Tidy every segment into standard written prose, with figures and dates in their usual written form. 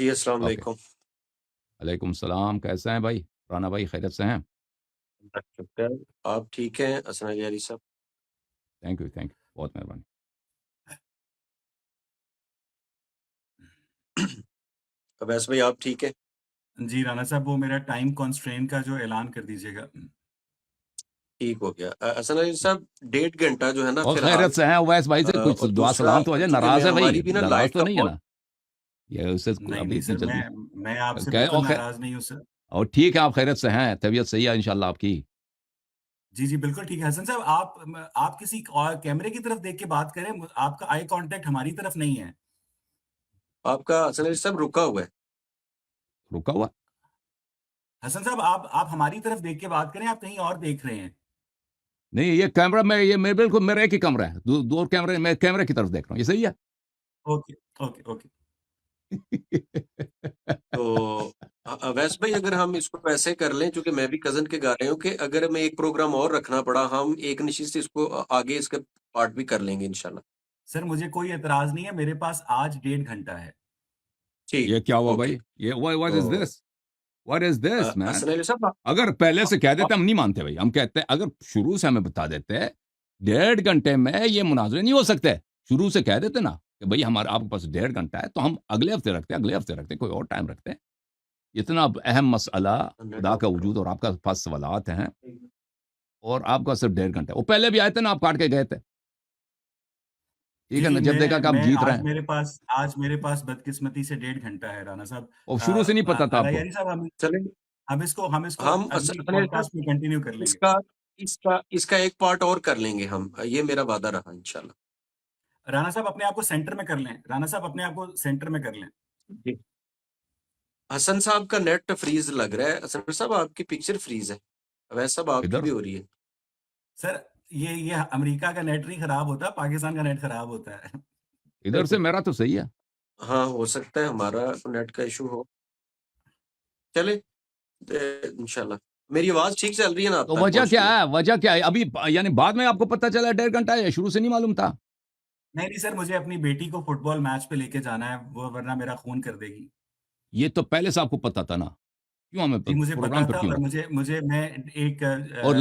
جی السلام اوکے علیکم. وعلیکم السلام، کیسے ہیں بھائی؟ رانا بھائی خیریت سے ہیں؟ اللہ کا شکر ہے. آپ ٹھیک ہیں حسن علی یاری صاحب؟ تھینک یو بہت مہربانی. اویس بھائی آپ ٹھیک ہیں؟ جی رانا صاحب وہ میرا ٹائم کانسٹرین کا جو اعلان کر دیجیے گا. ٹھیک ہو گیا. حسن علی صاحب 1.5 گھنٹہ جو ہے نا اور فی الحال، خیریت سے ہیں اویس بھائی سے کچھ اور دعا دوسرا سلام تو ہے؟ چونکہ میں ناراض ہے ہماری بھائی؟ بھی نا ناراض لائٹ تو کا نہیں ہے بہت. نا؟ یہ اسے نہیں ابھی نہیں اتنی سر، جلدی میں آپ سے بالکل ناراض نہیں ہوں سر. اور ٹھیک ہے، آپ خیریت سے ہیں؟ طبیعت صحیح ہے انشاءاللہ آپ کی؟ جی جی بالکل ٹھیک ہے. حسن صاحب آپ کسی اور کیمرے کی طرف دیکھ کے بات کریں، آپ کا آئی کانٹیکٹ ہماری طرف نہیں ہے. آپ کا حسن علی صاحب رکا ہوا ہے. رکا ہوا؟ حسن صاحب آپ ہماری طرف دیکھ کے بات کریں، آپ کہیں اور دیکھ رہے ہیں. نہیں، یہ کیمرہ میں یہ میں بالکل میرا ایک ہی کمرہ ہے، دو کیمرے، میں کیمرے کی طرف دیکھ رہا ہوں. یہ صحیح ہے؟ Okay okay okay. تو اویس بھائی اگر ہم اس کو ایسے کر لیں، چونکہ میں بھی کزن کے گا رہے ہوں کہ اگر ہمیں ایک پروگرام اور رکھنا پڑا، ہم ایک نشست اس کو آگے اس کا پارٹ بھی کر لیں گے انشاءاللہ. سر مجھے کوئی اعتراض نہیں ہے، میرے پاس آج 1.5 گھنٹہ ہے. ٹھیک. یہ کیا ہوا اوکے. بھائی؟ یہ واٹ از تو دس؟ واٹ از دس مین؟ حسن علی صاحب اگر پہلے سے کہہ دیتے ہم نہیں مانتے بھائی. ہم کہتے ہیں اگر شروع سے ہمیں بتا دیتے 1.5 گھنٹے میں یہ مناظرے نہیں ہو سکتے، شروع سے کہہ دیتے نا کہ بھائی ہمارا آپ کے پاس 1.5 گھنٹہ ہے، تو ہم اگلے ہفتے رکھتے کوئی اور ٹائم رکھتے. اتنا اہم مسئلہ خدا کا وجود اور آپ کا پاس سوالات ہیں، اور آپ کا صرف 1.5 گھنٹہ. وہ پہلے بھی آئے تھے نا، آپ کاٹ کے گئے تھے. ٹھیک جی ہے نا، جی جب دیکھا کہ آپ میں جیت رہے آج ہیں. میرے پاس بدقسمتی سے 1.5 گھنٹہ ہے رانا صاحب. اور شروع سے نہیں پتا تھا آپ کو؟ علیاری صاحب چلیں ہم اس کو ہم اگلی حسن علی پوڈ کاسٹ صاحب میں کنٹینیو کر لیں اس گے. کا اس کا ایک پارٹ اور کر لیں گے ہم، یہ میرا وعدہ رہا انشاءاللہ. رانا صاحب اپنے آپ کو سینٹر میں کر لیں. رانا صاحب اپنے آپ کو سینٹر میں کر لیں. جی. حسن صاحب کا نیٹ فریز لگ رہا ہے. حسن صاحب آپ کی پکچر فریز ہے. اویس صاحب آپ کی ادھر بھی ہو رہی ہے. سر یہ امریکہ کا نیٹ نہیں خراب ہوتا، پاکستان کا نیٹ خراب ہوتا ہے. ادھر سے میرا تو صحیح ہے. ہاں ہو سکتا ہے ہمارا نیٹ کا ایشو ہو. چلے انشاءاللہ. میری آواز ٹھیک چل رہی ہے نا آپ تو تک وجہ پہنچتی کیا ہے؟ ہے؟ وجہ کیا ہے ابھی؟ یعنی بعد میں آپ کو پتا چلا 1.5 گھنٹہ ہے، شروع سے نہیں معلوم تھا؟ نہیں سر، مجھے اپنی بیٹی کو فٹ بال میچ پہ لے کے جانا ہے، وہ ورنہ میرا خون کر دے گی. یہ تو پہلے سے آپ کو پتا تھا نا، کیوں ہمیں جی مجھے پتا پروگرام پھر تھا، کیوں اور رکھا؟ میں ایک اور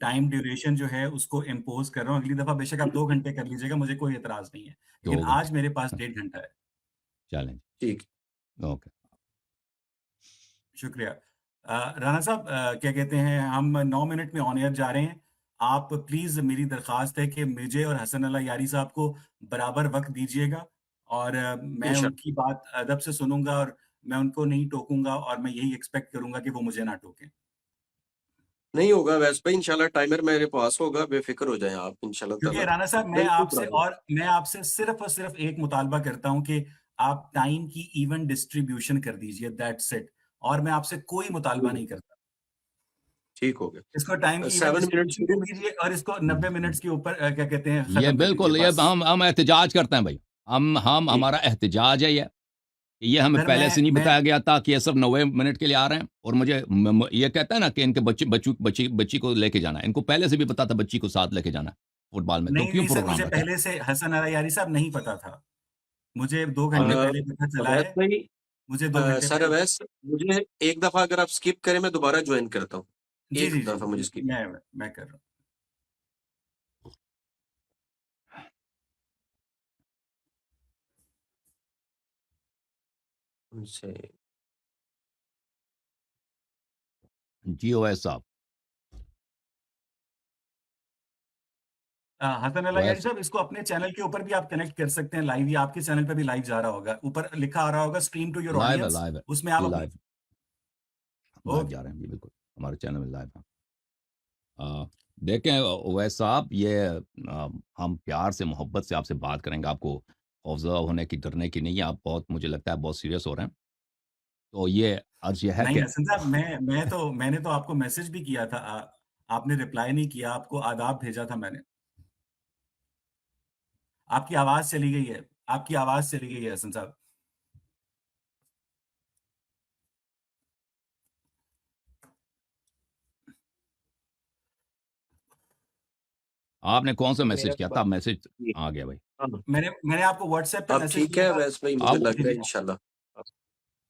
ٹائم ڈیوریشن جو ہے اس کو امپوز کر رہا ہوں. اگلی دفعہ بے شک آپ 2 گھنٹے کر لیجیے گا، مجھے کوئی اعتراض نہیں ہے، لیکن 2 گھنٹے آج میرے پاس 1.5 گھنٹہ ہے. چلیں. ٹھیک. اوکے. شکریہ. رانا صاحب کیا کہتے ہیں، ہم 9 منٹ میں آن ایئر جا رہے ہیں. آپ پلیز میری درخواست ہے کہ مجھے اور حسن اللہ یاری صاحب کو برابر وقت دیجیے گا، اور میں ان انشاءاللہ کی بات ادب سے سنوں گا، اور میں ان کو نہیں ٹوکوں گا، اور میں یہی ایکسپیکٹ کروں گا کہ وہ مجھے نہ ٹوکیں. نہیں ہوگا ویس بھائی، انشاءاللہ ٹائمر میرے پاس ہوگا، بے فکر ہو جائیں آپ انشاءاللہ کیونکہ تعالیٰ. رانا صاحب بالکل برابر. میں آپ سے صرف اور صرف ایک مطالبہ کرتا ہوں کہ آپ ٹائم کی ایون ڈسٹریبیوشن کر دیجئے، دیٹس اٹ. اور میں آپ سے کوئی مطالبہ نہیں کرتا. ٹھیک ہو اس کو ٹائم گیا. کی ایون 7 منٹ ڈسٹریبیوشن کر دیجئے، اور اس کو 90 منٹس کے اوپر کیا کہتے ہیں یہ ختم کر دیجئے بالکل، یہ بس. ہم احتجاج کرتے ہیں بھائی. ٹھیک. ہمارا احتجاج ہے یہ ہمیں سر پہلے سے نہیں میں بتایا گیا تھا کہ یہ سب 90 منٹ کے لیے آ رہے ہیں. اور مجھے یہ کہتا ہے نا کہ ان کے بچی کو لے کے جانا ہے. ان کو پہلے سے بھی پتا تھا بچی کو ساتھ لے کے جانا ہے فٹ بال میں، تو کیوں نہیں سر، پروگرام مجھے رکھا ہے؟ پہلے سے حسن یاری صاحب نہیں پتا تھا. مجھے 2 گھنٹے اویس پہلے پتا چلا ہے. بھائی، مجھے 2 گھنٹے سر پہلے. اویس مجھے ایک دفعہ اگر آپ سکپ کریں میں دوبارہ جوائن کرتا ہوں. جی ایک جی جی دفعہ مجھے سکپ میں کر رہا ہوں. سے. جی اویس صاحب. حسن اللہ یاری اویس صاحب، اس کو اپنے چینل کے اوپر بھی آپ کنیکٹ کر سکتے ہیں لائیو. یہ آپ کے چینل پہ بھی لائیو جا رہا ہوگا، اوپر لکھا آ رہا ہوگا اسٹریم ٹو یور لائیو ہے، آڈینس، لائیو ہے اس میں آپ جی، اپنی. لائیو جا رہے ہیں جی، بالکل ہمارے چینل میں لائیو ہیں. دیکھیں اویس صاحب، یہ ہم پیار سے محبت سے آپ سے بات کریں گے، آپ کو خوفزدہ ہونے کی، ڈرنے کی نہیں ہے. آپ بہت، مجھے لگتا ہے بہت سیریس ہو رہے ہیں. تو یہ عرض یہ ہے کہ نہیں حسن صاحب، میں نے تو آپ کو میسج بھی کیا تھا، آپ نے رپلائی نہیں کیا. آپ کو آداب بھیجا تھا میں نے. آپ کی آواز چلی گئی ہے، آپ کی آواز چلی گئی ہے حسن صاحب. آپ نے کون سا میرا میسج کیا تھا؟ میسج جی. آ گیا بھائی. ہاں. میں نے آپ کو واٹس ایپ پہ اب میسج ٹھیک کیا ہے تھا. ویس بھائی، مجھے آپ لگ رہا ہے انشاءاللہ.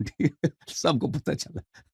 ٹھیک ہے سب کو پتہ چلا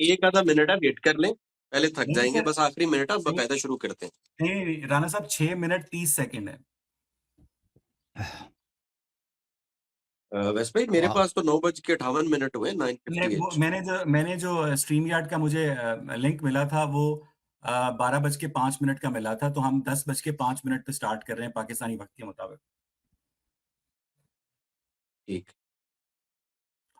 ایک آدھا منٹ ہے ویٹ کر لیں، پہلے تھک نہیں جائیں گے، سر، بس آخری منٹ ہے نہیں باقاعدہ شروع کرتے ہیں۔ نہیں رانا صاحب 6 منٹ 30 سیکنڈ ہے۔ ویسے بھائی میرے آپ پاس تو 9:58 ہوئے 9:58۔ میں نے جو اسٹریم یارڈ کا مجھے لنک ملا تھا وہ 12:05 کا ملا تھا، تو ہم 10:05 پہ سٹارٹ کر رہے ہیں پاکستانی وقت کے مطابق۔ ٹھیک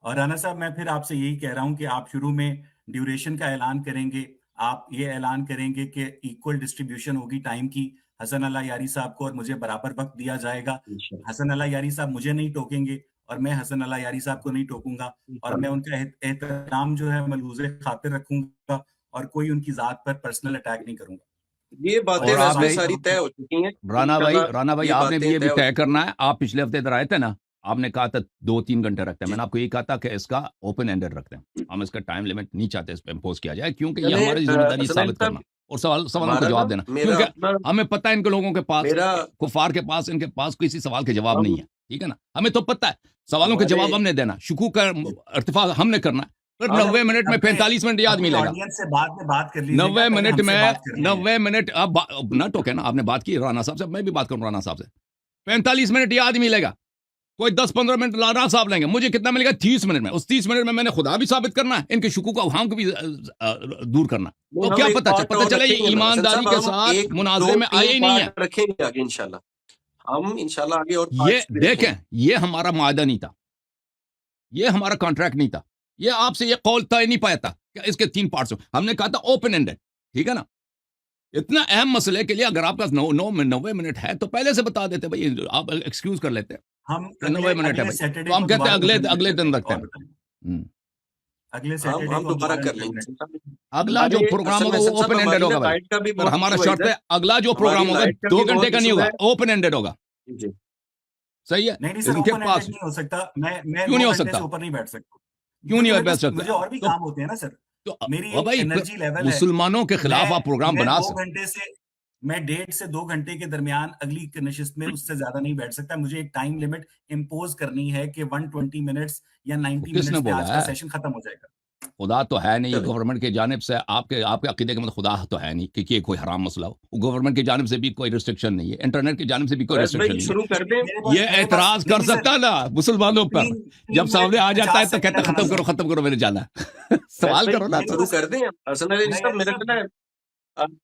اور رانا صاحب میں پھر آپ سے یہی کہہ رہا ہوں کہ آپ شروع میں ڈیوریشن کا اعلان کریں گے، آپ یہ اعلان کریں گے کہ ایکول ڈسٹریبیوشن ہوگی ٹائم کی، حسن اللہ یاری صاحب کو اور مجھے برابر وقت دیا جائے گا۔ انشاءاللہ حسن اللہ یاری صاحب مجھے نہیں ٹوکیں گے اور میں حسن اللہ یاری صاحب کو نہیں ٹوکوں گا، اور میں ان کا احترام جو ہے ملحوظ خاطر رکھوں گا اور کوئی ان کی ذات پر پرسنل اٹیک نہیں کروں گا۔ یہ باتیں اور آپ ویسے نے ساری طے ہو چکی ہیں رانا انشاءاللہ، بھائی یہ آپ نے بھی باتیں یہ بھی طے ہو طے چکی کرنا ہے، آپ پچھلے ہفتے ادھر آئے تھے نا، آپ نے کہا تھا 2-3 گھنٹے رکھتے ہیں، میں جی نے آپ کو یہ کہا تھا کہ اس کا اوپن اینڈڈ رکھتے ہیں، ہم اس کا ٹائم لمٹ نہیں چاہتے اس پہ امپوز کیا جائے، کیونکہ یہ چلیں ہماری ذمہ داری حسن علی ثابت صاحب، کرنا اور سوالوں کا ہمارا جواب نا دینا، میرا کیونکہ اپنا ہمیں پتہ ہے ان کے لوگوں کے پاس میرا کفار کے پاس ان کے پاس کسی سوال کے جواب ہم نہیں ہے، ٹھیک ہے نا، ہمیں تو پتہ ہے سوالوں کے ہمارے جواب ہم نے دینا، شکوک کا ارتفاع ہم نے کرنا ہے، پھر 90 منٹ میں 45 منٹ یاد اپنے ملے گا، آڈینس سے بعد میں بات کر لیجیے گا، 90 پہلے منٹ ہم سے میں بات کر لیں۔ 90 منٹ اب نہ ٹوکے نا، آپ نے بات کی رانا صاحب سے، میں بھی بات کروں رانا صاحب سے، 45 منٹ یاد ملے گا، کوئی 10-15 منٹ رانا صاحب لیں گے، مجھے کتنا ملے گا 30 منٹ میں، اس 30 منٹ میں نے خدا بھی ثابت کرنا ہے، ان کے شکوک و اوہام کو بھی دور کرنا، نہیں، تو ہم کیا ایک پتہ پارٹ اور چلے رکھیں یہ گے نا حسن ایمانداری صاحب، کے ہم ساتھ ایک مناظرے دو میں آئے تین ہی نہیں ہے۔ پارٹ رکھیں گے آگے انشاءاللہ، ہم انشاءاللہ آگے اور یہ پارٹس بھی رکھیں دیکھیں گے۔ یہ ہمارا معاہدہ نہیں تھا، یہ ہمارا کانٹریکٹ نہیں تھا، یہ آپ سے یہ قول طے نہیں پایا تھا کہ اس کے 3 پارٹس ہم نے کہا تھا اوپن اینڈڈ، ٹھیک ہے نا، اتنا اہم مسئلے کے لیے اگر آپ کا 90 منٹ ہے تو پہلے سے بتا دیتے بھائی، آپ ایکسکیوز کر لیتے ہم 90 منٹ ہے اگلے بھائی، سیٹرڈے تو ہم کو کہتے ہیں دوبارہ اگلے ریپیٹ دن کریں رکھتے اور ہیں۔ بتائیں، ہم۔ اگلے سیٹرڈے ہم کو ہم دوبارہ دوبارہ کر لیں ریپیٹ گے کریں۔ حسن صاحب۔ اگلا جو ہمارے پروگرام اصل ہوگا میں وہ حسن صاحب اوپن اینڈڈ ہماری نا ہوگا بھائی، لائٹ کا بھی اور بہت ہمارا ایشو ہے شرط ادھر، ہے اگلا جو ہماری پروگرام ہوگا لائٹ کا 2 بھی گھنٹے بہت کا نہیں ایشو ہوگا، ہے۔ اوپن اینڈڈ ہوگا، جی صحیح ہے، نہیں سر، ان کے اوپن پاس اینڈڈ نہیں ہو سکتا، میں کیوں 2 نہیں ہو گھنٹے سکتا، سے اوپر نہیں بیٹھ سکتا، کیوں کیونکہ نہیں بیٹھ سکتا، مجھے اور بھی تو کام ہوتے ہیں نا سر، میری ایک بھائی انرجی لیول ہے، مسلمانوں کے میں خلاف آپ پروگرام میں بنا 2 گھنٹے سے میں 1.5 سے 2 گھنٹے کے درمیان اگلی نشست میں اس سے زیادہ نہیں بیٹھ سکتا، مجھے ایک ٹائم لمٹ امپوز کرنی ہے کہ 120 منٹس یا 90 کس نے منٹس پہ آج بولا کا ہے؟ سیشن ختم ہو جائے گا۔ خدا تو ہے نہیں، چلیں گورنمنٹ کی جانب سے آپ کے عقیدے کے مطلب خدا تو ہے نہیں کہ یہ کوئی حرام مسئلہ ہو، گورنمنٹ کی جانب سے بھی کوئی ریسٹرکشن نہیں ہے، انٹرنیٹ کی جانب سے بھی کوئی ویس ریسٹرکشن بھائی نہیں شروع کر دیں۔ ہے، یہ اعتراض کر سکتا نا مسلمانوں پر، 3 جب سامنے آ منٹ جاتا ہے 50 تو سیکنڈ کہتا ہے رانا ختم کرو میں نے جانا ہے ویس سوال بھائی کرو نا میرے شروع پاس کر دیں حسن علی صاحب، میرا خیال ہے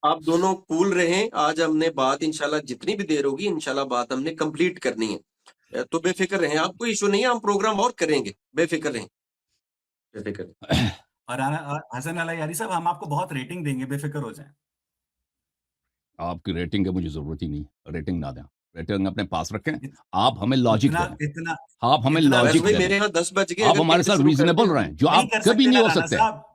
آپ دونوں کول رہیں، آج ہم نے بات انشاءاللہ جتنی بھی دیر ہوگی انشاءاللہ بات ہم نے کمپلیٹ کرنی ہے، تو بے فکر رہیں، آپ کوئی ایشو نہیں ہے، ہم پروگرام اور کریں گے، بے فکر رہیں، بے فکر رہیں۔ اور حسن اللہ یاری صاحب ہم آپ کو بہت ریٹنگ دیں گے، بے فکر ہو جائیں۔ آپ کی ریٹنگ کی مجھے ضرورت ہی نہیں، ریٹنگ نہ دیں، ریٹنگ اپنے پاس رکھیں، آپ ہمیں لاجک اتنا دیں، اتنا آپ ہمیں اتنا ویس لاجک بھائی دیں، میرے یہاں 10 بج گئے، آپ اگر ہمارے کہتے ساتھ شروع کر ریزنیبل دیں رہیں، جو نہیں آپ کر کبھی سکتے نہیں نا ہو رانا سکتے، صاحب، رانا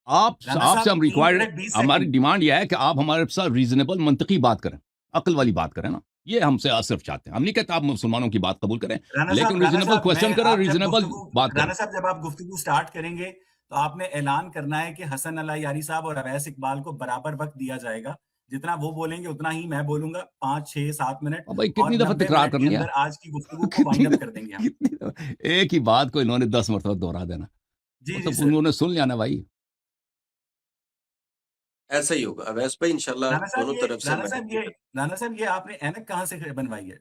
آپ سے صاحب ہم 3 ریکوائرڈ، منٹ 20 ہماری سیکنڈ۔ ڈیمانڈ یہ ہے کہ آپ ہمارے ساتھ ریزنیبل منطقی بات کریں، عقل والی بات کریں نا، یہ ہم سے صرف چاہتے ہیں، ہم نہیں کہتے آپ مسلمانوں کی بات قبول کریں، لیکن رانا ریزنیبل صاحب کوشچن میں کریں، آپ جب ریزنیبل بات کریں۔ رانا صاحب جب آپ گفتگو سٹارٹ کریں گے تو آپ نے اعلان کرنا ہے کہ حسن اللہ یاری صاحب اور اویس اقبال کو برابر وقت دیا جائے گا، جتنا وہ بولیں گے اتنا ہی میں بولوں گا، 5 6 7 منٹ، اب بھائی اور کتنی دفعہ 90 تکرار منٹ کے کرنی ہے، اندر آج کی گفتگو کو کتنی وائنڈ اپ کر دیں گے ہم۔ کتنی دفعہ ایک ہی بات کو انہوں نے 10 مرتبہ دوہرا دینا، جی وہ جی تو سر۔ انہوں نے سن لیا نا بھائی، ایسا ہی ہوگا اویس بھائی انشاءاللہ دونوں طرف سے میں رانا صاحب یہ آپ نے اینک کہاں سے بنوائی ہے؟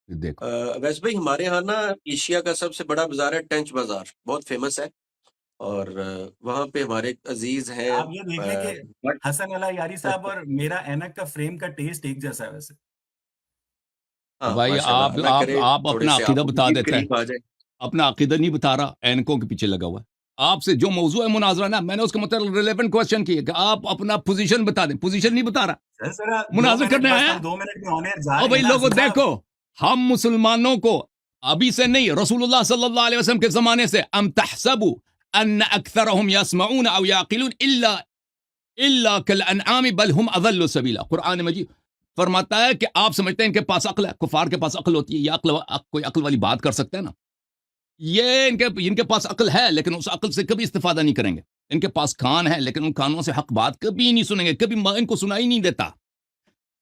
دیکھو اویس بھائی ہمارے ہاں نا ایشیا کا سب سے بڑا بازار ہے ٹینچ بازار، بہت فیمس ہے، اور وہاں پہ ہمارے عزیز ہیں آپ یہ دیکھ لیں کہ حسن اللہ یاری صاحب اور میرا اینک کا فریم کا ٹیسٹ ایک جیسا ہے ویسے۔ ہاں بھائی ماشاءاللہ، اللہ کرے آپ تھوڑے اپنا سے عقیدہ آپ کو بتا مزید دیتے ہیں، قریب آ جائے۔ اپنا عقیدہ نہیں بتا رہا، اینکوں کے پیچھے لگا ہوا ہے، آپ سے جو موضوع ہے مناظرہ نا، میں نے اس کا مطلب ریلیونٹ کوشچن کیا کہ آپ اپنا پوزیشن بتا دیں، پوزیشن نہیں بتا رہا، سر 2 مناظر منٹ کرنے بس آیا ہم 2 منٹ میں آن ایئر جا اور رہے بھائی ہیں نا لوگوں حسن صاحب۔ دیکھو، ہم مسلمانوں کو ابھی سے نہیں، رسول اللہ صلی اللہ علیہ وسلم کے زمانے سے، ام تحسبوا ان اکثرهم يسمعون او يعقلون الا كالانعام بل هم اضل سبیلا، قرآن مجید فرماتا ہے کہ آپ سمجھتے ہیں ان کے پاس عقل ہے، کفار کے پاس عقل ہوتی ہے، یہ کوئی عقل والی بات کر سکتا ہے نا، یہ ان کے پاس عقل ہے لیکن اس عقل سے کبھی استفادہ نہیں کریں گے، ان کے پاس کان ہے لیکن ان کانوں سے حق بات کبھی نہیں سنیں گے، کبھی ان کو سنائی نہیں دیتا،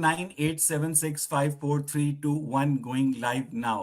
9, 8, 7, 6, 5, 4, 3, 2, 1, going live now.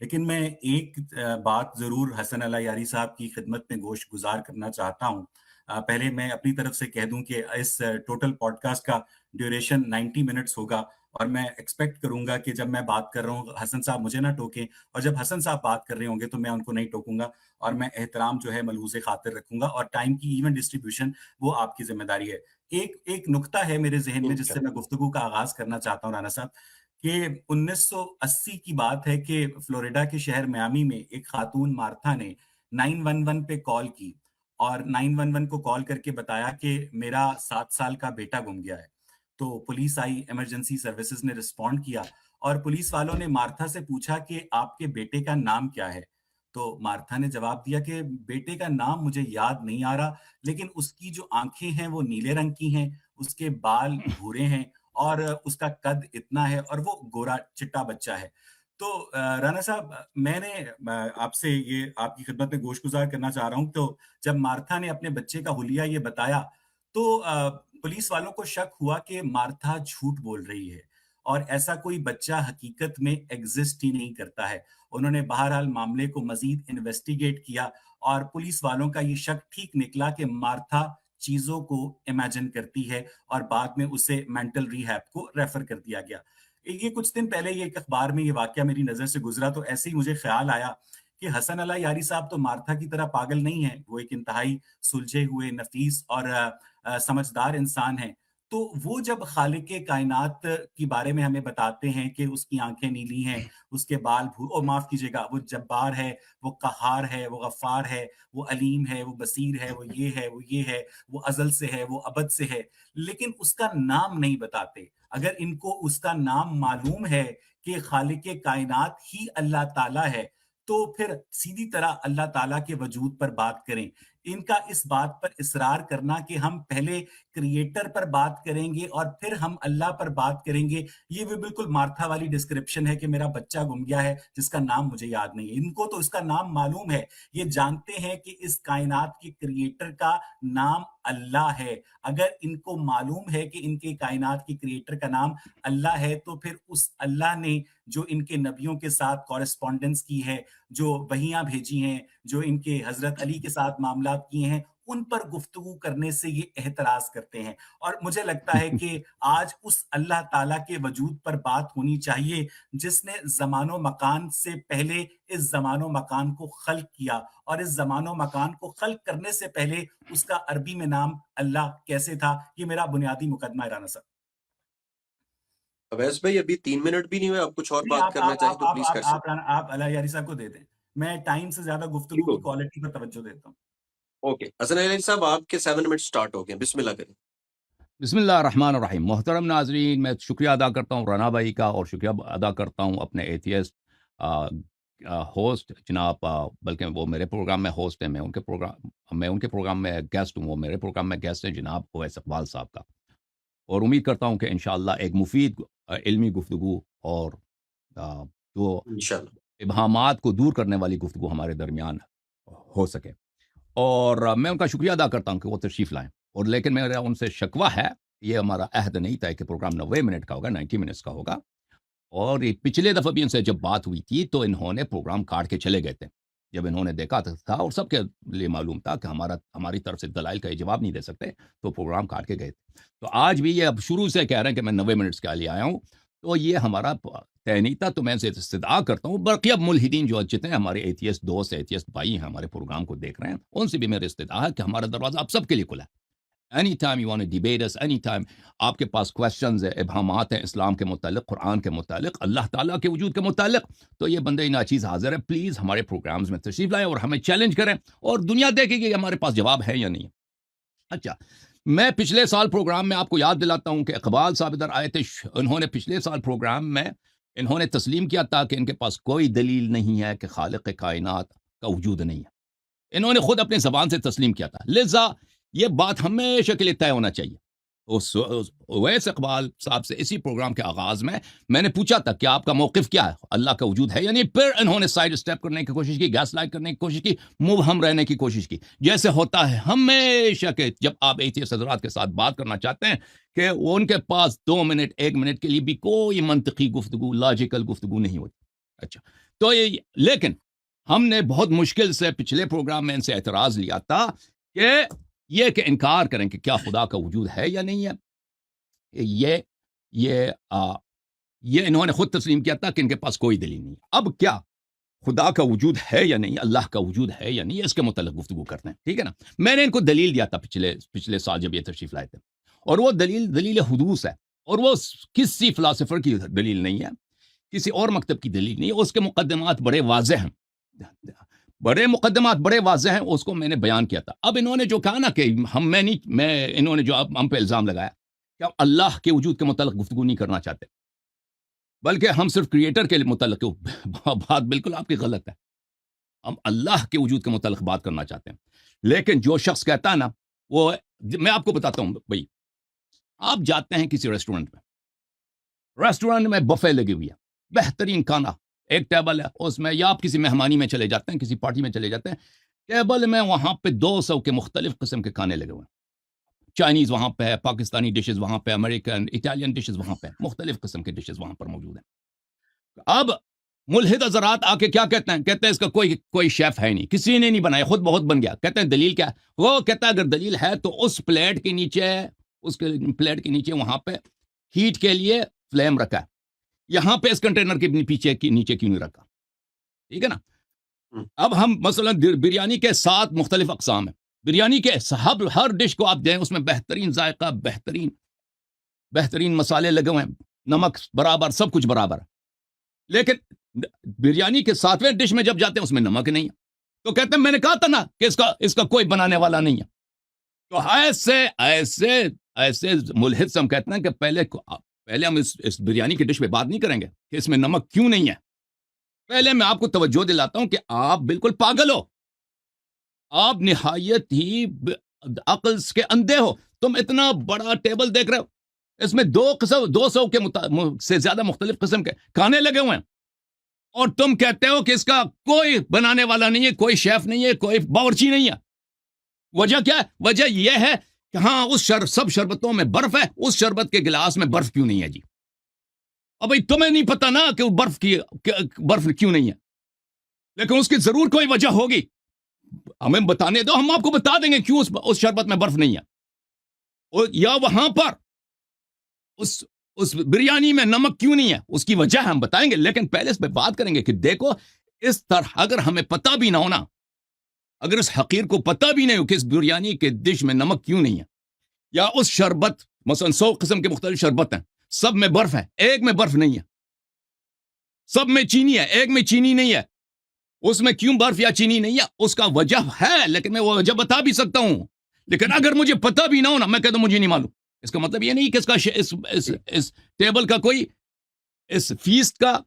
لیکن میں ایک بات ضرور حسن اللہ یاری صاحب کی خدمت میں گوش گزار کرنا چاہتا ہوں. پہلے میں اپنی طرف سے کہہ دوں کہ اس ٹوٹل پوڈ کاسٹ کا ڈیوریشن 90 منٹس ہوگا، اور میں ایکسپیکٹ کروں گا کہ جب میں بات کر رہا ہوں حسن صاحب مجھے نہ ٹوکیں، اور جب حسن صاحب بات کر رہے ہوں گے تو میں ان کو نہیں ٹوکوں گا، اور میں احترام جو ہے ملحوظ خاطر رکھوں گا، اور ٹائم کی ایون ڈسٹریبیوشن وہ آپ کی ذمہ داری ہے. ایک نکتہ ہے میرے ذہن میں جس سے میں گفتگو کا آغاز کرنا چاہتا ہوں رانا صاحب، کہ 1980 کی بات ہے کہ فلوریڈا کے شہر میامی میں ایک خاتون مارتھا نے 911 پہ کال کی، اور 911 کو کال کر کے بتایا کہ میرا 7 سال کا بیٹا گم گیا ہے. تو پولیس آئی، ایمرجنسی سروسز نے رسپونڈ کیا، اور پولیس والوں نے مارتھا سے پوچھا کہ آپ کے بیٹے کا نام کیا ہے. تو مارتھا نے جواب دیا کہ بیٹے کا نام مجھے یاد نہیں آ رہا، لیکن اس کی جو آنکھیں ہیں وہ نیلے رنگ کی ہیں، اس کے بال بھورے ہیں، اور اس کا قد اتنا ہے، اور وہ گورا چٹا بچہ ہے. تو رانا صاحب، میں نے آپ سے یہ آپ کی خدمت میں گوش گزار کرنا چاہ رہا ہوں. تو جب مارتھا نے اپنے بچے کا حلیہ یہ بتایا تو پولیس والوں کو شک ہوا کہ مارتھا جھوٹ بول رہی ہے، اور ایسا کوئی بچہ حقیقت میں ایگزسٹ ہی نہیں کرتا ہے. انہوں نے بہرحال معاملے کو مزید انویسٹیگیٹ کیا، اور پولیس والوں کا یہ شک ٹھیک نکلا کہ مارتھا چیزوں کو امیجن کرتی ہے، اور بعد میں اسے مینٹل ریہیب کو ریفر کر دیا گیا. یہ کچھ دن پہلے یہ ایک اخبار میں یہ واقعہ میری نظر سے گزرا، تو ایسے ہی مجھے خیال آیا کہ حسن اللہ یاری صاحب تو مارتھا کی طرح پاگل نہیں ہیں، وہ ایک انتہائی سلجھے ہوئے، نفیس اور سمجھدار انسان ہیں. تو وہ جب خالق کائنات کے بارے میں ہمیں بتاتے ہیں کہ اس کی آنکھیں نیلی ہیں، اس کے بال معاف کیجیے گا، وہ جبار ہے، وہ قہار ہے، وہ غفار ہے، وہ علیم ہے، وہ بصیر ہے، وہ یہ ہے، وہ یہ ہے، وہ ازل سے ہے، وہ ابد سے ہے، لیکن اس کا نام نہیں بتاتے. اگر ان کو اس کا نام معلوم ہے کہ خالق کائنات ہی اللہ تعالیٰ ہے، تو پھر سیدھی طرح اللہ تعالیٰ کے وجود پر بات کریں. ان کا اس بات پر اصرار کرنا کہ ہم پہلے کریٹر پر بات کریں گے اور پھر ہم اللہ پر بات کریں گے، یہ بھی بالکل مارتھا والی ڈسکرپشن ہے کہ میرا بچہ گم گیا ہے جس کا نام مجھے یاد نہیں ہے. ان کو تو اس کا نام معلوم ہے، یہ جانتے ہیں کہ اس کائنات کے کریٹر کا نام اللہ ہے. اگر ان کو معلوم ہے کہ ان کے کائنات کے کریٹر کا نام اللہ ہے، تو پھر اس اللہ نے جو ان کے نبیوں کے ساتھ کورسپونڈنس کی ہے، جو وحیاں بھیجی ہیں، جو ان کے حضرت علی کے ساتھ معاملات کیے ہیں، ان پر گفتگو کرنے سے یہ احتراز کرتے ہیں. اور مجھے لگتا ہے کہ آج اس اللہ تعالیٰ کے وجود پر بات ہونی چاہیے جس نے زمان و مکان سے پہلے اس زمان و مکان کو خلق کیا، اور اس زمان و مکان کو خلق کرنے سے پہلے اس کا عربی میں نام اللہ کیسے تھا. یہ میرا بنیادی مقدمہ ہے رانا صاحب. اویس بھائی ابھی 3 منٹ بھی نہیں ہوئے، آپ کچھ اور نہیں، بات کرنا چاہیں تو پلیز کر سکتے آپ اللہ یاری صاحب کو دے دیں، میں ٹائم سے زیادہ گفتگو کی کوالٹی پر توجہ دیتا ہوں. اوکے حسن علی صاحب، آپ کے 7 منٹ سٹارٹ ہو گئے، بسم اللہ کریں. بسم اللہ الرحمن الرحیم. محترم ناظرین، میں شکریہ ادا کرتا ہوں رانا بھائی کا، اور شکریہ ادا کرتا ہوں اپنے ایتھیسٹ ہوسٹ جناب، بلکہ وہ میرے پروگرام میں ہوسٹ ہیں، میں ان کے پروگرام میں گیسٹ ہوں، وہ میرے پروگرام میں گیسٹ ہیں جناب اویس اقبال صاحب کا. اور امید کرتا ہوں کہ انشاءاللہ ایک مفید علمی گفتگو اور جو انشاءاللہ ابہامات کو دور کرنے والی گفتگو ہمارے درمیان ہو سکے. اور میں ان کا شکریہ ادا کرتا ہوں کہ وہ تشریف لائیں. اور لیکن میرا ان سے شکوہ ہے، یہ ہمارا عہد نہیں تھا کہ پروگرام 90 منٹ کا ہوگا، 90 منٹس کا ہوگا. اور پچھلے دفعہ بھی ان سے جب بات ہوئی تھی تو انہوں نے پروگرام کاٹ کے چلے گئے تھے، جب انہوں نے دیکھا تھا اور سب کے لیے معلوم تھا کہ ہماری طرف سے دلائل کا یہ جواب نہیں دے سکتے، تو پروگرام کاٹ کے گئے تھے. تو آج بھی یہ اب شروع سے کہہ رہے ہیں کہ میں 90 منٹس کے لیے آیا ہوں، تو یہ ہمارا طے نہیں تھا. تو میں سے استدعا کرتا ہوں باقی اب ملحدین جو جتنے ہمارے ایتھیسٹ دوست ایتھیسٹ بھائی ہیں ہمارے پروگرام کو دیکھ رہے ہیں، ان سے بھی میرا استدعا ہے کہ ہمارا دروازہ آپ سب کے لیے کھلا ہے. Any time you want to debate اس، اینی ٹائم آپ کے پاس کویسچنز ہیں، ابہامات ہیں اسلام کے متعلق، قرآن کے متعلق، اللہ تعالیٰ کے وجود کے متعلق، تو یہ بندہ ناچیز حاضر ہے. پلیز ہمارے پروگرامز میں تشریف لائیں اور ہمیں چیلنج کریں، اور دنیا دیکھے کہ ہمارے پاس جواب ہے یا نہیں. اچھا، میں پچھلے سال پروگرام میں آپ کو یاد دلاتا ہوں کہ اقبال صاحب ادھر آئے تھے. انہوں نے پچھلے سال پروگرام میں انہوں نے تسلیم کیا تھا کہ ان کے پاس کوئی دلیل نہیں ہے کہ خالق کائنات کا وجود نہیں ہے. انہوں نے خود اپنی زبان سے تسلیم کیا تھا. لذا یہ بات ہمیشہ کے لیے طے ہونا چاہیے. اویس اقبال صاحب سے اسی پروگرام کے آغاز میں نے پوچھا تھا کہ آپ کا موقف کیا ہے، اللہ کا وجود ہے یعنی. پھر انہوں نے سائڈ اسٹیپ کرنے کی کوشش کی، گیس لائٹ کرنے کی کوشش کی، مبہم رہنے کی کوشش کی، جیسے ہوتا ہے ہمیشہ کہ جب آپ ایتھیسٹ حضرات کے ساتھ بات کرنا چاہتے ہیں کہ ان کے پاس 2 منٹ 1 منٹ کے لیے بھی کوئی منطقی گفتگو، لاجیکل گفتگو نہیں ہوتی. اچھا، تو لیکن ہم نے بہت مشکل سے پچھلے پروگرام میں ان سے اعتراض لیا تھا کہ انکار کریں کہ کیا خدا کا وجود ہے یا نہیں ہے. یہ انہوں نے خود تسلیم کیا تھا کہ ان کے پاس کوئی دلیل نہیں. اب کیا خدا کا وجود ہے یا نہیں, اللہ کا وجود ہے یا نہیں, اس کے متعلق گفتگو کرتے ہیں, ٹھیک ہے نا. میں نے ان کو دلیل دیا تھا پچھلے سال جب یہ تشریف لائے تھے, اور وہ دلیل حدوث ہے, اور وہ کسی فلاسفر کی دلیل نہیں ہے, کسی اور مکتب کی دلیل نہیں ہے. اس کے مقدمات بڑے واضح ہیں, بڑے واضح ہیں. اس کو میں نے بیان کیا تھا. اب انہوں نے جو کہا نا کہ انہوں نے جو ہم پہ الزام لگایا کہ ہم اللہ کے وجود کے متعلق گفتگو نہیں کرنا چاہتے, بلکہ ہم صرف کریٹر کے متعلق, بات بالکل آپ کی غلط ہے. ہم اللہ کے وجود کے متعلق بات کرنا چاہتے ہیں. لیکن جو شخص کہتا ہے نا, وہ میں آپ کو بتاتا ہوں بھائی, آپ جاتے ہیں کسی ریسٹورنٹ میں بفے لگی ہوئی ہے, بہترین کھانا, ایک ٹیبل ہے اس میں, یا آپ کسی مہمانی میں چلے جاتے ہیں, کسی پارٹی میں چلے جاتے ہیں, ٹیبل میں وہاں پہ 200 کے مختلف قسم کے کھانے لگے ہوئے ہیں. چائنیز وہاں پہ ہے, پاکستانی ڈشز وہاں پہ, امریکن اٹالین ڈشز وہاں پہ, مختلف قسم کے ڈشز وہاں پر موجود ہیں. اب ملحد حضرات آ کے کیا کہتے ہیں اس کا کوئی شیف ہے نہیں, کسی نے نہیں بنایا, خود بہت بن گیا. کہتے ہیں دلیل کیا ہے؟ وہ کہتا ہے اگر دلیل ہے تو اس پلیٹ کے نیچے وہاں پہ ہیٹ کے لیے فلیم رکھا ہے, یہاں پہ اس کنٹینر کے نیچے کیوں نہیں رکھا, ٹھیک ہے نا. اب ہم مثلا بریانی کے 7 مختلف اقسام ہیں, بریانی کے ہر ڈش کو آپ دیں, اس میں بہترین ذائقہ, بہترین مسالے لگے ہوئے ہیں, نمک برابر, سب کچھ برابر. لیکن بریانی کے 7ویں ڈش میں جب جاتے ہیں اس میں نمک نہیں ہے, تو کہتے ہیں میں نے کہا تھا نا کہ اس کا کوئی بنانے والا نہیں ہے. تو ایسے ملحد سے ہم کہتے ہیں کہ پہلے ہم اس بریانی کی ڈش پہ بات نہیں کریں گے کہ اس میں نمک کیوں نہیں ہے. پہلے میں آپ کو توجہ دلاتا ہوں کہ آپ بالکل پاگل ہو, آپ نہایت ہی عقل کے اندھے ہو. تم اتنا بڑا ٹیبل دیکھ رہے ہو, اس میں 200 سے زیادہ مختلف قسم کے کھانے لگے ہوئے ہیں, اور تم کہتے ہو کہ اس کا کوئی بنانے والا نہیں ہے, کوئی شیف نہیں ہے, کوئی باورچی نہیں ہے. وجہ کیا ہے؟ وجہ یہ ہے کہ ہاں سب شربتوں میں برف ہے, اس شربت کے گلاس میں برف کیوں نہیں ہے جی. اب تمہیں نہیں پتا نا کہ برف کیوں نہیں ہے, لیکن اس کی ضرور کوئی وجہ ہوگی. ہمیں بتانے دو, ہم آپ کو بتا دیں گے کیوں اس شربت میں برف نہیں ہے, یا وہاں پر اس بریانی میں نمک کیوں نہیں ہے, اس کی وجہ ہم بتائیں گے. لیکن پہلے اس پہ بات کریں گے کہ دیکھو, اس طرح اگر ہمیں پتہ بھی نہ ہونا, اگر اس حقیر کو پتہ بھی نہیں ہو کہ اس بریانی کے ڈش میں نمک کیوں نہیں ہے, یا اس شربت مثلا 100 قسم کے مختلف شربت ہیں, سب میں برف ہے, ایک میں برف نہیں ہے, سب میں چینی ہے, ایک میں چینی نہیں ہے, اس میں کیوں برف یا چینی نہیں ہے, اس کا وجہ ہے. لیکن میں وہ وجہ بتا بھی سکتا ہوں, لیکن اگر مجھے پتہ بھی نہ ہونا, میں کہتا ہوں مجھے نہیں معلوم, اس کا مطلب یہ نہیں کہ اس ٹیبل کا کوئی, اس فیسٹ کا,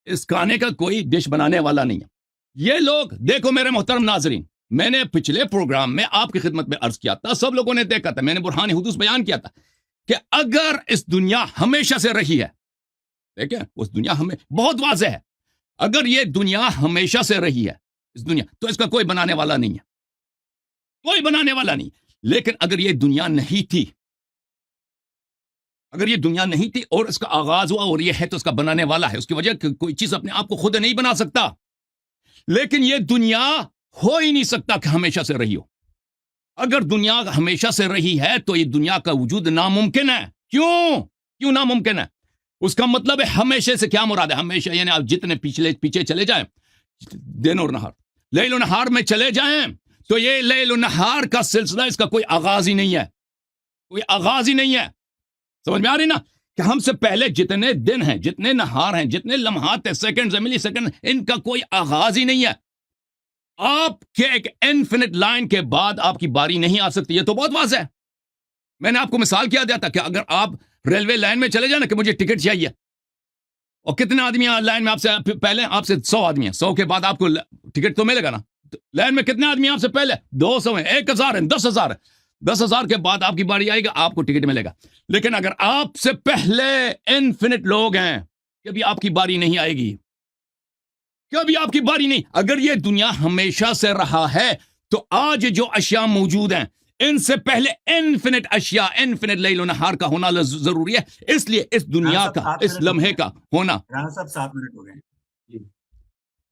اس کھانے کا کوئی ڈش بنانے والا نہیں ہے. یہ لوگ دیکھو میرے محترم ناظرین, میں نے پچھلے پروگرام میں آپ کی خدمت میں عرض کیا تھا, سب لوگوں نے دیکھا تھا, میں نے برہان حدوث بیان کیا تھا کہ اگر اس دنیا ہمیشہ سے رہی ہے, دیکھیں اس دنیا ہمیں بہت واضح ہے, اگر یہ دنیا ہمیشہ سے رہی ہے, اس دنیا, تو اس کا کوئی بنانے والا نہیں ہے, کوئی بنانے والا نہیں. لیکن اگر یہ دنیا نہیں تھی, اور اس کا آغاز ہوا اور یہ ہے, تو اس کا بنانے والا ہے. اس کی وجہ کوئی چیز اپنے آپ کو خود نہیں بنا سکتا, لیکن یہ دنیا ہو ہی نہیں سکتا کہ ہمیشہ سے رہی ہو. اگر دنیا ہمیشہ سے رہی ہے تو یہ دنیا کا وجود ناممکن ہے. کیوں ناممکن ہے؟ اس کا مطلب ہے ہمیشہ سے کیا مراد ہے؟ ہمیشہ یعنی آپ جتنے پیچھے چلے جائیں, دن اور نہار, لیل و نہار میں چلے جائیں, تو یہ لیل و نہار کا سلسلہ, اس کا کوئی آغاز ہی نہیں ہے. سمجھ میں آ رہی نا کہ ہم سے پہلے جتنے دن ہیں, جتنے نہار ہیں, جتنے لمحات ہیں, سیکنڈ, ملی سیکنڈ, ان کا کوئی آغاز ہی نہیں ہے. آپ کے ایک انفینٹ لائن کے بعد آپ کی باری نہیں آ سکتی. یہ تو بہت واضح ہے. میں نے آپ کو مثال کیا دیا تھا کہ اگر آپ ریلوے لائن میں چلے جائیں نا کہ مجھے ٹکٹ چاہیے, اور کتنے آدمی ہیں لائن میں آپ سے پہلے, آپ سے 100 آدمی ہیں, 100 کے بعد آپ کو ٹکٹ تو ملے گا نا. لائن میں کتنے آدمی ہیں آپ سے پہلے؟ 200 ہیں, 1000 ہیں, 10,000 ہیں. 10,000 کے بعد آپ کی باری آئے گا, آپ کو ٹکٹ ملے گا. لیکن اگر آپ سے پہلے انفینٹ لوگ ہیں, کبھی آپ کی باری نہیں آئے گی, کبھی آپ کی باری نہیں. اگر یہ دنیا ہمیشہ سے رہا ہے تو آج جو اشیاء موجود ہیں, ان سے پہلے انفینٹ اشیاء, انفینٹ لیل و نہار کا ہونا ضروری ہے. اس لیے اس دنیا کا, اس لمحے کا ہونا. رانا صاحب 7 منٹ ہو گئے.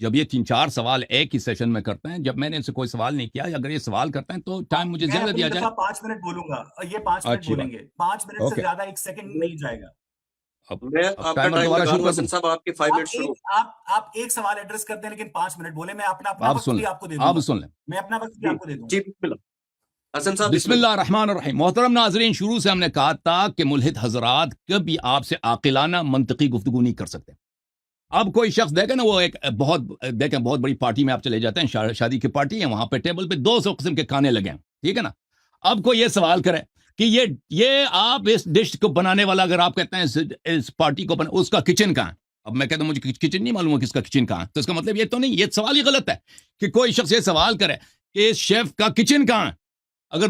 جب یہ 3-4 سوال ایک ہی سیشن میں کرتے ہیں, جب میں نے ان سے کوئی سوال نہیں کیا, اگر یہ سوال کرتے ہیں تو ٹائم مجھے زیادہ دیا جائے. 5 منٹ بولوں گا, یہ 5 منٹ اچھی بولیں گے, 5 منٹ سے زیادہ 1 سیکنڈ نہیں جائے گا. میں آپ کا ٹائم لگا رہا ہوں حسن صاحب, آپ کے 5 منٹ شروع. آپ ایک سوال ایڈریس کرتے ہیں لیکن 5 منٹ بولے, میں اپنا وقت بھی آپ کو دے دوں آپ گا. سن لیں, میں اپنا وقت بھی آپ کو دے دوں گا. جی بسم اللہ حسن صاحب. بسم اللہ الرحمن الرحیم. محترم ناظرین, شروع سے ہم نے کہا تھا کہ ملحد حضرات کبھی آپ سے عاقلانہ منطقی گفتگو نہیں کر سکتے. اب کوئی شخص دیکھیں نا, وہ ایک بہت بڑی پارٹی میں آپ چلے جاتے ہیں, شادی کی پارٹی ہے, وہاں پہ ٹیبل پہ 200 قسم کے کھانے لگے ہیں, ٹھیک ہے نا. اب کوئی یہ سوال کرے کہ یہ آپ اس ڈش کو بنانے والا, اگر آپ کہتے ہیں اس پارٹی کو اس کا کچن کہاں ہے, اب میں کہتا ہوں مجھے کچن نہیں معلوم ہے کس کا کچن کہاں ہے, تو اس کا مطلب یہ تو نہیں, یہ سوال ہی غلط ہے کہ کوئی شخص یہ سوال کرے کہ اس شیف کا کچن کہاں ہے, اگر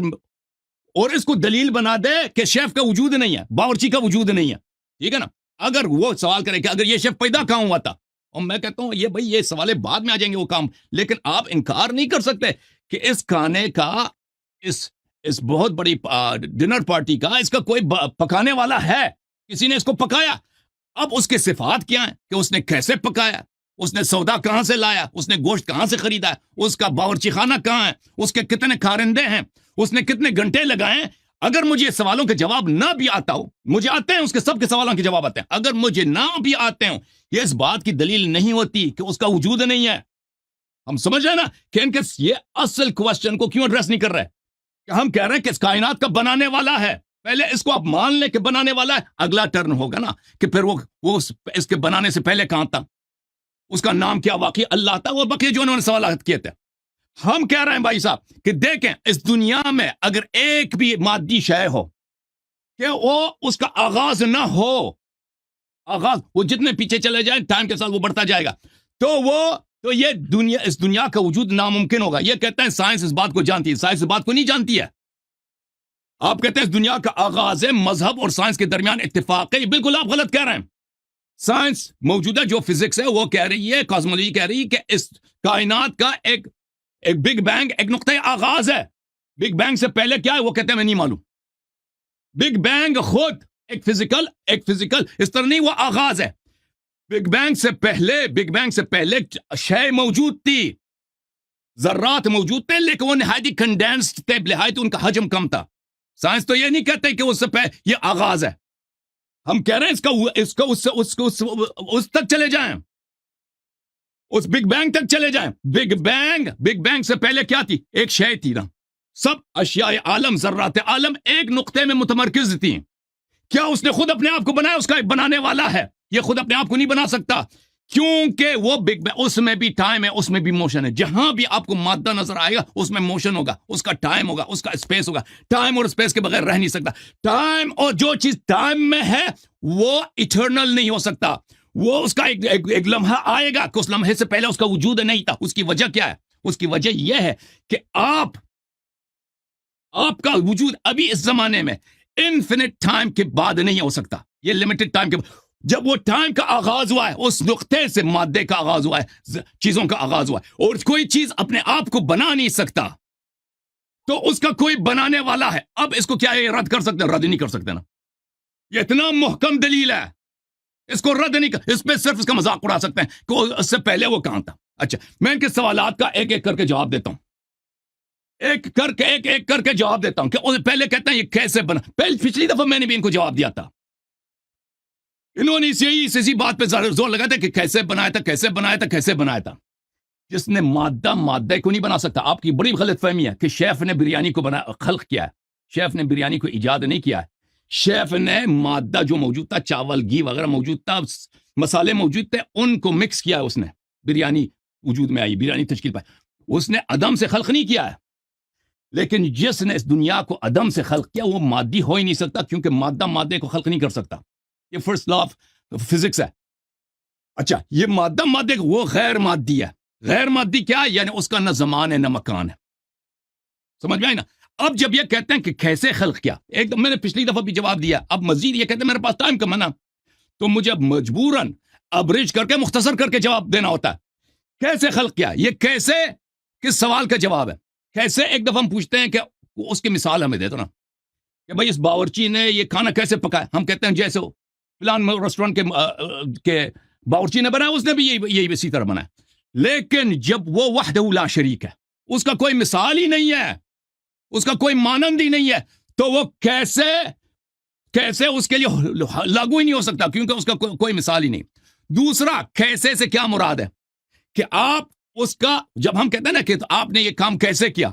اور اس کو دلیل بنا دے کہ شیف کا وجود نہیں ہے, باورچی کا وجود نہیں ہے, ٹھیک ہے نا. اگر وہ سوال کرے کہ اگر یہ شیف پیدا کہاں ہوا تھا, اور میں کہتا ہوں یہ بھائی یہ سوالے بعد میں آ جائیں گے وہ کام, لیکن آپ انکار نہیں کر سکتے کہ اس کھانے کا, اس بہت بڑی ڈنر پارٹی کا, اس کا کوئی پکانے والا ہے, کسی نے اس کو پکایا. اب اس کے صفات کیا ہیں کہ اس نے کیسے پکایا, اس نے سودا کہاں سے لایا, اس نے گوشت کہاں سے خریدا, اس کا باورچی خانہ کہاں ہے, اس کے کتنے کارندے ہیں, اس نے کتنے گھنٹے لگائے ہیں. اگر مجھے سوالوں کے جواب نہ بھی آتا ہو, مجھے آتے ہیں اس کے سب کے سوالوں کے جواب آتے ہیں, اگر مجھے نہ بھی آتے ہوں, یہ اس بات کی دلیل نہیں ہوتی کہ اس کا وجود نہیں ہے. ہم سمجھ رہے ہیں نا کہ ان کے یہ اصل کوسچن کو کیوں ایڈریس نہیں کر رہے, کہ ہم کہہ رہے ہیں کہ اس کائنات کا بنانے والا ہے. پہلے اس کو آپ مان لیں کہ بنانے والا ہے, اگلا ٹرن ہوگا نا کہ پھر وہ اس کے بنانے سے پہلے کہاں تھا, اس کا نام کیا واقعی اللہ تھا, وہ بقیہ جو انہوں نے سوالات کیے تھے. ہم کہہ رہے ہیں بھائی صاحب کہ دیکھیں اس دنیا میں اگر ایک بھی مادی شے ہو کہ وہ اس کا آغاز نہ ہو, آغاز وہ جتنے پیچھے چلے جائیں ٹائم کے ساتھ وہ بڑھتا جائے گا, تو یہ دنیا, اس دنیا کا وجود ناممکن ہوگا. یہ کہتے ہیں سائنس اس بات کو جانتی ہے, سائنس اس بات کو نہیں جانتی ہے. آپ کہتے ہیں اس دنیا کا آغاز ہے, مذہب اور سائنس کے درمیان اتفاق ہے, بالکل آپ غلط کہہ رہے ہیں. سائنس موجودہ جو فزکس ہے وہ کہہ رہی ہے, کاسمولوجی کہہ رہی ہے کہ اس کائنات کا ایک بگ بینگ, ایک نقطۂ آغاز ہے. بگ بینگ سے پہلے کیا ہے وہ کہتے ہیں میں نہیں معلوم. بگ بینگ خود ایک فزیکل اس طرح نہیں, وہ آغاز ہے. بگ بینگ سے پہلے شے موجود تھی, ذرات موجود تھے, لیکن وہ نہایت کنڈینسڈ تھے, نہایت ان کا حجم کم تھا. سائنس تو یہ نہیں کہتے کہ اس سے پہلے یہ آغاز ہے. ہم کہہ رہے ہیں اس تک چلے جائیں, اس بگ بینگ تک چلے جائیں. بگ بینگ سے پہلے کیا تھی, ایک شے تھی نا. سب اشیاء عالم, ذرات عالم ایک نقطے میں متمرکز تھی. کیا اس نے خود اپنے آپ کو بنایا, اس کا ایک بنانے والا ہے. یہ خود اپنے آپ کو نہیں بنا سکتا, کیونکہ وہ بگ بینگ, اس میں بھی ٹائم ہے, اس میں بھی موشن ہے. جہاں بھی آپ کو مادہ نظر آئے گا اس میں موشن ہوگا, اس کا ٹائم ہوگا, اس کا اسپیس ہوگا. ٹائم اور اسپیس کے بغیر رہ نہیں سکتا. ٹائم, اور جو چیز ٹائم میں ہے وہ ایٹرنل نہیں ہو سکتا. وہ اس کا ایک لمحہ آئے گا کہ اس لمحے سے پہلے اس کا وجود نہیں تھا. اس کی وجہ کیا ہے, اس کی وجہ یہ ہے کہ آپ کا وجود ابھی اس زمانے میں انفینٹ ٹائم کے بعد نہیں ہو سکتا. یہ لمیٹڈ ٹائم کے جب وہ ٹائم کا آغاز ہوا ہے, اس نقطے سے مادے کا آغاز ہوا ہے, چیزوں کا آغاز ہوا ہے, اور کوئی چیز اپنے آپ کو بنا نہیں سکتا تو اس کا کوئی بنانے والا ہے. اب اس کو کیا یہ رد کر سکتے ہیں؟ رد نہیں کر سکتے نا. یہ اتنا محکم دلیل ہے, اس کو رد نہیں کر, اس پہ صرف اس کا مذاق اڑا سکتے ہیں کہ اس سے پہلے وہ کہاں تھا. اچھا, میں ان کے سوالات کا ایک ایک کر کے جواب دیتا ہوں, ایک کر کے جواب دیتا ہوں کہ پہلے کہتے ہیں یہ کیسے بنا. پچھلی دفعہ میں نے بھی ان کو جواب دیا تھا, انہوں نے اسی بات پہ زور لگایا تھا کہ کیسے بنایا تھا. جس نے مادہ کو نہیں بنا سکتا. آپ کی بڑی غلط فہمی ہے کہ شیف نے بریانی کو خلق کیا ہے. شیف نے بریانی کو ایجاد نہیں کیا ہے. شیف نے مادہ جو موجود تھا, چاول گھی وغیرہ موجود تھا, مسالے موجود تھے, ان کو مکس کیا ہے. اس نے بریانی وجود میں آئی, بریانی تشکیل پائی. اس نے عدم سے خلق نہیں کیا ہے. لیکن جس نے اس دنیا کو عدم سے خلق کیا وہ مادی ہو ہی نہیں سکتا, کیونکہ مادے کو خلق نہیں کر سکتا. یہ فرسٹ لا آف فزکس ہے. اچھا, یہ مادے وہ غیر مادی ہے. غیر مادی کیا ہے؟ یعنی اس کا نہ زمان ہے نہ مکان ہے. سمجھ میں آئی نا. اب جب یہ کہتے ہیں کہ کیسے خلق کیا, ایک میں نے پچھلی دفعہ بھی جواب دیا, اب مزید یہ کہتے ہیں میرے پاس ٹائم کم ہے نا, تو مجھے اب مجبوراً ابریج کر کے مختصر کر کے جواب دینا ہوتا ہے. کیسے خلق کیا, یہ کیسے کس سوال کا جواب ہے. کیسے ایک دفعہ ہم پوچھتے ہیں کہ اس کی مثال ہمیں دے دو نا, کہ بھائی اس باورچی نے یہ کھانا کیسے پکایا. ہم کہتے ہیں جیسے فلان ریسٹورینٹ کے باورچی نے بنایا, اس نے بھی یہی اسی طرح بنایا. لیکن جب وہ وحدہ لا شریک ہے, اس کا کوئی مثال ہی نہیں ہے, اس کا کوئی مانند ہی نہیں ہے, تو وہ کیسے اس کے لیے لاگو ہی نہیں ہو سکتا, کیونکہ اس کا کوئی مثال ہی نہیں. دوسرا, کیسے سے کیا مراد ہے کہ آپ اس کا, جب ہم کہتے ہیں نا کہ آپ نے یہ کام کیسے کیا,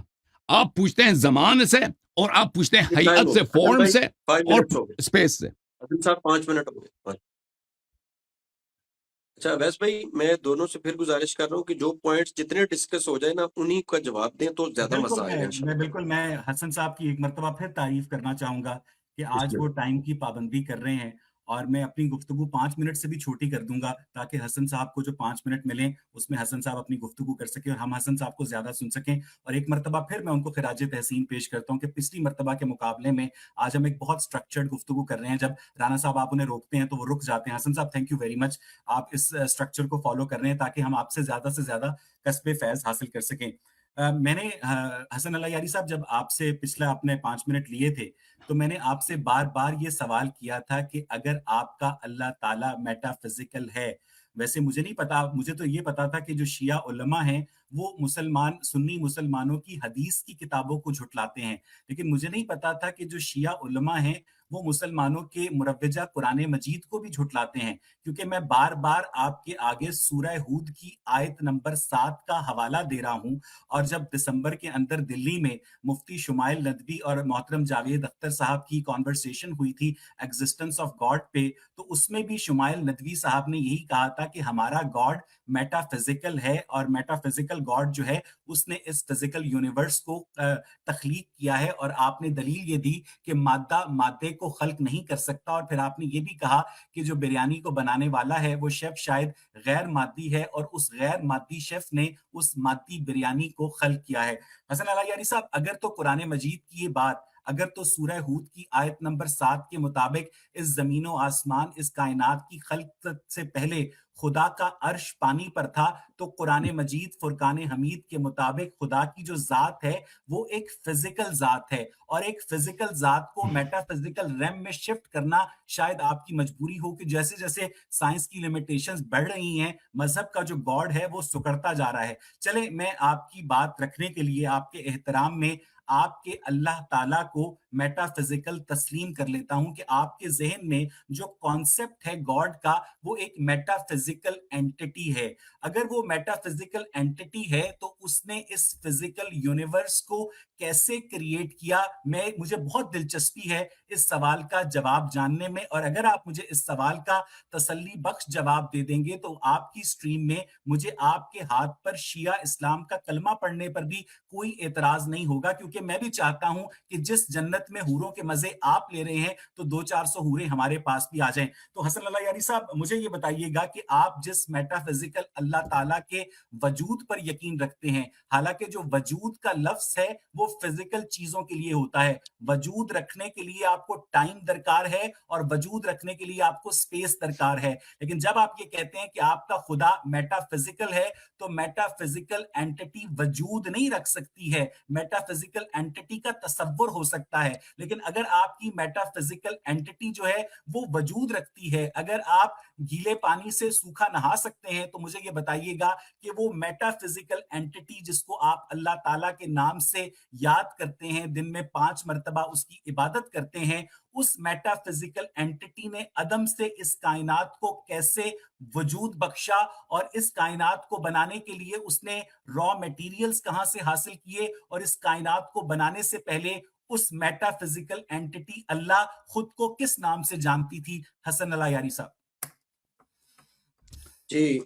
آپ پوچھتے ہیں زمان سے, اور آپ پوچھتے ہیں حیات سے, فارم سے, 5 اور منٹ ہو گئے اسپیس سے. عادل صاحب, 5 منٹ ہو گئے. اچھا ویس بھائی, میں دونوں سے پھر گزارش کر رہا ہوں کہ جو پوائنٹس جتنے ڈسکس ہو جائے نا انہی کا جواب دیں تو زیادہ مزہ آئے گا انشاءاللہ. بالکل میں حسن صاحب کی ایک مرتبہ پھر تعریف کرنا چاہوں گا کہ آج وہ ٹائم کی پابندی کر رہے ہیں, اور میں اپنی گفتگو 5 منٹ سے بھی چھوٹی کر دوں گا تاکہ حسن صاحب کو جو 5 منٹ ملیں اس میں حسن صاحب اپنی گفتگو کر سکیں اور ہم حسن صاحب کو زیادہ سن سکیں. اور ایک مرتبہ پھر میں ان کو خراج تحسین پیش کرتا ہوں کہ پچھلی مرتبہ کے مقابلے میں آج ہم ایک بہت سٹرکچرڈ گفتگو کر رہے ہیں. جب رانا صاحب آپ انہیں روکتے ہیں تو وہ رک جاتے ہیں. حسن صاحب تھینک یو ویری مچ, آپ اس سٹرکچر کو فالو کر رہے ہیں تاکہ ہم آپ سے زیادہ کسب فیض حاصل کر سکیں. میں نے حسن اللہ یاری صاحب, جب آپ سے پچھلا اپنے 5 منٹ لیے تھے تو میں نے آپ سے بار بار یہ سوال کیا تھا کہ اگر آپ کا اللہ تعالیٰ میٹا فزیکل ہے, ویسے مجھے نہیں پتا, مجھے تو یہ پتا تھا کہ جو شیعہ علماء ہیں وہ سنی مسلمانوں کی حدیث کی کتابوں کو جھٹلاتے ہیں, لیکن مجھے نہیں پتا تھا کہ جو شیعہ علماء ہیں وہ مسلمانوں کے مروجہ قرآن مجید کو بھی جھٹلاتے ہیں. کیونکہ میں بار بار آپ کے آگے سورہ ہود کی آیت نمبر 7 کا حوالہ دے رہا ہوں, اور جب دسمبر کے اندر دلی میں مفتی شمائل ندوی اور محترم جاوید اختر صاحب کی کانورسیشن ہوئی تھی ایگزسٹنس آف گاڈ پہ, تو اس میں بھی شمائل ندوی صاحب نے یہی کہا تھا کہ ہمارا گاڈ میٹا فزیکل ہے, اور میٹا فزیکل گاڈ جو ہے اس نے اس فزیکل یونیورس کو تخلیق کیا ہے. اور آپ نے دلیل یہ دی کہ مادہ مادے کو خلق نہیں کر سکتا, اور پھر آپ نے یہ بھی کہا کہ جو بریانی کو بنانے والا ہے وہ شیف شاید غیر مادی ہے, اور اس غیر مادی شیف نے اس مادی بریانی کو خلق کیا ہے. حسن اللہ یاری صاحب, اگر تو قرآن مجید کی یہ بات, اگر تو سورہ ہود کی آیت نمبر 7 کے مطابق اس زمین و آسمان, اس کائنات کی خلق سے پہلے خدا کا عرش پانی پر تھا, تو قرآن مجید فرقان حمید کے مطابق خدا کی جو ذات ہے وہ ایک فزیکل ذات ہے, اور ایک فزیکل ذات کو میٹا فزیکل ریم میں شفٹ کرنا شاید آپ کی مجبوری ہو کہ جیسے جیسے سائنس کی لیمیٹیشنز بڑھ رہی ہیں, مذہب کا جو گاڈ ہے وہ سکڑتا جا رہا ہے. چلے میں آپ کی بات رکھنے کے لیے آپ کے احترام میں آپ کے اللہ تعالیٰ کو میٹا فزیکل تسلیم کر لیتا ہوں کہ آپ کے ذہن میں جو کانسیپٹ ہے گاڈ کا وہ ایک میٹا فزیکل اینٹی ہے. اگر وہ میٹا فزیکل اینٹی ہے تو اس نے اس فزیکل یونیورس کو کیسے کریٹ کیا؟ مجھے بہت دلچسپی ہے اس سوال کا جواب جاننے میں, اور اگر آپ مجھے اس سوال کا تسلی بخش جواب دے دیں گے تو آپ کی سٹریم میں مجھے آپ کے ہاتھ پر شیعہ اسلام کا کلمہ پڑھنے پر بھی کوئی اعتراض نہیں ہوگا, کیونکہ میں بھی چاہتا ہوں کہ جس جنت میں حوروں کے مزے آپ لے رہے ہیں تو 200-400 حوریں ہمارے پاس بھی آ جائیں. تو حسن اللہ یاری صاحب, مجھے یہ بتائیے گا کہ آپ جس میٹا فزیکل اللہ تعالیٰ کے وجود پر یقین رکھتے ہیں, حالانکہ جو وجود کا لفظ ہے وہ فزیکل چیزوں کے لیے ہوتا ہے, وجود رکھنے کے لیے آپ کو ٹائم درکار ہے اور وجود رکھنے کے لیے آپ کو سپیس درکار ہے, لیکن جب آپ یہ کہتے ہیں کہ آپ کا خدا میٹا فزیکل ہے تو میٹا فزیکل اینٹی وجود نہیں رکھ سکتی ہے, میٹا فزیکل اینٹی کا تصور ہو سکتا ہے, لیکن اگر آپ کی میٹا فزیکل اینٹی جو ہے وہ وجود رکھتی ہے, اگر آپ گیلے پانی سے سوکھا نہا سکتے ہیں تو مجھے یہ بتائیے گا کہ وہ میٹا فزیکل اینٹی جس کو آپ اللہ تعالیٰ کے نام سے یاد کرتے ہیں, دن میں 5 مرتبہ اس کی عبادت کرتے ہیں, اس میٹا فزیکل اینٹی نے عدم سے اس کائنات کو کیسے وجود بخشا, اور اس کائنات کو بنانے کے لیے اس نے را میٹیریلز کہاں سے حاصل کیے, اور اس کائنات کو بنانے سے پہلے اس میٹا فزیکل اینٹی اللہ خود کو کس نام سے جانتی تھی؟ حسن اللہ یاری صاحب. جی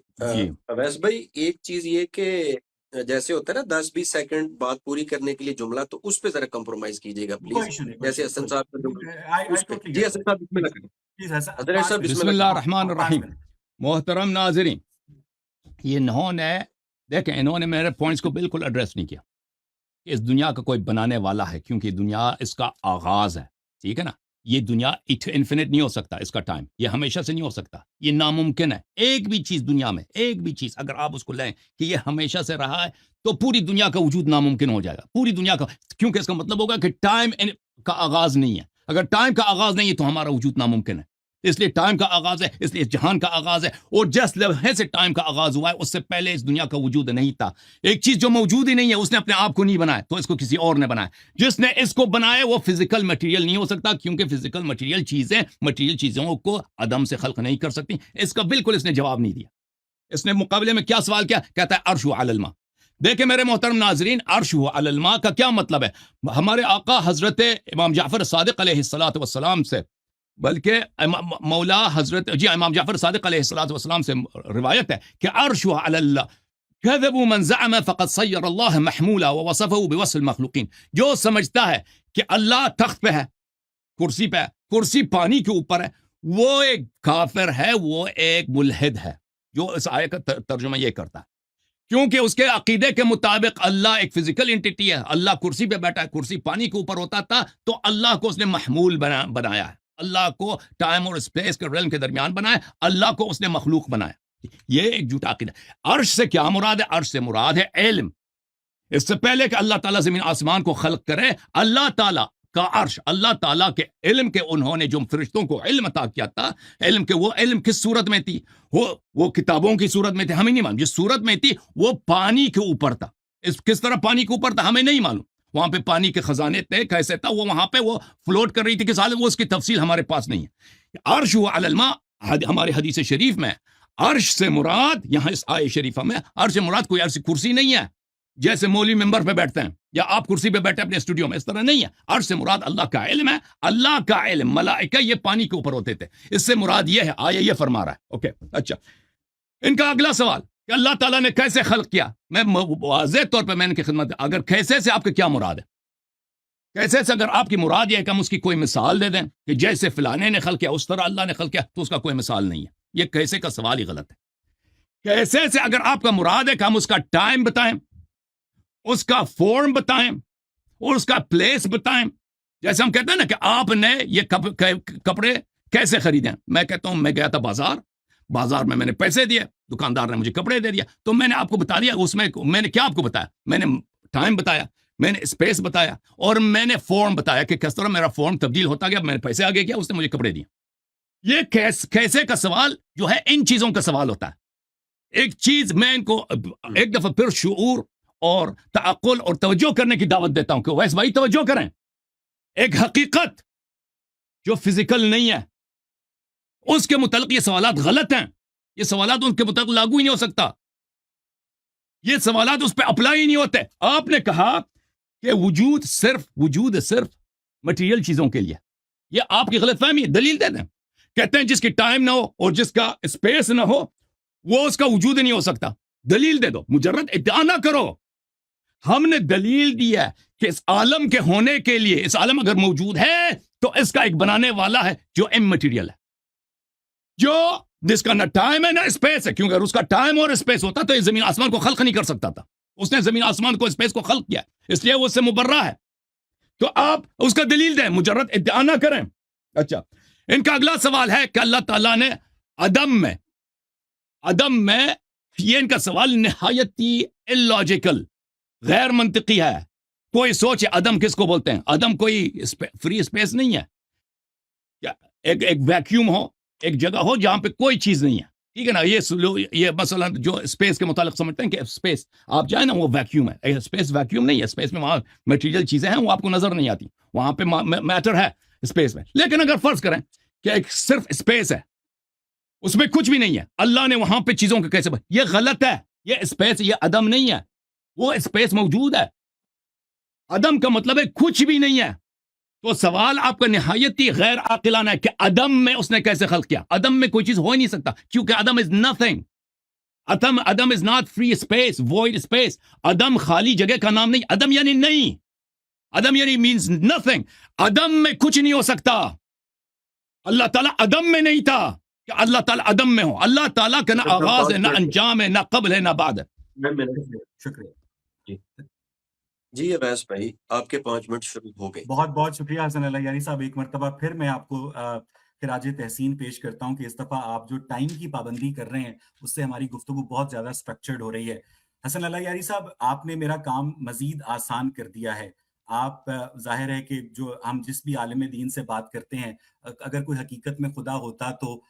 اویس بھائی, ایک چیز یہ کہ جیسے ہوتا ہے نا 10-20 سیکنڈ بات پوری کرنے کے لیے جملہ, تو اس پہ ذرا کمپرومائز کیجیے گا پلیز, جیسے حسن صاحب جی حسن صاحب بسم اللہ کریں. بسم اللہ الرحمن الرحیم. محترم ناظرین, انہوں نے میرے پوائنٹس کو بالکل ایڈریس نہیں کیا کہ اس دنیا کا کوئی بنانے والا ہے, کیونکہ دنیا اس کا آغاز ہے, ٹھیک ہے نا. یہ دنیا انفینٹ نہیں ہو سکتا, اس کا ٹائم یہ ہمیشہ سے نہیں ہو سکتا, یہ ناممکن ہے. ایک بھی چیز دنیا میں, ایک بھی چیز اگر آپ اس کو لیں کہ یہ ہمیشہ سے رہا ہے تو پوری دنیا کا وجود ناممکن ہو جائے گا, پوری دنیا کا, کیونکہ اس کا مطلب ہوگا کہ ٹائم کا آغاز نہیں ہے. اگر ٹائم کا آغاز نہیں ہے تو ہمارا وجود ناممکن ہے. اس لیے ٹائم کا آغاز ہے, اس لیے جہان کا آغاز ہے, اور جس لمحے سے ٹائم کا آغاز ہوا ہے اس سے پہلے اس دنیا کا وجود نہیں تھا. ایک چیز جو موجود ہی نہیں ہے اس نے اپنے آپ کو نہیں بنایا, تو اس کو کسی اور نے بنایا. جس نے اس کو بنایا وہ فزیکل مٹیریل نہیں ہو سکتا, کیونکہ فزیکل مٹیریل چیزوں کو عدم سے خلق نہیں کر سکتی. اس کا بالکل اس نے جواب نہیں دیا. اس نے مقابلے میں کیا سوال کیا؟ کہتا ہے عرش علی الماء. دیکھیں میرے محترم ناظرین, عرش علی الماء کا کیا مطلب ہے؟ ہمارے آقا حضرت امام جعفر صادق علیہ السلام سے, بلکہ مولا حضرت امام جعفر صادق علیہ السلام سے روایت ہے کہ عرش علی اللہ كذبوا من زعم فقد صير الله محمولا ووصفه بوصف المخلوقین. جو سمجھتا ہے کہ اللہ تخت پہ ہے, کرسی پہ ہے, کرسی پانی کے اوپر ہے, وہ ایک کافر ہے, وہ ایک ملحد ہے جو اس آیت کا ترجمہ یہ کرتا ہے. کیونکہ اس کے عقیدے کے مطابق اللہ ایک فزیکل انٹیٹی ہے, اللہ کرسی پہ بیٹھا ہے, کرسی پانی کے اوپر ہوتا تھا, تو اللہ کو اس نے محمول بنایا ہے, اللہ کو ٹائم اور اسپیس کے ریلم کے درمیان بنایا, اللہ کو اس نے مخلوق بنایا. یہ ایک جھوٹا عقیدہ. عرش سے کیا مراد ہے؟ عرش سے مراد ہے علم. اس سے پہلے کہ اللہ تعالیٰ زمین آسمان کو خلق کرے, اللہ تعالیٰ کا عرش, اللہ تعالیٰ کے علم کے انہوں نے جو فرشتوں کو علم عطا کیا تھا, علم کے وہ علم کس صورت میں تھی؟ وہ کتابوں کی صورت میں تھی, ہمیں نہیں معلوم. جس صورت میں تھی وہ پانی کے اوپر تھا. کس طرح پانی کے اوپر تھا ہمیں نہیں معلوم. وہاں پہ پانی کے خزانے تھے, کیسے تھا وہ, وہاں پہ وہ فلوٹ کر رہی تھی کس حالت, وہ اس کی تفصیل ہمارے پاس نہیں ہے. عرش علی الماء ہمارے حدیث شریف میں عرش سے مراد, یہاں اس آیت شریفہ میں عرش سے مراد کوئی عرش کرسی نہیں ہے جیسے مولوی ممبر پہ بیٹھتے ہیں یا آپ کرسی پہ بیٹھے اپنے اسٹوڈیو میں, اس طرح نہیں ہے. عرش سے مراد اللہ کا علم ہے, اللہ کا علم. ملائکہ یہ پانی کے اوپر ہوتے تھے, اس سے مراد یہ ہے, آیا یہ فرما رہا ہے. اوکے اچھا, ان کا اگلا سوال کہ اللہ تعالیٰ نے کیسے خلق کیا. میں واضح طور پہ میں ان کی خدمت, اگر کیسے سے آپ کا کیا مراد ہے, کیسے سے اگر آپ کی مراد یہ ہے کہ ہم اس کی کوئی مثال دے دیں کہ جیسے فلانے نے خلق کیا اس طرح اللہ نے خلق کیا, تو اس کا کوئی مثال نہیں ہے. یہ کیسے کا سوال ہی غلط ہے. کیسے سے اگر آپ کا مراد ہے کہ ہم اس کا ٹائم بتائیں, اس کا فارم بتائیں اور اس کا پلیس بتائیں, جیسے ہم کہتے ہیں نا کہ آپ نے یہ کپڑے کیسے خریدیں, میں کہتا ہوں میں گیا تھا بازار میں نے پیسے دیے, دکاندار نے مجھے کپڑے دے دیا, تو میں نے آپ کو بتا دیا, اس میں نے کیا آپ کو بتایا, میں نے ٹائم بتایا, میں نے اسپیس بتایا, اور میں نے فارم بتایا کہ کس طرح میرا فارم تبدیل ہوتا گیا, میں نے پیسے آگے کیا, اس نے مجھے کپڑے دیے. یہ کیسے کا سوال جو ہے ان چیزوں کا سوال ہوتا ہے. ایک چیز میں ان کو ایک دفعہ پھر شعور اور تعقل اور توجہ کرنے کی دعوت دیتا ہوں کہ ویس بھائی توجہ کریں. ایک حقیقت جو فزیکل نہیں ہے اس کے متعلق یہ سوالات غلط ہیں. یہ سوالات ان کے متعلق لاگو ہی نہیں ہو سکتا, یہ سوالات اس پہ اپلائی ہی نہیں ہوتے. آپ نے کہا کہ وجود صرف مٹیریل چیزوں کے لیے, یہ آپ کی غلط فہمی ہے. دلیل دے دیں. کہتے ہیں جس کی ٹائم نہ ہو اور جس کا اسپیس نہ ہو وہ اس کا وجود نہیں ہو سکتا. دلیل دے دو, مجرد ادعا نہ کرو. ہم نے دلیل دی ہے کہ اس عالم کے ہونے کے لیے, اس عالم اگر موجود ہے تو اس کا ایک بنانے والا ہے جو امٹیریل ہے, جو جس کا نہ ٹائم ہے نہ اسپیس ہے. کیونکہ اگر اس کا ٹائم اور اسپیس ہوتا تو یہ زمین آسمان کو خلق نہیں کر سکتا تھا. اس نے زمین آسمان کو اسپیس کو خلق کیا, اس لیے وہ اس سے مبرہ ہے. تو آپ اس کا دلیل دیں, مجرد ادعا نہ کریں. اچھا, ان کا اگلا سوال ہے کہ اللہ تعالیٰ نے عدم میں یہ ان کا سوال نہایت ہی illogical, غیر منطقی ہے. کوئی سوچے عدم کس کو بولتے ہیں؟ عدم کوئی فری اسپیس نہیں ہے. ایک ویکیوم ہو, ایک جگہ ہو جہاں پہ کوئی چیز نہیں ہے, ٹھیک ہے نا. یہ مثلا جو اسپیس کے متعلق سمجھتے ہیں کہ اسپیس آپ جائیں نا وہ ویکیوم ہے. اسپیس ویکیوم نہیں ہے. اسپیس میں وہاں میٹیریل چیزیں ہیں وہ آپ کو نظر نہیں آتی, وہاں پہ میٹر ہے اسپیس میں. لیکن اگر فرض کریں کہ ایک صرف اسپیس ہے, اس میں کچھ بھی نہیں ہے, اللہ نے وہاں پہ چیزوں کو کیسے یہ غلط ہے. یہ اسپیس, یہ عدم نہیں ہے. وہ اسپیس موجود ہے. عدم کا مطلب ہے کچھ بھی نہیں ہے. تو سوال آپ کا نہایت ہی غیر عاقلانہ ہے کہ عدم میں اس نے کیسے خلق کیا. عدم میں کوئی چیز ہو ہی نہیں سکتا, کیونکہ عدم از نتھنگ. عدم is not free space, void space. عدم خالی جگہ کا نام نہیں. عدم یعنی نہیں, عدم یعنی مینز نتھنگ. عدم میں کچھ نہیں ہو سکتا. اللہ تعالیٰ عدم میں نہیں تھا کہ اللہ تعالیٰ عدم میں ہو. اللہ تعالیٰ کا نہ آغاز ہے, نہ انجام ہے, نہ قبل ہے, نہ بعد ہے. شکریہ. جی اویس بھائی, آپ کے 5 منٹ شروع ہو گئے. بہت بہت شکریہ حسن اللہ یاری صاحب. ایک مرتبہ پھر میں آپ کو خراج تحسین پیش کرتا ہوں کہ اس دفعہ آپ جو ٹائم کی پابندی کر رہے ہیں اس سے ہماری گفتگو بہت زیادہ اسٹرکچرڈ ہو رہی ہے. حسن اللہ یاری صاحب, آپ نے میرا کام مزید آسان کر دیا ہے. آپ ظاہر ہے کہ جو ہم جس بھی عالم دین سے بات کرتے ہیں، اگر کوئی حقیقت میں خدا ہوتا تو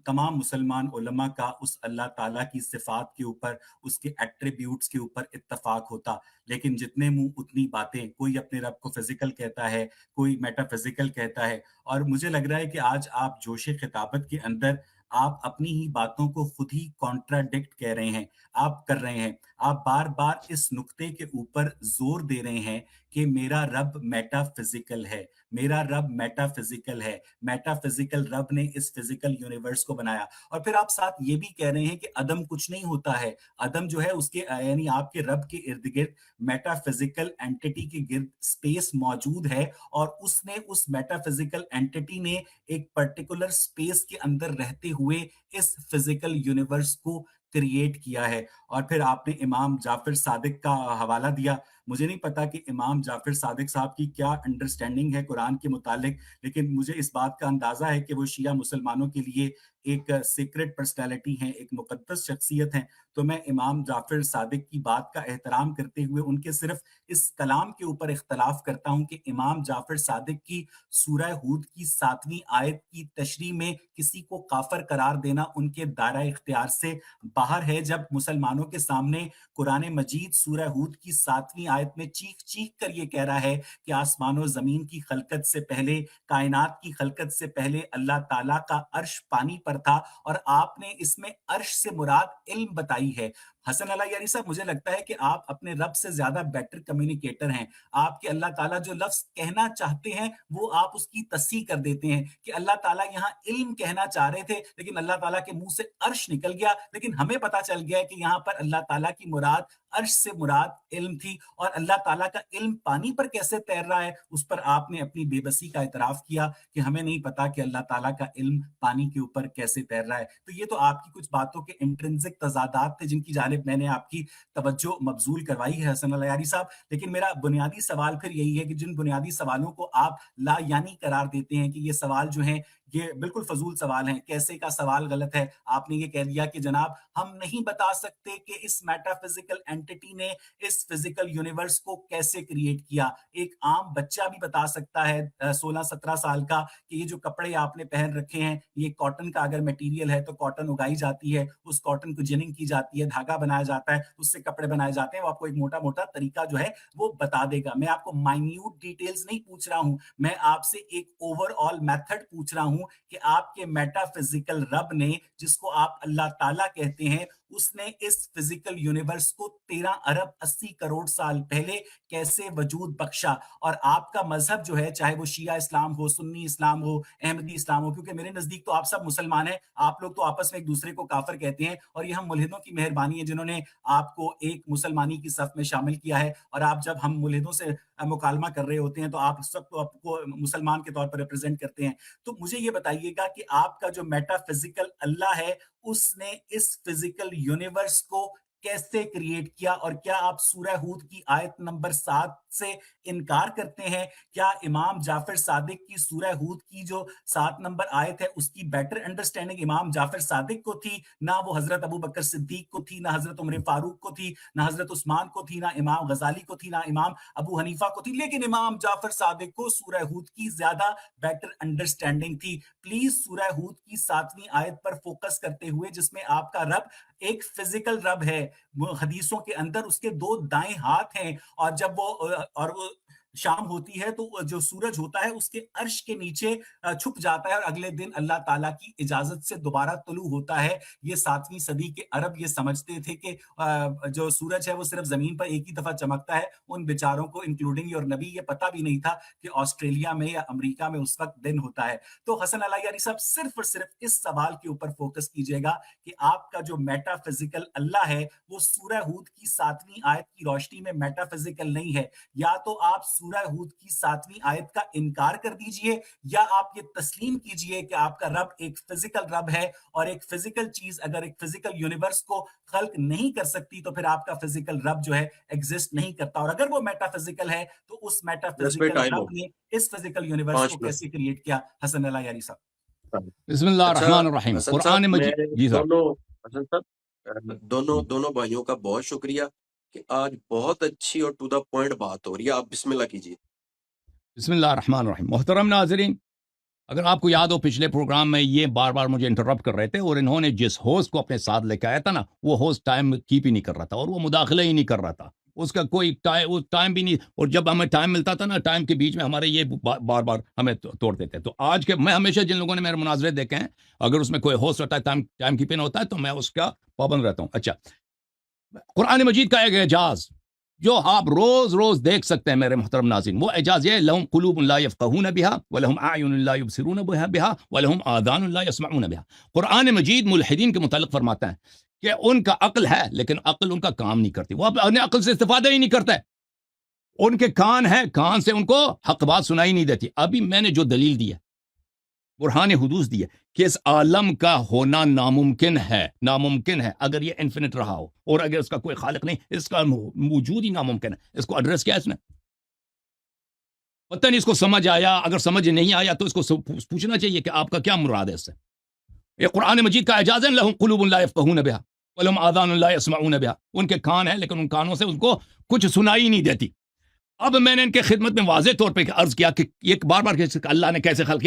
تمام مسلمان علماء کا اس اللہ تعالیٰ کی صفات کے اوپر، اس کے ایٹریبیوٹس کے اوپر اتفاق ہوتا، لیکن جتنے منہ اتنی باتیں، کوئی اپنے رب کو فزیکل کہتا ہے، کوئی میٹا فزیکل کہتا ہے، اور مجھے لگ رہا ہے کہ آج آپ جوش خطابت کے اندر آپ اپنی ہی باتوں کو خود ہی کانٹراڈکٹ کہہ رہے ہیں، آپ کر رہے ہیں، آپ بار بار اس نقطے کے اوپر زور دے رہے ہیں کہ میرا رب میٹا فزیکل ہے، میرا رب میٹا فزیکل ہے، میٹا فزیکل رب نے اس فزیکل یونیورس کو بنایا، اور پھر آپ ساتھ یہ بھی کہہ رہے ہیں کہ عدم کچھ نہیں ہوتا ہے، عدم جو ہے اس کے یعنی آپ کے رب کے ارد گرد میٹا فزیکل اینٹی کے گرد اسپیس موجود ہے، اور اس نے اس میٹا فزیکل اینٹی نے ایک پرٹیکولر اسپیس کے اندر رہتے ہوئے اس فزیکل یونیورس کو کریٹ کیا ہے۔ اور پھر آپ نے امام جعفر صادق کا حوالہ دیا، مجھے نہیں پتا کہ امام جعفر صادق صاحب کی کیا انڈرسٹینڈنگ ہے قرآن کے متعلق، لیکن مجھے اس بات کا اندازہ ہے کہ وہ شیعہ مسلمانوں کے لیے ایک سیکرٹ پرسنالٹی ہیں، ایک مقدس شخصیت ہیں، تو میں امام جعفر صادق کی بات کا احترام کرتے ہوئے ان کے صرف اس کلام کے اوپر اختلاف کرتا ہوں کہ امام جعفر صادق کی سورہ ہود کی 7ویں آیت کی تشریح میں کسی کو کافر قرار دینا ان کے دائرہ اختیار سے باہر ہے، جب مسلمانوں کے سامنے قرآن مجید سورہ ہود کی 7ویں آیت میں چیخ چیخ کر یہ کہہ رہا ہے کہ آسمان و زمین کی خلقت سے پہلے، کائنات کی خلقت سے پہلے اللہ تعالیٰ کا عرش پانی پر تھا، اور آپ نے اس میں عرش سے مراد علم بتائی ہے۔ حسن اللہ یاری صاحب، مجھے لگتا ہے کہ آپ اپنے رب سے زیادہ بیٹر کمیونیکیٹر ہیں، آپ کے اللہ تعالیٰ جو لفظ کہنا چاہتے ہیں وہ آپ اس کی تصحیح کر دیتے ہیں کہ اللہ تعالیٰ یہاں علم کہنا چاہ رہے تھے، لیکن اللہ تعالیٰ کے منہ سے عرش نکل گیا، لیکن ہمیں پتا چل گیا کہ یہاں پر اللہ تعالیٰ کی مراد عرش سے مراد علم تھی، اور اللہ تعالیٰ کا علم پانی پر کیسے تیر رہا ہے اس پر آپ نے اپنی بے بسی کا اعتراف کیا کہ ہمیں نہیں پتا کہ اللہ تعالیٰ کا علم پانی کے اوپر کیسے تیر رہا ہے۔ تو یہ تو آپ کی کچھ باتوں کے انٹرنزک تضادات تھے جن کی جانب میں نے آپ کی توجہ مبذول کروائی ہے حسن اللہ یاری صاحب، لیکن میرا بنیادی سوال پھر یہی ہے کہ جن بنیادی سوالوں کو آپ لا یعنی قرار دیتے ہیں کہ یہ سوال جو ہیں یہ بالکل فضول سوال ہیں، کیسے کا سوال غلط ہے، آپ نے یہ کہہ دیا کہ جناب ہم نہیں بتا سکتے کہ اس میٹا فزیکل اینٹی نے اس فزیکل یونیورس کو کیسے کریٹ کیا، ایک عام بچہ بھی بتا سکتا ہے 16-17 سال کا کہ یہ جو کپڑے آپ نے پہن رکھے ہیں یہ کاٹن کا اگر میٹیریل ہے تو کاٹن اگائی جاتی ہے، اس کاٹن کو جننگ کی جاتی ہے، دھاگا بنایا جاتا ہے، اس سے کپڑے بنائے جاتے ہیں، وہ آپ کو ایک موٹا موٹا طریقہ جو ہے وہ بتا دے گا۔ میں آپ کو مائنیوٹ ڈیٹیلز نہیں پوچھ رہا ہوں، میں آپ سے ایک اوور آل میتھڈ پوچھ رہا ہوں کہ آپ کے میٹا فزیکل رب نے، جس کو آپ اللہ تعالیٰ کہتے ہیں، اس نے اس فزیکل یونیورس کو 13 ارب 80 کروڑ سال پہلے کیسے وجود بخشا، اور آپ کا مذہب جو ہے چاہے وہ شیعہ اسلام ہو، سنی اسلام ہو، احمدی اسلام ہو، کیونکہ میرے نزدیک تو آپ سب مسلمان ہیں، آپ لوگ تو آپس میں ایک دوسرے کو کافر کہتے ہیں، اور یہ ہم ملحدوں کی مہربانی ہے جنہوں نے آپ کو ایک مسلمانی کی صف میں شامل کیا ہے، اور آپ جب ہم ملحدوں سے مکالمہ کر رہے ہوتے ہیں تو آپ سب کو آپ کو مسلمان کے طور پر ریپرزینٹ کرتے ہیں۔ تو مجھے یہ بتائیے گا کہ آپ کا جو میٹا فزیکل اللہ ہے اس نے اس فزیکل یونیورس کو کیسے کریٹ کیا، اور کیا آپ سورہ ہود کی آیت نمبر 7 سے انکار کرتے ہیں؟ کیا امام جعفر صادق کی سورہ ہود کی جو 7 نمبر آیت ہے اس کی بیٹر انڈرسٹینڈنگ امام جعفر صادق کو تھی، نہ وہ حضرت ابو بکر صدیق کو تھی، نہ حضرت عمر فاروق کو تھی، نہ حضرت عثمان کو تھی، نہ امام غزالی کو تھی، نہ امام ابو حنیفہ کو تھی، لیکن امام جعفر صادق کو سورہ ہود کی زیادہ بیٹر انڈرسٹینڈنگ تھی۔ پلیز سورہ ہود کی 7ویں آیت پر فوکس کرتے ہوئے جس میں آپ کا رب ایک فزیکل رب ہے، حدیثوں کے اندر اس کے 2 دائیں ہاتھ ہیں، اور جب وہ شام ہوتی ہے تو جو سورج ہوتا ہے اس کے عرش کے نیچے چھپ جاتا ہے، اور اگلے دن اللہ تعالیٰ کی اجازت سے دوبارہ طلوع ہوتا ہے۔ یہ 7ویں صدی کے عرب یہ سمجھتے تھے کہ جو سورج ہے وہ صرف زمین پر ایک ہی دفعہ چمکتا ہے، ان بیچاروں کو انکلوڈنگ اور نبی یہ پتہ بھی نہیں تھا کہ آسٹریلیا میں یا امریکہ میں اس وقت دن ہوتا ہے۔ تو حسن اللہ یاری صاحب صرف اور صرف اس سوال کے اوپر فوکس کیجئے گا کہ آپ کا جو میٹا فزیکل اللہ ہے وہ سورہ ہود کی 7ویں آیت کی روشنی میں میٹا فزیکل نہیں ہے، یا تو آپ سورہ ہود کی 7ویں آیت کا انکار کر دیجئے، یا آپ یہ تسلیم کیجئے کہ آپ کا رب ایک فزیکل رب ہے، اور ایک فزیکل چیز اگر ایک فزیکل یونیورس کو خلق نہیں کر سکتی تو پھر آپ کا فزیکل رب جو ہے ایگزسٹ نہیں کرتا، اور اگر وہ میٹا فزیکل ہے تو اس میٹا فزیکل رب نے اس فزیکل یونیورس کو کیسے کریٹ کیا؟ حسن اللہ یاری صاحب۔ بسم اللہ الرحمن الرحیم۔ حسن صاحب، قرآن مجید، جی صاحب، حسن صاحب دونوں بھائیوں کا بہت شکریہ کہ آج بہت اچھی اور ٹو دا پوائنٹ بات ہو رہی ہے. آپ بسم اللہ کیجیے. بسم اللہ الرحمن الرحیم. محترم ناظرین، اگر آپ کو یاد ہو پچھلے پروگرام میں یہ بار بار مجھے انٹرپٹ کر رہے تھے، اور انہوں نے جس ہوسٹ کو اپنے ساتھ لے کے آیا تھا نا، وہ ہوسٹ ٹائم کیپ ہی نہیں کر رہا تھا، اور وہ مداخلہ ہی نہیں کر رہا تھا. اس کا کوئی ٹائم بھی نہیں، اور جب ہمیں ٹائم ملتا تھا نا، ٹائم کے بیچ میں ہمارے یہ بار بار ہمیں توڑ دیتے. تو آج کے میں ہمیشہ جن لوگوں نے میرے مناظرے دیکھے ہیں، اگر اس میں کوئی ہوسٹ ہوتا ہے ٹائم کیپنگ ہوتا ہے تو میں اس کا پابند رہتا ہوں. اچھا، قرآن مجید کا ایک اعجاز جو آپ روز روز دیکھ سکتے ہیں میرے محترم ناظرین، وہ اعجاز یہ لہم قلوب لا یفقہون بها ولہم اعین لا یبصرون بها ولہم آذان لا یسمعون بها. قرآن مجید ملحدین کے متعلق فرماتا ہے کہ ان کا عقل ہے لیکن عقل ان کا کام نہیں کرتی، وہ اپنے عقل سے استفادہ ہی نہیں کرتا ہے. ان کے کان ہے، کان سے ان کو حق بات سنائی نہیں دیتی. ابھی میں نے جو دلیل دی ہے، برہان حدوث دی ہے کہ اس عالم کا ہونا ناممکن ہے اگر یہ انفینٹ رہا ہو، اور اگر اس کا کوئی خالق نہیں، اس کا موجود ہی ناممکن ہے. اس کو ایڈریس کیا ہے اس نے؟ پتہ نہیں اس کو سمجھ آیا. اگر سمجھ نہیں آیا تو اس کو پوچھنا چاہیے کہ آپ کا کیا مراد ہے اس سے. یہ قرآن مجید کا اعجاز ہے، لہم قلوب لا یفقہون بها ولہم آذان لا یسمعون بها. ان کے کان ہیں لیکن ان کانوں سے ان کو کچھ سنائی نہیں دیتی. اب میں نے ان کے خدمت میں واضح طور پہ عرض کیا کہ یہ بار بار اللہ نے کیسے خلق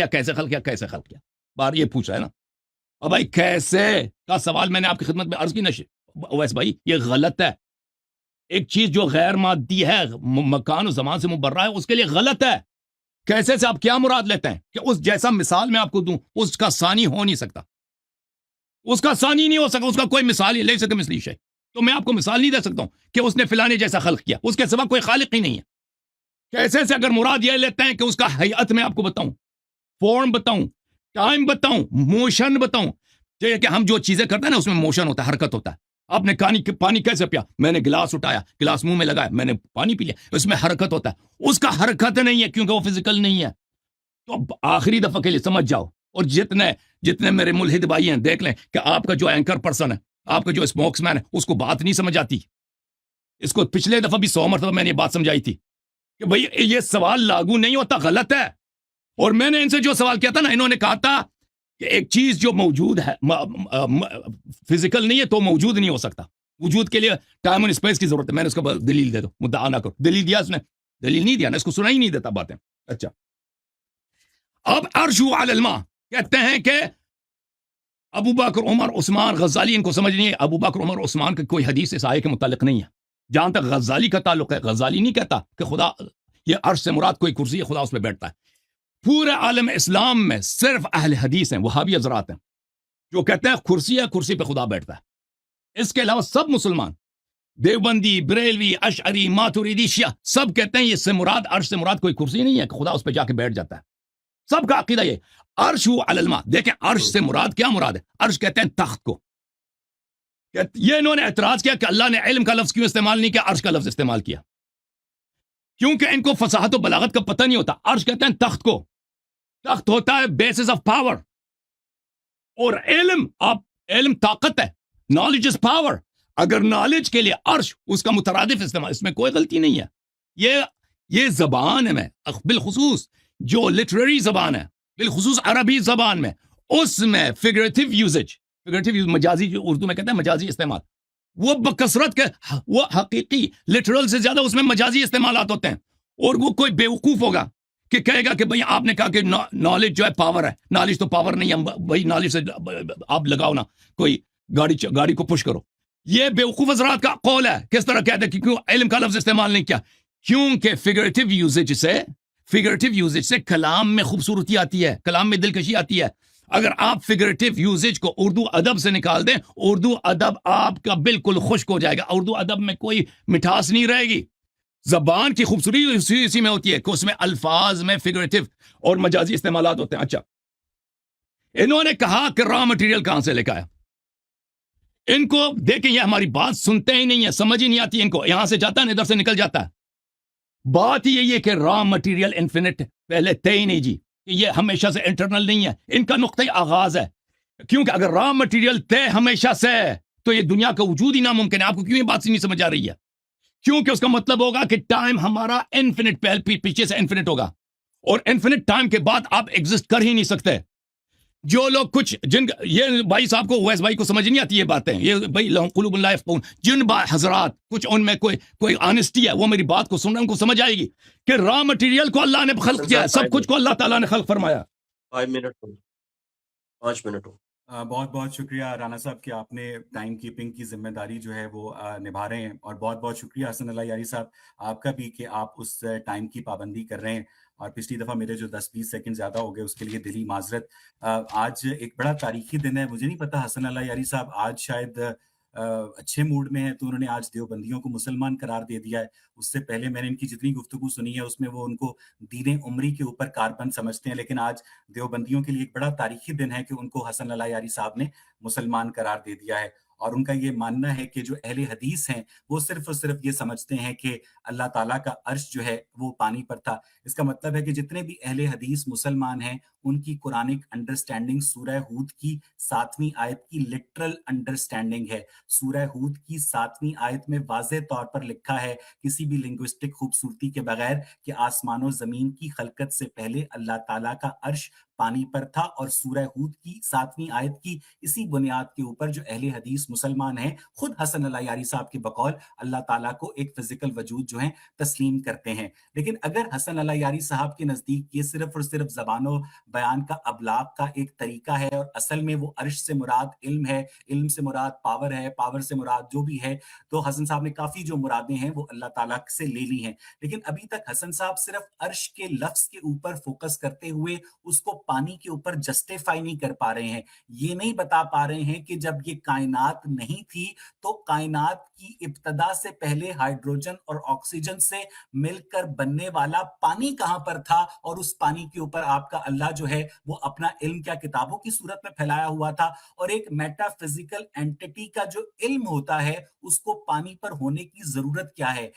کیا بار یہ پوچھ رہا ہے نا. اب بھائی کیسے کا سوال میں نے آپ کی خدمت میں عرض کی نا ویس بھائی، یہ غلط ہے. ایک چیز جو غیر مادی ہے، مکان و زمان سے مبرہ ہے، اس کے لیے غلط ہے. کیسے سے آپ کیا مراد لیتے ہیں کہ اس جیسا مثال میں آپ کو دوں، اس کا ثانی ہو نہیں سکتا، اس کا ثانی نہیں ہو سکتا، اس کا کوئی مثال ہی لے سکے مثلی شے. تو میں آپ کو مثال نہیں دے سکتا ہوں کہ اس نے فلانے جیسا خلق کیا، اس کے سوا کوئی خالق ہی نہیں ہے. کیسے سے اگر مراد یہ لیتے ہیں کہ اس کا حیات میں آپ کو بتاؤں، فارم بتاؤں، ٹائم بتاؤں، موشن بتاؤں. کہ ہم جو چیزیں کرتے ہیں نا اس میں موشن ہوتا ہے، حرکت ہوتا ہے. آپ نے پانی کیسے پیا؟ میں نے گلاس اٹھایا، گلاس منہ میں لگایا، میں نے پانی پی لیا. اس میں حرکت ہوتا ہے، اس کا حرکت نہیں ہے کیونکہ وہ فزیکل نہیں ہے. تو آخری دفعہ کے لیے سمجھ جاؤ. اور جتنے میرے ملحد بھائی ہیں دیکھ لیں کہ آپ کا جو اینکر پرسن ہے، آپ کا جو اسپوکس مین ہے، اس کو بات نہیں سمجھ آتی. اس کو پچھلے دفعہ بھی 100 مرتبہ میں نے یہ بات سمجھائی تھی کہ بھئی یہ سوال لاگو نہیں ہوتا، غلط ہے. اور میں نے ان سے جو سوال کیا تھا نا، انہوں نے کہا تھا کہ ایک چیز جو موجود ہے فزیکل نہیں ہے تو موجود نہیں ہو سکتا. وجود کے لیے ٹائم اور اسپیس کی ضرورت ہے. میں نے اس کو دلیل دے دو، مدعا نہ کرو. دلیل دیا اس نے؟ دلیل نہیں دیا نا، اس کو سنا ہی نہیں دیتا باتیں. اچھا، اب ارجو علی الماء کہتے ہیں کہ ابو بکر عمر عثمان غزالی، ان کو سمجھ نہیں ہے ابو بکر عمر عثمان کا کوئی حدیث اس آیے کے متعلق نہیں ہے. جہاں تک غزالی کا تعلق ہے، غزالی نہیں کہتا کہ خدا یہ عرش سے مراد کوئی کرسی ہے، خدا اس پہ بیٹھتا ہے. پورے عالم اسلام میں صرف اہل حدیث ہیں، وہابی حضرات ہیں، جو کہتے ہیں کرسی ہے، کرسی پہ خدا بیٹھتا ہے. اس کے علاوہ سب مسلمان، دیوبندی، بریلوی، اشعری، ماتوریدی، شیعہ، سب کہتے ہیں یہ سے مراد عرش سے مراد کوئی کرسی نہیں ہے کہ خدا اس پہ جا کے بیٹھ جاتا ہے. سب کا عقیدہ یہ عرش علی الماء. دیکھیں عرش سے مراد کیا مراد ہے؟ عرش کہتے ہیں تخت کو. یہ انہوں نے اعتراض کیا کہ اللہ نے علم کا لفظ کیوں استعمال نہیں کیا، عرش کا لفظ استعمال کیا، کیونکہ ان کو فصاحت و بلاغت کا پتہ نہیں ہوتا. عرش کہتے ہیں تخت کو. تخت ہوتا ہے بیسس آف پاور، اور علم طاقت ہے. Knowledge is power. اگر نالج کے لیے عرش اس کا مترادف استعمال، اس میں کوئی غلطی نہیں ہے. یہ زبان ہے، میں بالخصوص جو لٹریری زبان ہے، بالخصوص عربی زبان میں، اس میں فگریٹیو یوزج، مجازی، جو اردو میں کہتے ہیں مجازی استعمال، وہ بکثرت کے، وہ حقیقی لٹرل سے زیادہ اس میں مجازی استعمالات ہوتے ہیں. اور وہ کوئی بیوقوف ہوگا کہ کہے گا کہ بھئی آپ نے کہا کہ نالج جو ہے پاور ہے. نالج تو پاور نہیں ہے بھئی، نالج سے آپ لگاؤ نا کوئی گاڑی کو پش کرو. یہ بیوقوف حضرات کا قول ہے. کس طرح کہتے ہیں کہ کیوں علم کا لفظ استعمال نہیں کیا؟ کیونکہ فگریٹیو یوزج سے کلام میں خوبصورتی آتی ہے، کلام میں دلکشی آتی ہے. اگر آپ فگریٹیو یوزج کو اردو ادب سے نکال دیں، اردو ادب آپ کا بالکل خشک ہو جائے گا. اردو ادب میں کوئی مٹھاس نہیں رہے گی. زبان کی خوبصورتی اسی میں ہوتی ہے کہ اس میں الفاظ میں فگریٹیو اور مجازی استعمالات ہوتے ہیں. اچھا، انہوں نے کہا کہ را مٹیریل کہاں سے لے کے آیا. ان کو دیکھیں، یہ ہماری بات سنتے ہی نہیں ہے، سمجھ ہی نہیں آتی ان کو. یہاں سے جاتا ہے، ادھر سے نکل جاتا ہے. بات ہی یہی ہے کہ را مٹیریل انفینٹ پہلے تھے ہی نہیں جی، کہ یہ ہمیشہ سے انٹرنل نہیں ہے. ان کا نقطۂ آغاز ہے، کیونکہ اگر را مٹیریل تھے ہمیشہ سے تو یہ دنیا کا وجود ہی ناممکن ہے. آپ کو کیوں یہ بات نہیں سمجھ آ رہی ہے؟ کیونکہ اس کا مطلب ہوگا کہ ٹائم ہمارا انفینٹ پیچھے سے انفینٹ ہوگا، اور انفینٹ ٹائم کے بعد آپ ایگزسٹ کر ہی نہیں سکتے. جو لوگ کچھ جن یہ بھائی صاحب کو اویس بھائی کو سمجھ نہیں آتی یہ باتیں, یہ بھائی لہم قلوب لا یفقہون, جن حضرات کچھ ان میں کوئی آنےسٹی ہے وہ میری بات کو سن رہے ہیں, ان کو سمجھ آئے گی کہ را مٹیریل کو اللہ نے خلق کیا ہے, سب کچھ کو اللہ تعالیٰ نے خلق فرمایا. 5 منٹ ہو. بہت بہت شکریہ رانا صاحب کہ آپ نے ٹائم کیپنگ کی ذمہ داری جو ہے وہ نبھا رہے ہیں, اور بہت بہت شکریہ حسن اللہ یاری صاحب آپ کا بھی کہ آپ اس ٹائم کی پابندی کر رہے ہیں, اور پچھلی دفعہ میرے جو 10-20 سیکنڈ زیادہ ہو گئے اس کے لیے دلی معذرت. آج ایک بڑا تاریخی دن ہے, مجھے نہیں پتا حسن اللہ یاری صاحب آج شاید اچھے موڈ میں ہیں تو انہوں نے آج دیوبندیوں کو مسلمان قرار دے دیا ہے. اس سے پہلے میں نے ان کی جتنی گفتگو سنی ہے اس میں وہ ان کو دین عمری کے اوپر کاربند سمجھتے ہیں, لیکن آج دیوبندیوں کے لیے ایک بڑا تاریخی دن ہے کہ ان کو حسن اللہ یاری صاحب نے مسلمان قرار دے دیا ہے. اور ان کا یہ ماننا ہے کہ جو اہل حدیث ہیں وہ صرف اور صرف یہ سمجھتے ہیں کہ اللہ تعالیٰ کا عرش جو ہے وہ پانی پر تھا. اس کا مطلب ہے کہ جتنے بھی اہل حدیث مسلمان ہیں ان کی قرآنک انڈرسٹینڈنگ سورہ ہود کی 7ویں آیت کی لٹرل انڈرسٹینڈنگ ہے. سورہ ہود کی 7ویں آیت میں واضح طور پر لکھا ہے کسی بھی لنگوسٹک خوبصورتی کے بغیر کہ آسمان و زمین کی خلقت سے پہلے اللہ تعالیٰ کا عرش پانی پر تھا. اور سورہ ہود کی 7ویں آیت کی اسی بنیاد کے اوپر جو اہل حدیث مسلمان ہیں خود حسن اللہ یاری صاحب کے بقول اللہ تعالیٰ کو ایک فزیکل وجود جو ہیں تسلیم کرتے ہیں. لیکن اگر حسن اللہ یاری صاحب کے نزدیک یہ صرف اور صرف زبان و بیان کا ابلاغ کا ایک طریقہ ہے اور اصل میں وہ عرش سے مراد علم ہے, علم سے مراد پاور ہے, پاور سے مراد جو بھی ہے, تو حسن صاحب نے کافی جو مرادیں ہیں وہ اللہ تعالیٰ سے لے لی ہیں. لیکن ابھی تک حسن صاحب صرف عرش کے لفظ کے اوپر فوکس کرتے ہوئے اس کو پانی کے اوپر جسٹیفائی نہیں کر پا رہے ہیں. یہ نہیں بتا پا رہے ہیں کہ جب یہ کائنات نہیں تھی تو کائنات کی ابتدا سے پہلے ہائیڈروجن اور آکسیجن سے مل کر بننے والا پانی کہاں پر تھا, اور اس پانی کے اوپر آپ کا اللہ جو ہے وہ اپنا علم کیا کتابوں کی صورت میں پھیلایا ہوا تھا. اور ایک میٹا فزیکل اینٹی کا جو علم ہوتا ہے اس کو پانی پر ہونے کی ضرورت کیا ہے؟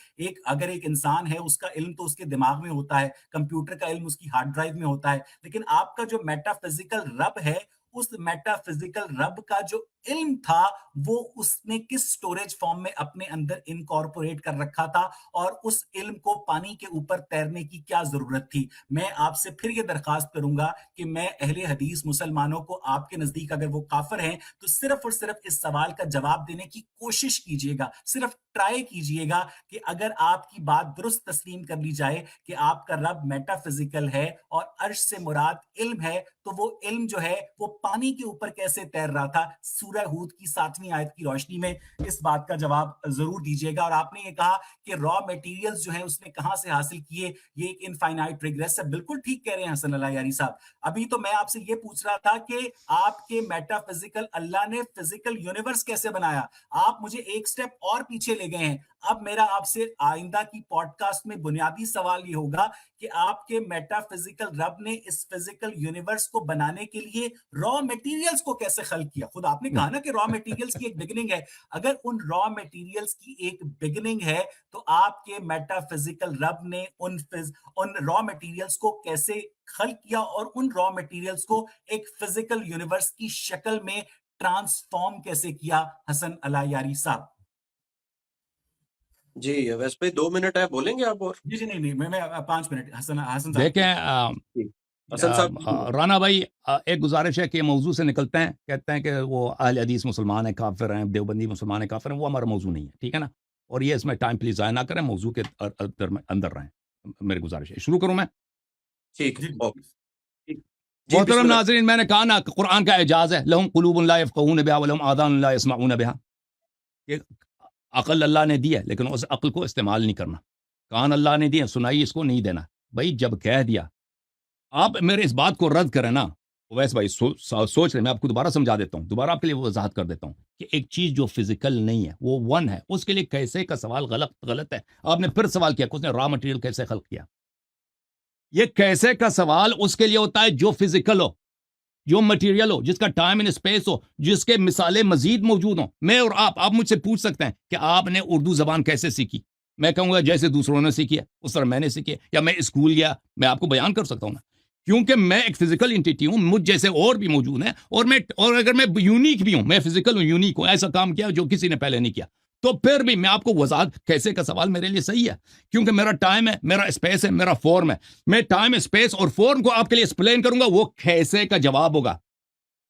اگر ایک انسان ہے اس کا علم تو اس کے دماغ میں ہوتا ہے, کمپیوٹر کا علم اس کی ہارڈ ڈرائیو میں ہوتا ہے, لیکن آپ کا جو میٹا فزیکل رب ہے اس میٹا فزیکل رب کا جو علم تھا وہ اس نے کس سٹوریج فارم میں اپنے اندر انکارپوریٹ کر رکھا تھا, اور اس علم کو پانی کے اوپر تیرنے کی کیا ضرورت تھی؟ میں آپ سے پھر یہ درخواست کروں گا کہ میں اہل حدیث مسلمانوں کو آپ کے نزدیک اگر وہ کافر ہیں تو صرف اور صرف اس سوال کا جواب دینے کی کوشش کیجئے گا, صرف ٹرائی کیجئے گا کہ اگر آپ کی بات درست تسلیم کر لی جائے کہ آپ کا رب میٹا فزیکل ہے اور عرش سے مراد علم ہے, تو وہ علم جو ہے وہ پانی کے اوپر کیسے تیر رہا تھا؟ سورہ ہود کی 7ویں آیت کی روشنی میں اس بات کا جواب ضرور دیجیے گا. اور آپ نے یہ کہا کہ را میٹیریلز جو ہیں اس نے کہاں سے حاصل کیے, یہ ایک انفائنائٹ ریگریس ہے. بالکل ٹھیک کہہ رہے ہیں حسن اللہ یاری صاحب. ابھی تو میں آپ سے یہ پوچھ رہا تھا کہ آپ کے میٹا فزیکل اللہ نے فزیکل یونیورس کیسے بنایا. آپ مجھے ایک سٹیپ اور پیچھے لے گئے ہیں. اب میرا آپ سے آئندہ کی پوڈ کاسٹ میں بنیادی سوال یہ ہوگا کہ آپ کے میٹا فزیکل رب نے اس فزیکل یونیورس کو بنانے کے لیے را میٹیریلز کو کیسے خلق کیا؟ خود آپ نے کہا نا کہ را میٹیریلز کی ایک بگننگ ہے. اگر ان را میٹیریلز کی ایک بگننگ ہے تو آپ کے میٹا فزیکل رب نے ان را میٹیریلز کو کیسے خلق کیا اور ان را میٹیریلز کو ایک فزیکل یونیورس کی شکل میں ٹرانسفارم کیسے کیا؟ حسن اللہ یاری صاحب. جی ویسے بھائی 2 منٹ ہے, بولیں گے آپ؟ اور جی نہیں میں 5 منٹ. حسن صاحب دیکھیں حسن صاحب رانا بھائی, ایک گزارش ہے کہ موضوع سے نکلتے ہیں, کہتے ہیں کہ وہ اہل حدیث مسلمان ہیں کافر ہیں, دیوبندی مسلمان ہیں کافر ہیں. وہ ہمارا موضوع نہیں ہے, ٹھیک ہے نا, اور یہ اس میں ٹائم پلیز ضائع نہ کریں, موضوع کے اندر رہیں. میری گزارش ہے, شروع کروں میں؟ ٹھیک. محترم ناظرین, میں نے کہا نا کہ قرآن کا اعجاز ہے, لہم قلوب لا یفقہون بہا ولہم آذان لا یسمعون بہا. یہ عقل اللہ نے دی ہے لیکن اس عقل کو استعمال نہیں کرنا. کان اللہ نے دیے, سنائی اس کو نہیں دینا. بھائی جب کہہ دیا, آپ میرے اس بات کو رد کریں نا ویسے بھائی سوچ رہے, میں آپ کو دوبارہ سمجھا دیتا ہوں, دوبارہ آپ کے لیے وضاحت کر دیتا ہوں کہ ایک چیز جو فزیکل نہیں ہے وہ ون ہے, اس کے لیے کیسے کا سوال غلط ہے. آپ نے پھر سوال کیا کہ اس نے را مٹیریل کیسے خلق کیا. یہ کیسے کا سوال اس کے لیے ہوتا ہے جو فزیکل ہو, جو مٹیریل ہو, جس کا ٹائم اینڈ اسپیس ہو, جس کے مثالیں مزید موجود ہوں. میں اور آپ مجھ سے پوچھ سکتے ہیں کہ آپ نے اردو زبان کیسے سیکھی. میں کہوں گا جیسے دوسروں نے سیکھی ہے اس طرح میں نے سیکھی ہے, یا میں اسکول گیا, میں آپ کو بیان کر سکتا ہوں نا, کیونکہ میں ایک فزیکل انٹیٹی ہوں, مجھ جیسے اور بھی موجود ہیں, اور اگر میں یونیک بھی ہوں, میں فزیکل ہوں, یونیک ہوں, ایسا کام کیا جو کسی نے پہلے نہیں کیا, تو پھر بھی میں آپ کو وضاحت کیسے کا سوال میرے لیے صحیح ہے, کیونکہ میرا ٹائم ہے, میرا اسپیس ہے, میرا فارم ہے. میں ٹائم اسپیس اور فارم کو آپ کے لیے ایکسپلین کروں گا, وہ کیسے کا جواب ہوگا.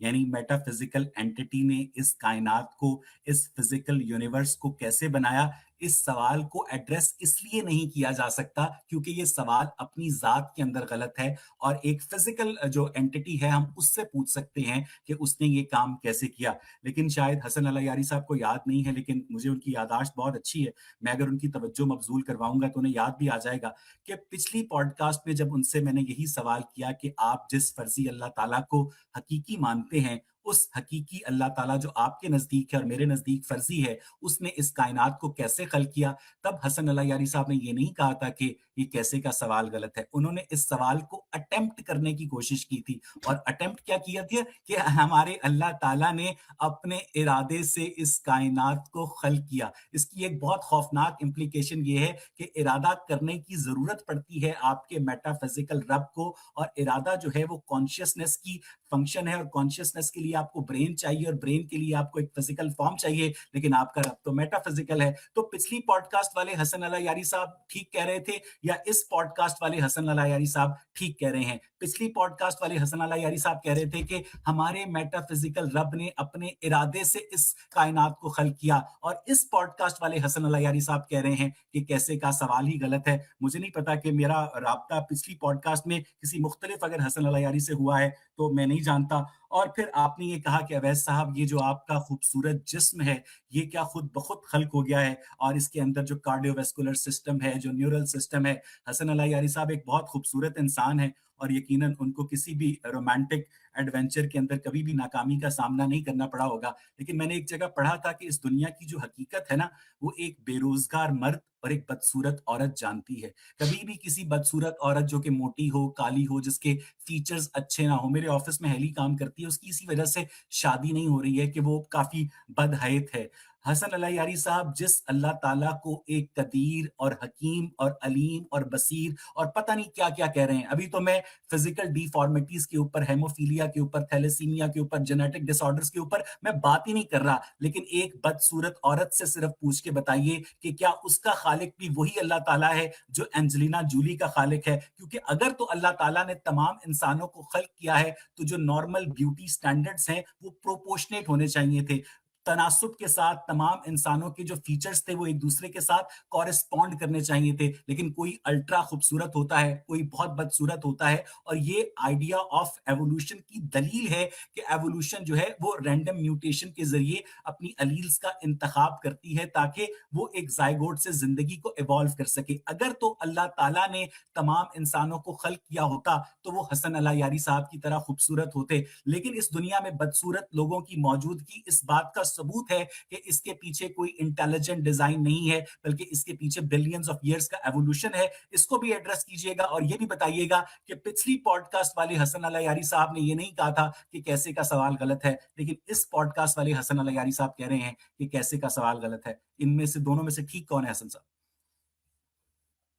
یعنی میٹا فزیکل اینٹی نے اس کائنات کو, اس فزیکل یونیورس کو کیسے بنایا, اس سوال کو ایڈریس اس لیے نہیں کیا جا سکتا کیونکہ یہ سوال اپنی ذات کے اندر غلط ہے, اور ایک فزیکل جو اینٹی ہے ہم اس سے پوچھ سکتے ہیں کہ اس نے یہ کام کیسے کیا. لیکن شاید حسن اللہ یاری صاحب کو یاد نہیں ہے, لیکن مجھے ان کی یادداشت بہت اچھی ہے, میں اگر ان کی توجہ مبذول کرواؤں گا تو انہیں یاد بھی آ جائے گا کہ پچھلی پوڈ کاسٹ میں جب ان سے میں نے یہی سوال کیا کہ آپ جس فرضی اللہ تعالیٰ کو حقیقی مانتے ہیں, اس حقیقی اللہ تعالیٰ جو آپ کے نزدیک ہے اور میرے نزدیک فرضی ہے, اس نے اس کائنات کو کیسے خلق کیا, تب حسن اللہ یاری صاحب نے یہ نہیں کہا تھا کہ یہ کیسے کا سوال غلط ہے. انہوں نے اس سوال کو اٹیمپٹ کرنے کی کوشش کی تھی, اور اٹیمپٹ کیا کیا تھا کہ ہمارے اللہ تعالیٰ نے اپنے ارادے سے اس کائنات کو خلق کیا. اس کی ایک بہت خوفناک امپلیکیشن یہ ہے کہ ارادہ کرنے کی ضرورت پڑتی ہے آپ کے میٹا فزیکل رب کو, اور ارادہ جو ہے وہ کانشیسنس کی فنکشن ہے, اور کانشیسنس کے لیے آپ کو برین چاہیے, اور برین کے لیے آپ کو ایک فزیکل فارم چاہیے, لیکن آپ کا رب تو میٹا فزیکل ہے. تو پچھلی پوڈ کاسٹ والے حسن اللہ یاری صاحب ٹھیک کہہ رہے تھے, یا اس پوڈ کاسٹ والے حسن اللہ یاری صاحب ٹھیک کہہ رہے ہیں؟ پچھلی پوڈ کاسٹ والے حسن اللہ یاری صاحب کہہ رہے تھے کہ ہمارے میٹا فزیکل رب نے اپنے ارادے سے اس کائنات کو خلق کیا, اور اس پوڈ کاسٹ والے حسن اللہ یاری صاحب کہہ رہے ہیں کہ کیسے کا سوال ہی غلط ہے. مجھے نہیں پتا کہ میرا رابطہ پچھلی پوڈ کاسٹ میں کسی مختلف اگر حسن اللہ یاری سے ہوا ہے تو میں نہیں جانتا. اور پھر آپ نے یہ کہا کہ اویس صاحب یہ جو آپ کا خوبصورت جسم ہے یہ کیا خود بخود خلق ہو گیا ہے, اور اس کے اندر جو کارڈیو ویسکولر سسٹم ہے, جو نیورل سسٹم ہے. حسن اللہ یاری صاحب ایک بہت خوبصورت انسان ہے, اور یقیناً ان کو کسی بھی رومانٹک ایڈونچر کے اندر کبھی بھی ناکامی کا سامنا نہیں کرنا پڑا ہوگا. لیکن میں نے ایک جگہ پڑھا تھا کہ اس دنیا کی جو حقیقت ہے نا, وہ ایک بے روزگار مرد اور ایک بدصورت عورت جانتی ہے. کبھی بھی کسی بدصورت عورت جو کہ موٹی ہو, کالی ہو, جس کے فیچرز اچھے نہ ہو, میرے آفس میں ہیلی کام کرتی ہے, اس کی اسی وجہ سے شادی نہیں ہو رہی ہے کہ وہ کافی بدحیت ہے. حسن اللہ یاری صاحب جس اللہ تعالیٰ کو ایک قدیر اور حکیم اور علیم اور بصیر اور پتہ نہیں کیا کیا کہہ رہے ہیں, ابھی تو میں فزیکل ڈیفارمیٹیز کے اوپر, ہیموفیلیا کے اوپر, تھیلیسیمیا کے اوپر, جینیٹک ڈس آرڈرز کے اوپر میں بات ہی نہیں کر رہا, لیکن ایک بدصورت عورت سے صرف پوچھ کے بتائیے کہ کیا اس کا خالق بھی وہی اللہ تعالیٰ ہے جو اینجلینا جولی کا خالق ہے؟ کیونکہ اگر تو اللہ تعالیٰ نے تمام انسانوں کو خلق کیا ہے تو جو نارمل بیوٹی سٹینڈرڈز ہیں وہ پروپورشنیٹ ہونے چاہیے تھے, تناسب کے ساتھ تمام انسانوں کے جو فیچرز تھے وہ ایک دوسرے کے ساتھ کورسپونڈ کرنے چاہیے تھے. لیکن کوئی الٹرا خوبصورت ہوتا ہے, کوئی بہت بدصورت ہوتا ہے, اور یہ آئیڈیا آف ایوولوشن کی دلیل ہے کہ ایوولوشن جو ہے وہ رینڈم میوٹیشن کے ذریعے اپنی الیلز کا انتخاب کرتی ہے تاکہ وہ ایک زائگوٹ سے زندگی کو ایوالو کر سکے. اگر تو اللہ تعالیٰ نے تمام انسانوں کو خلق کیا ہوتا تو وہ حسن اللہ یاری صاحب کی طرح خوبصورت ہوتے, لیکن اس دنیا میں بدصورت لوگوں کی موجودگی اس بات کا ثبوت ہے کہ اس کے پیچھے کوئی انٹیلیجنٹ ڈیزائن نہیں ہے, بلکہ اس کے پیچھے بلینز آف ایئرز کا ایوولوشن ہے. اس کو بھی ایڈریس کیجئے گا, اور یہ بھی بتائیے گا کہ پچھلی پوڈ کاسٹ والے حسن اللہ یاری صاحب نے یہ نہیں کہا تھا کہ کیسے کا سوال غلط ہے, لیکن اس پوڈ کاسٹ والے حسن اللہ یاری صاحب کہہ رہے ہیں کہ کیسے کا سوال غلط ہے. ان میں سے دونوں میں سے ٹھیک کون ہے حسن صاحب؟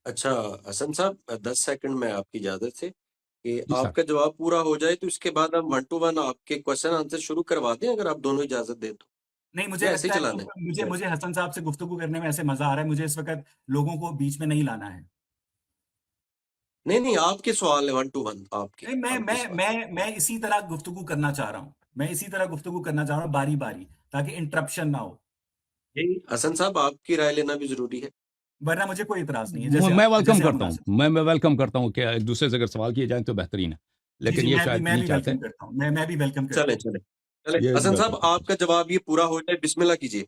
اچھا حسن صاحب 10 سیکنڈ میں آپ کی اجازت سے کہ جی آپ سر. کا جواب پورا ہو جائے تو اس کے بعد ہم 1 to 1 آپ کے کوشچن آنسر شروع کروا دیں, اگر آپ دونوں اجازت دیں تو. نہیں, مجھے یا ایسے لگتا ہی ہے چلانا ہے؟ مجھے حسن صاحب سے گفتگو کرنے میں ایسے مزہ آ رہا ہے, مجھے اس وقت لوگوں کو بیچ میں نہیں لانا ہے. نہیں آپ کے سوال ہے 1 to 1 آپ کے. نہیں, میں اسی طرح گفتگو کرنا چاہ رہا ہوں, میں اسی طرح گفتگو کرنا چاہ رہا ہوں باری باری, تاکہ انٹرپشن نہ ہو. حسن صاحب آپ کی رائے لینا بھی ضروری ہے. ورنہ مجھے کوئی اعتراض نہیں ہے. جیسے میں آپ ویلکم کرتا ہوں, مناسب. میں ویلکم کرتا ہوں کہ ایک دوسرے سے اگر سوال کیے جائیں تو بہترین ہے, لیکن یہ شاید میں نہیں بھی چاہتے. ویلکم کرتا ہوں, میں بھی ویلکم کرتا ہوں. چلیں یہ حسن صاحب welcome. آپ کا جواب یہ پورا ہو جائے, بسم اللہ کیجیے.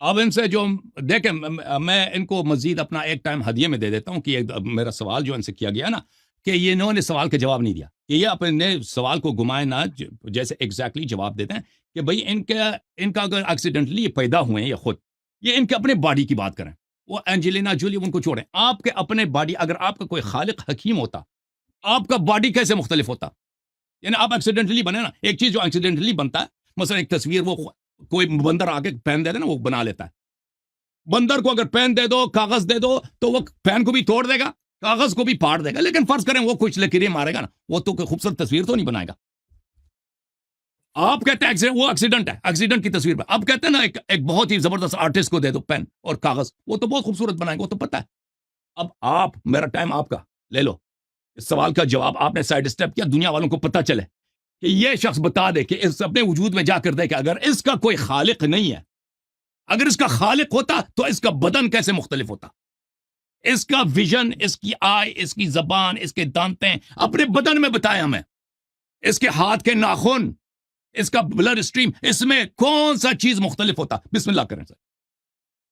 اب ان سے جو دیکھیں, میں ان کو مزید اپنا ایک ٹائم ہدیے میں دے دیتا ہوں کہ میرا سوال جو ان سے کیا گیا نا کہ یہ انہوں نے سوال کا جواب نہیں دیا, کہ یہ اپنے سوال کو گھمائے نہ جیسے ایگزیکٹلی جواب دیتے ہیں کہ بھئی ان کا اگر ایکسیڈنٹلی یہ پیدا ہوئے ہیں یا خود یہ ان کے اپنے باڈی کی بات کریں, وہ اینجلینا جولی ان کو چھوڑیں. آپ کے اپنے باڈی, اگر آپ کا کوئی خالق حکیم ہوتا آپ کا باڈی کیسے مختلف ہوتا؟ یعنی آپ ایکسیڈنٹلی بنے نا, ایک چیز جو ایکسیڈنٹلی بنتا ہے, مثلا ایک تصویر وہ کوئی بندر آ کے پین دے دے نا, وہ بنا لیتا ہے. بندر کو اگر پین دے دو, کاغذ دے دو, تو وہ پین کو بھی توڑ دے گا, کاغذ کو بھی پھاڑ دے گا, لیکن فرض کریں وہ کچھ لکیریں مارے گا نا, وہ تو کوئی خوبصورت تصویر تو نہیں بنائے گا. آپ کہتے ہیں وہ ایکسیڈنٹ ہے, ایکسیڈنٹ کی تصویر. اب کہتے ہیں نا ایک بہت ہی زبردست آرٹسٹ کو دے دو پین اور کاغذ, وہ تو بہت خوبصورت بنائے گا, وہ تو پتہ ہے. اب آپ, میرا ٹائم آپ کا لے لو, اس سوال کا جواب آپ نے سائڈ اسٹیپ کیا, دنیا والوں کو پتہ چلے کہ یہ شخص بتا دے کہ اس اپنے وجود میں جا کر دے کہ اگر اس کا کوئی خالق نہیں ہے، اگر اس کا خالق ہوتا تو اس کا بدن کیسے مختلف ہوتا؟ اس کا ویژن، اس کی آئی، اس کی زبان، اس کے دانتیں اپنے بدن میں بتایا ہمیں، اس کے ہاتھ کے ناخن، اس کا بلڈ اسٹریم، اس میں کون سا چیز مختلف ہوتا؟ بسم اللہ کریں سر،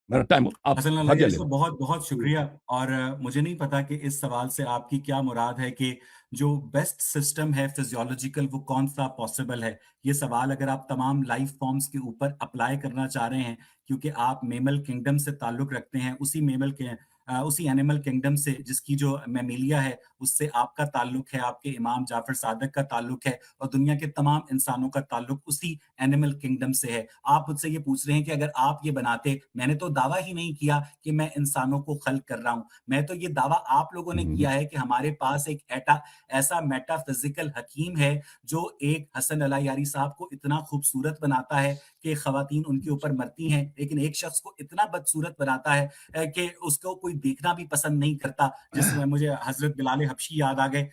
میرا ٹائم آپ حسن اللہ حاضر یاری لے صاحب بہت بہت شکریہ. اور مجھے نہیں پتا کہ اس سوال سے آپ کی کیا مراد ہے کہ جو بیسٹ سسٹم ہے فزیولوجیکل وہ کون سا پاسبل ہے. یہ سوال اگر آپ تمام لائف فارمز کے اوپر اپلائی کرنا چاہ رہے ہیں کیونکہ آپ میمل کنگڈم سے تعلق رکھتے ہیں، اسی اینیمل کنگڈم سے جس کی جو میملیا ہے اس سے آپ کا تعلق ہے، آپ کے امام جعفر صادق کا تعلق ہے، اور دنیا کے تمام انسانوں کا تعلق اسی اینیمل کنگڈم سے ہے. آپ مجھ سے یہ پوچھ رہے ہیں کہ اگر آپ یہ بناتے، میں نے تو دعویٰ ہی نہیں کیا کہ میں انسانوں کو خلق کر رہا ہوں، میں تو یہ دعویٰ آپ لوگوں نے کیا ہے کہ ہمارے پاس ایک ایسا میٹا فزیکل حکیم ہے جو ایک حسن اللہ یاری صاحب کو اتنا خوبصورت بناتا ہے کہ خواتین ان کے اوپر مرتی ہیں، لیکن ایک شخص کو اتنا بدصورت بناتا ہے کہ اس کو کوئی دیکھنا بھی پسند نہیں کرتا. جس میں مجھے حضرت بلال حبشی یاد آ گئے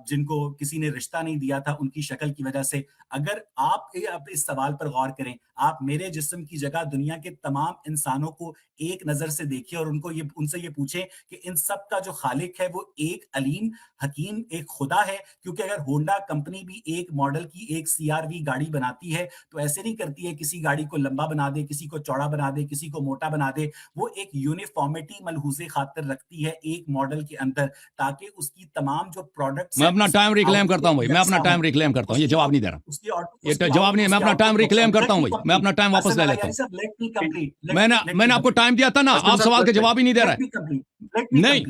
جن کو کسی نے رشتہ نہیں دیا تھا ان کی شکل کی وجہ سے. اگر آپ اس سوال پر غور کریں، آپ میرے جسم کی جگہ دنیا کے تمام انسانوں کو ایک نظر سے دیکھیں اور ان سے یہ پوچھیں کہ ان سب کا جو خالق ہے وہ ایک علیم حکیم ایک خدا ہے. کیونکہ اگر ہونڈا کمپنی بھی ایک ماڈل کی ایک CR-V گاڑی بناتی ہے تو ایسے نہیں کرتی ہے کسی گاڑی کو لمبا بنا دے، کسی کو چوڑا بنا دے، کسی کو موٹا بنا دے. وہ ایک یونیفارمٹی ملحوظ خاطر رکھتی ہے ایک ماڈل کے اندر تاکہ اس کی تمام جو پروڈکٹس میں اپنا ٹائم ریکلیم کرتا ہوں بھائی، میں اپنا ٹائم ریکلیم کرتا ہوں، یہ جواب نہیں دے رہا، یہ جواب نہیں ہے، میں اپنا ٹائم ریکلیم کرتا ہوں بھائی، میں اپنا ٹائم واپس لے لیتا ہوں. میں نے آپ کو ٹائم دیا تھا نا، آپ سوال کا جواب ہی نہیں دے رہے. نہیں،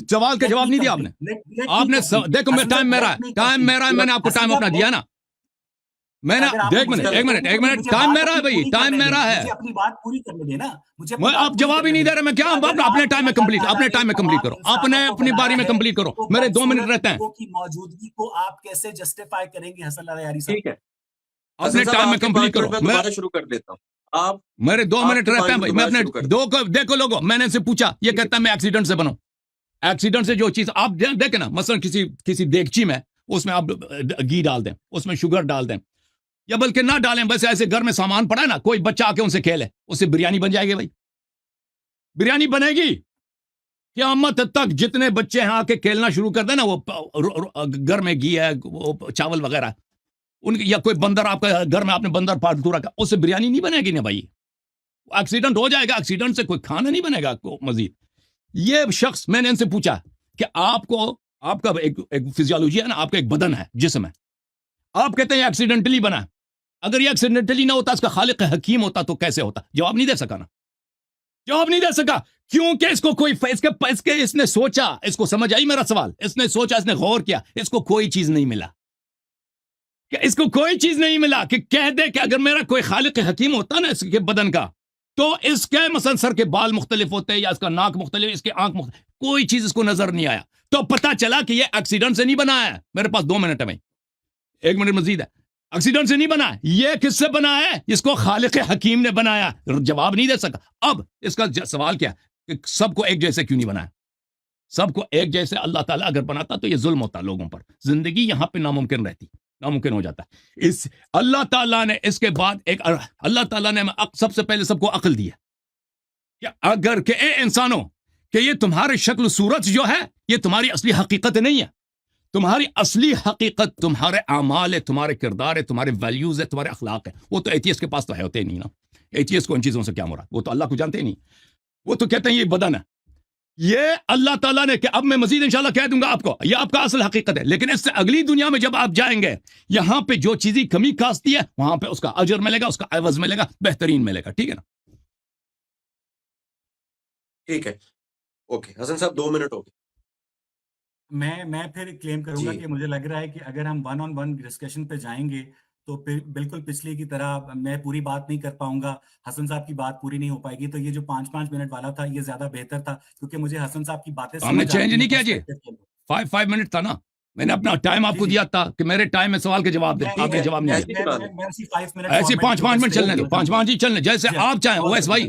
سوال کا جواب نہیں دیا آپ نے دیکھو میں ٹائم میرا ہے، میں نے آپ کو ٹائم اپنا دیا نا. میں نے ایک منٹ ٹائم میرا ہے بھائی، ٹائم میرا ہے. اپنی بات پوری کرنے دینا مجھے. آپ جواب ہی نہیں دے رہے، میں کیا اپنے ٹائم میں کمپلیٹ کرو، اپنی باری میں کمپلیٹ کرو، میرے 2 منٹ رہتے ہیں. کی موجودگی کو آپ کیسے جسٹیفائی کریں گے حسن اللہ یاری صاحب؟ ٹھیک ہے، اپنے ٹائم میں کمپلیٹ کرو. میں دوبارہ شروع کر دیتا ہوں. آپ میرے 2 منٹ رہتے ہیں بھائی، میں اپنے دیکھو لوگوں، میں نے سے پوچھا، یہ کہتا ہے میں ایکسیڈنٹ سے بنوں. ایکسیڈنٹ سے جو چیز آپ دیکھیں نا، مثلا کسی دیگچی میں اس میں آپ گھی ڈال دیں، اس میں شوگر ڈال دیں، یا بلکہ نہ ڈالیں، بس ایسے گھر میں سامان پڑا ہے نا، کوئی بچہ آ کے ان سے کھیلے، اس سے بریانی بن جائے گی بھائی، بریانی بنے گی. قیامت تک جتنے بچے ہیں آ کے کھیلنا شروع کر دیں نا، وہ گھر میں گھی ہے، وہ چاول وغیرہ، یا کوئی بندر آپ کا گھر میں آپ نے بندر پالتو رکھا، اس سے بریانی نہیں بنے گی نا بھائی. ایکسیڈنٹ ہو جائے گا، ایکسیڈنٹ سے کوئی کھانا نہیں بنے گا کو مزید. یہ شخص، میں نے ان سے پوچھا کہ آپ کا ایک فزیولوجی ہے نا، آپ کا ایک بدن ہے، جسم ہے، آپ کہتے ہیں ایکسیڈنٹلی بنا. اگر یہ ایکسیڈنٹلی نہ ہوتا، اس کا خالق حکیم ہوتا تو کیسے ہوتا؟ جواب نہیں دے سکا نا، جواب نہیں دے سکا، کیونکہ اس کو کوئی اس نے سوچا، اس کو سمجھ آئی میرا سوال، اس نے سوچا، اس نے غور کیا، اس کو کوئی چیز نہیں ملا، کہ اس کو کوئی چیز نہیں ملا کہ کہہ دے کہ اگر میرا کوئی خالق حکیم ہوتا نا اس کے بدن کا، تو اس کے مثلا سر کے بال مختلف ہوتے، یا اس کا ناک مختلف، اس کے آنکھ مختلف، کوئی چیز اس کو نظر نہیں آیا. تو پتا چلا کہ یہ ایکسیڈنٹ سے نہیں بنا ہے. میرے پاس 2 منٹ ہے بھائی، 1 منٹ مزید ہے. ایکسیڈنٹ سے نہیں بنا، یہ کس سے بنا ہے؟ اس کو خالق حکیم نے بنایا. جواب نہیں دے سکا. اب اس کا سوال کیا کہ سب کو ایک جیسے کیوں نہیں بنایا؟ سب کو ایک جیسے اللہ تعالیٰ اگر بناتا تو یہ ظلم ہوتا لوگوں پر، زندگی یہاں پہ ناممکن رہتی، ناممکن ہو جاتا ہے. اللہ تعالیٰ نے اس کے بعد اللہ تعالیٰ نے سب سے پہلے سب کو عقل دی ہے کہ اگر کہ اے انسانوں، کہ یہ تمہاری شکل صورت جو ہے یہ تمہاری اصلی حقیقت نہیں ہے. تمہاری اصلی حقیقت تمہارے اعمال ہے، تمہارے کردار ہے، تمہارے ویلیوز ہے، تمہارے اخلاق ہے. وہ تو ایتھیسٹ کے پاس تو ہے ہوتے نہیں نا. ایتھیسٹ کو ان چیزوں سے کیا مراد؟ وہ تو اللہ کو جانتے ہی نہیں. وہ تو کہتے ہیں یہ بدن ہے. یہ اللہ تعالیٰ نے کہ اب میں مزید انشاءاللہ کہہ دوں گا آپ کو، یہ آپ کا اصل حقیقت ہے. لیکن اس سے اگلی دنیا میں جب آپ جائیں گے، یہاں پہ جو چیزیں کمی کاستی ہے وہاں پہ اس کا اجر ملے گا، اس کا عوض ملے گا، بہترین ملے گا. ٹھیک ہے نا؟ ٹھیک ہے، اوکے حسن صاحب 2 منٹ ہو گئے. میں پھر کلیم کروں گا کہ مجھے لگ رہا ہے کہ اگر ہم 1-on-1 ڈسکشن پہ جائیں گے تو پھر بالکل پچھلے کی طرح میں پوری بات نہیں کر پاؤں گا، حسن صاحب کی بات پوری نہیں ہو پائے گی. تو یہ جو 5 منٹ والا تھا یہ زیادہ بہتر تھا، کیونکہ مجھے حسن صاحب کی باتیں ہم نے چینج نہیں کیا جی. 5 منٹ تھا نا، میں نے اپنا ٹائم آپ کو دیا تھا کہ میرے ٹائم میں سوال کے جواب دیں. آپ نے جواب نہیں دیا. ایسے 5 منٹ چلنے دو، 5 ہی چلنے جیسے آپ چاہیں. اویس بھائی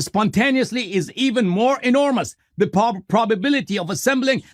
spontaneously is even more enormous. The probability of assembling,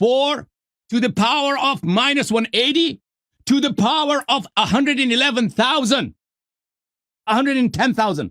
4 to the power of -180 to the power of 110,000,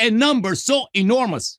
a number so enormous।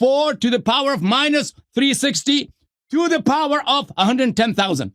4 to the power of minus 360 to the power of 110,000.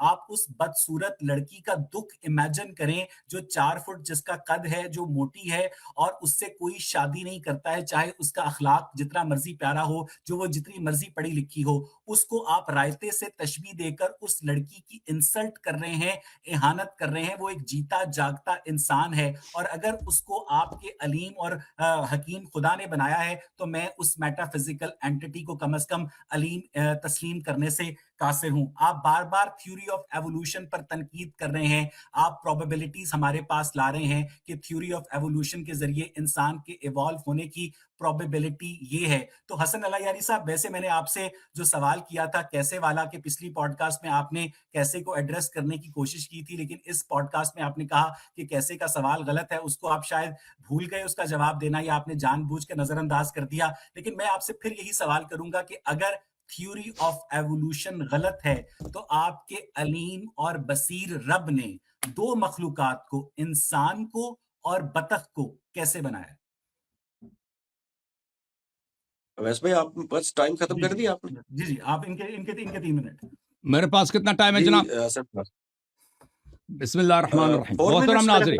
آپ اس بدصورت لڑکی کا دکھ امیجن کریں جو 4 fit جس کا قد ہے, جو موٹی ہے اور اس سے کوئی شادی نہیں کرتا ہے, چاہے اس کا اخلاق جتنا مرضی پیارا ہو, جو وہ جتنی مرضی پڑھی لکھی ہو. اس کو آپ رائتے سے تشبیہ دے کر اس لڑکی کی انسلٹ کر رہے ہیں, اہانت کر رہے ہیں. وہ ایک جیتا جاگتا انسان ہے, اور اگر اس کو آپ کے علیم اور حکیم خدا نے بنایا ہے تو میں اس میٹا فزیکل اینٹی کو کم از کم علیم تسلیم کرنے سے قاصر ہوں. آپ بار بار تھیوری آف ایوولوشن پر تنقید کر رہے ہیں, آپ پروبیبلٹیز ہمارے پاس لا رہے ہیں کہ تھیوری آف ایوولوشن کے ذریعے انسان کے ایوالو ہونے کی پروبیبلٹی یہ ہے. تو حسن اللہ یاری صاحب, ویسے میں نے آپ سے جو سوال کیا تھا کیسے والا, کہ پچھلی پوڈ کاسٹ میں آپ نے کیسے کو ایڈریس کرنے کی کوشش کی تھی, لیکن اس پوڈ کاسٹ میں آپ نے کہا کہ کیسے کا سوال غلط ہے, اس کو آپ شاید بھول گئے اس کا جواب دینا, یا آپ نے جان بوجھ کے نظر انداز کر دیا. لیکن میں آپ سے پھر یہی سوال کروں گا کہ اگر تھیوری آف ایوولوشن غلط ہے تو آپ کے علیم اور بصیر رب نے 2 مخلوقات کو, انسان کو اور بطخ کو, کیسے بنایا؟ ویس بھائی آپ بس ٹائم ختم کر دیا آپ نے. جی آپ ان کے 3 منٹ. میرے پاس کتنا ٹائم ہے جناب؟ بسم اللہ الرحمن الرحیم. محترم ناظرین,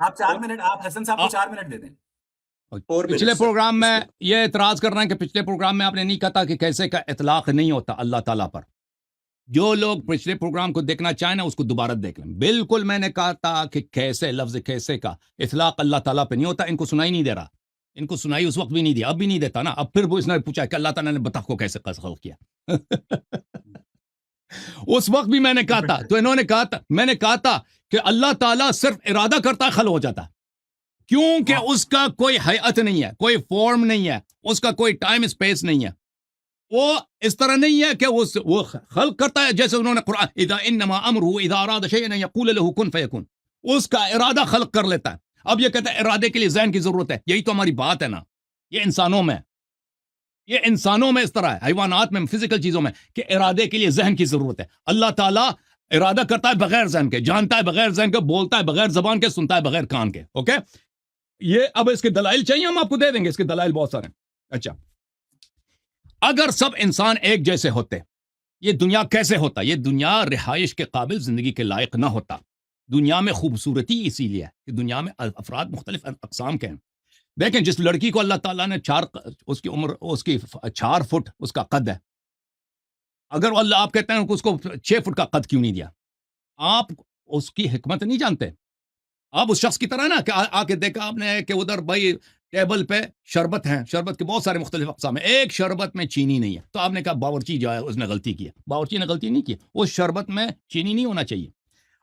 آپ 4 منٹ, آپ حسن صاحب کو 4 منٹ دے دیں. پچھلے پروگرام میں یہ اعتراض کر رہے ہیں کہ پچھلے پروگرام میں آپ نے نہیں کہا کہ کیسے کا اطلاق نہیں ہوتا اللہ تعالیٰ پر. جو لوگ پچھلے پروگرام کو دیکھنا چاہیں نا اس کو دوبارہ دیکھ لیں. بالکل میں نے کہا تھا کہ کیسے, لفظ کیسے کا اطلاق اللہ تعالیٰ پہ نہیں ہوتا. ان کو سنائی نہیں دے رہا, ان کو سنائی اس وقت بھی نہیں دیا, اب بھی نہیں دیتا نا. اب پھر وہ اس نے پوچھا کہ اللہ تعالیٰ نے بطخ کو کیسے خلق کیا. اس وقت بھی میں نے کہا تھا, تو انہوں نے کہا تھا, میں نے کہا تھا کہ اللہ تعالیٰ صرف ارادہ کرتا ہے خلق ہو جاتا ہے, کیونکہ اس کا کوئی حیات نہیں ہے, کوئی فارم نہیں ہے, اس کا کوئی ٹائم اسپیس نہیں ہے. وہ اس طرح نہیں ہے کہ وہ خلق کرتا ہے جیسے انہوں نے قرآن اذا انما امرہ اذا اراد شیئا ان یقول له کن فیکون, اس کا ارادہ خلق کر لیتا ہے. اب یہ کہتا ہے ارادے کے لیے ذہن کی ضرورت ہے. یہی تو ہماری بات ہے نا, یہ انسانوں میں اس طرح ہے, حیوانات میں, فزیکل چیزوں میں, کہ ارادے کے لیے ذہن کی ضرورت ہے. اللہ تعالیٰ ارادہ کرتا ہے بغیر ذہن کے, جانتا ہے بغیر ذہن کے, بولتا ہے بغیر زبان کے, سنتا ہے بغیر کان کے. اوکے, یہ اب اس کے دلائل چاہیے, ہم آپ کو دے دیں گے, اس کے دلائل بہت سارے ہیں. اچھا, اگر سب انسان ایک جیسے ہوتے, یہ دنیا کیسے ہوتا؟ یہ دنیا رہائش کے قابل, زندگی کے لائق نہ ہوتا. دنیا میں خوبصورتی اسی لیے ہے کہ دنیا میں افراد مختلف اقسام کے ہیں. دیکھیں, جس لڑکی کو اللہ تعالیٰ نے اس کی عمر, اس کی 4 فٹ اس کا قد ہے, اگر اللہ آپ کہتے ہیں کہ اس کو 6 فٹ کا قد کیوں نہیں دیا؟ آپ اس کی حکمت نہیں جانتے. آپ اس شخص کی طرح نا کہ آ کے دیکھا آپ نے کہ ادھر بھائی ٹیبل پہ شربت ہیں, شربت کے بہت سارے مختلف اقسام ہیں, ایک شربت میں چینی نہیں ہے, تو آپ نے کہا باورچی جو ہے اس نے غلطی کی ہے. باورچی نے غلطی نہیں کی, اس شربت میں چینی نہیں ہونا چاہیے.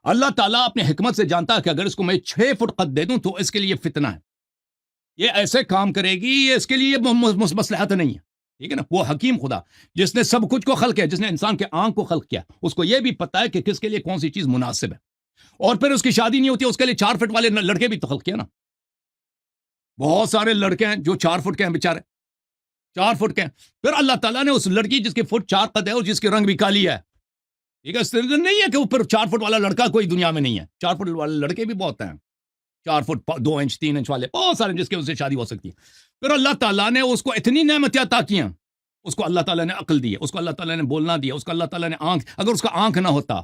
اللہ تعالیٰ اپنے حکمت سے جانتا ہے کہ اگر اس کو میں 6 فٹ قد دے دوں تو اس کے لیے فتنہ ہے, یہ ایسے کام کرے گی, یہ اس کے لیے مصلحت نہیں ہے. ٹھیک ہے نا. وہ حکیم خدا جس نے سب کچھ کو خلق کیا, جس نے انسان کے آنکھ کو خلق کیا, اس کو یہ بھی پتا ہے کہ کس کے لیے کون سی چیز مناسب ہے. اور پھر اس کی شادی نہیں ہوتی, اس کے لیے 4 فٹ والے لڑکے بھی تو خلق کیا نا. بہت سارے لڑکے ہیں جو 4 فٹ کے ہیں, بیچارے 4 فٹ کے ہیں. پھر اللہ تعالیٰ نے اس لڑکی جس کے فٹ 4 قد ہے اور جس کے رنگ بھی کالی ہے, ٹھیک ہے, اس طرح نہیں ہے کہ وہ پھر 4 فٹ والا لڑکا کوئی دنیا میں نہیں ہے. 4 فٹ والے لڑکے بھی بہت ہیں, 4 فٹ 2 انچ 3 انچ والے بہت سارے جس کے اس سے شادی ہو سکتی ہے. پھر اللہ تعالیٰ نے اس کو اتنی نعمتیں عطا کی ہیں, اس کو اللہ تعالیٰ نے عقل دی ہے, اس کو اللہ تعالیٰ نے بولنا دیا, اس کو اللہ تعالیٰ نے آنکھ, اگر اس کا آنکھ نہ ہوتا,